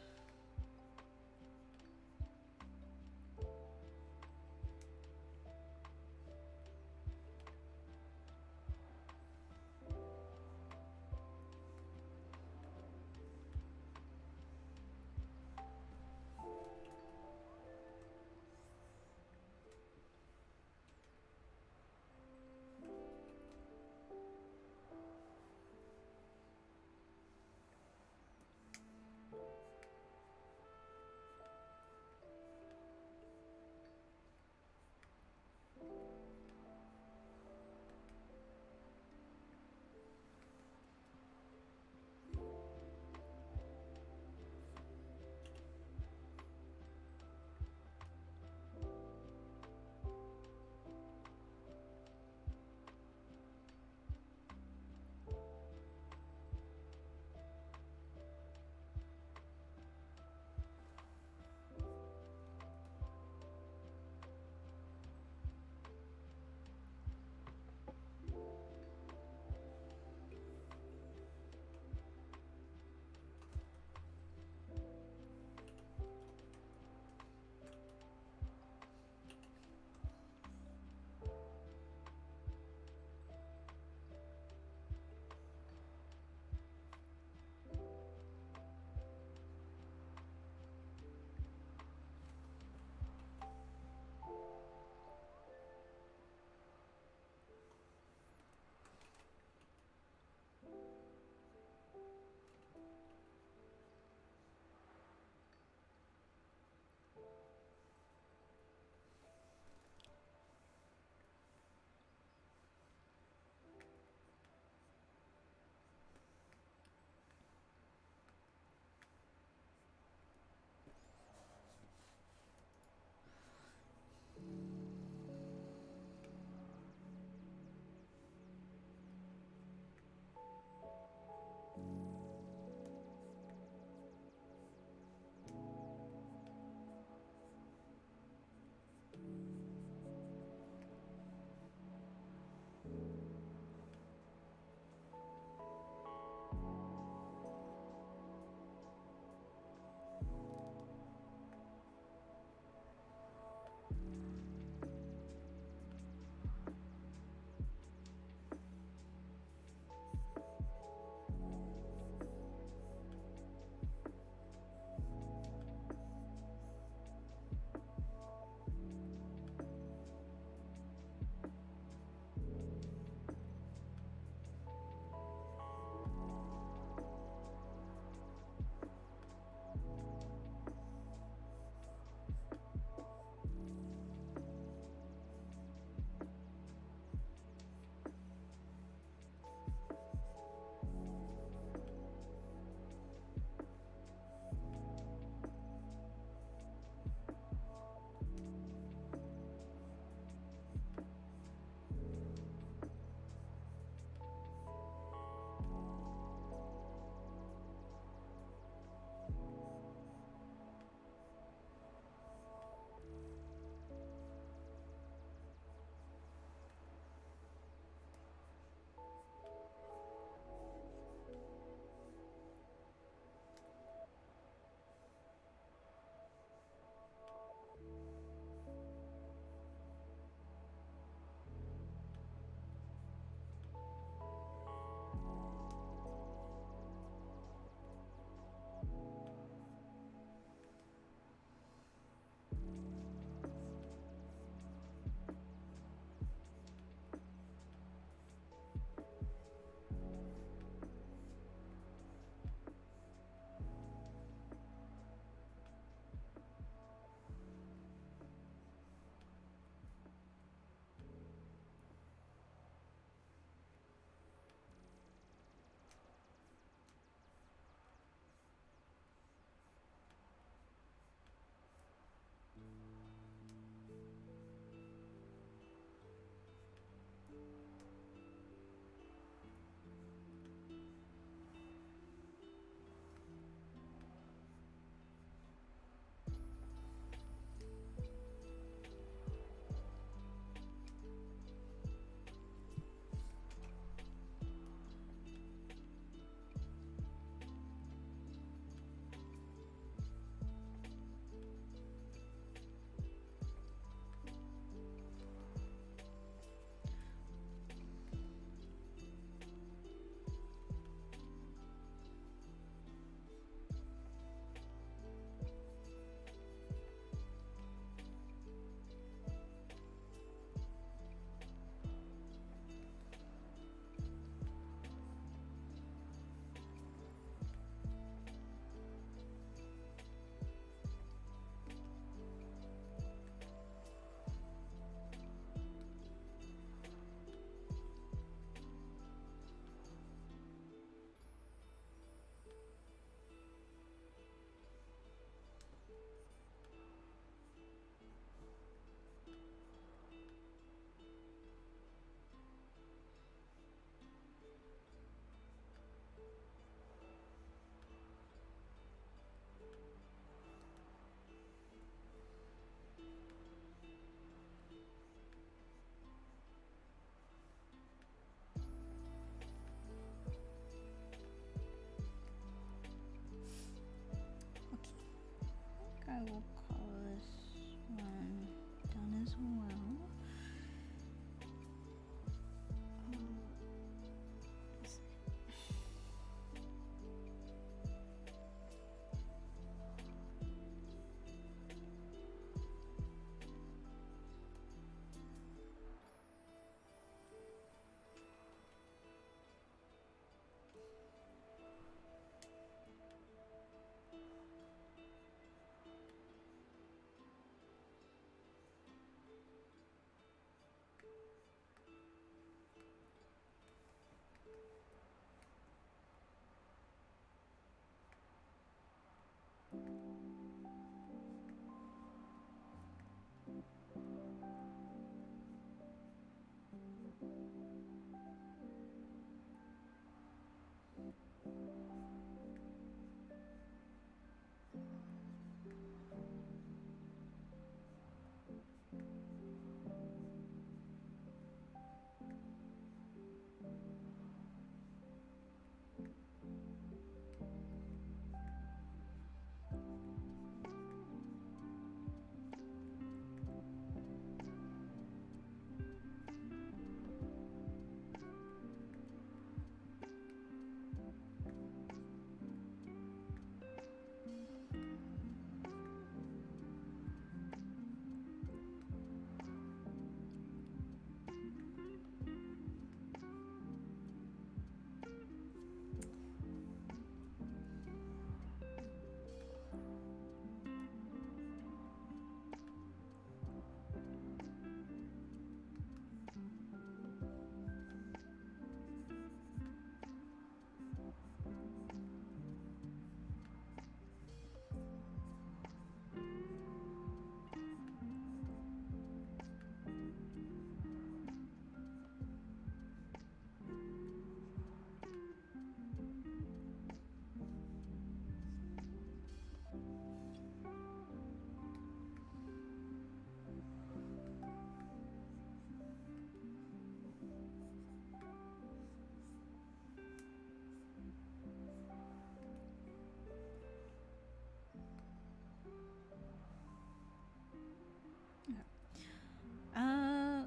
will call this one done as well.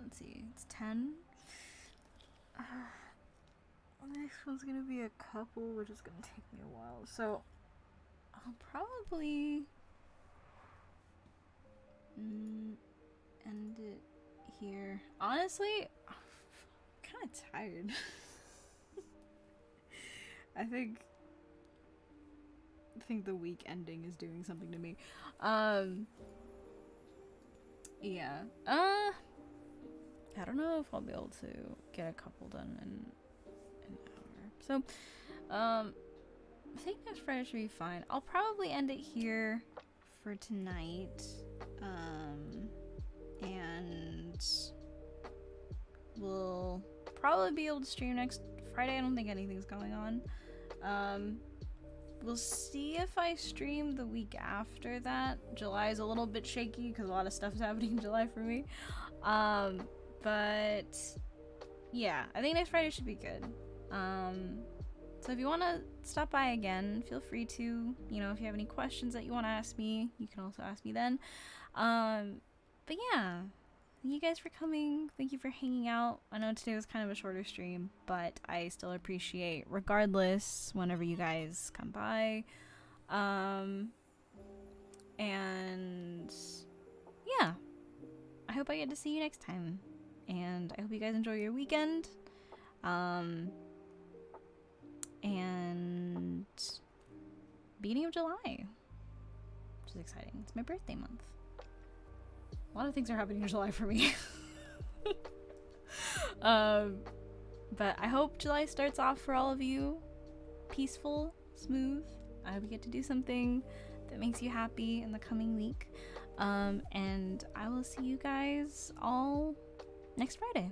Let's see, it's 10. The next one's gonna be a couple, which is gonna take me a while. So, I'll probably end it here. Honestly, I'm kind of tired. I think the week ending is doing something to me. Yeah. I don't know if I'll be able to get a couple done in an hour. So, I think next Friday should be fine. I'll probably end it here for tonight. And we'll probably be able to stream next Friday. I don't think anything's going on. We'll see if I stream the week after that. July is a little bit shaky because a lot of stuff is happening in July for me. But yeah, I think next Friday should be good. So if you want to stop by again, feel free to. You know, if you have any questions that you want to ask me, you can also ask me then. But yeah, thank you guys for coming. Thank you for hanging out. I know today was kind of a shorter stream, but I still appreciate, regardless, whenever you guys come by. And yeah, I hope I get to see you next time. And I hope you guys enjoy your weekend. And beginning of July, which is exciting. It's my birthday month. A lot of things are happening in July for me. But I hope July starts off for all of you peaceful, smooth. I hope you get to do something that makes you happy in the coming week. And I will see you guys all next Friday.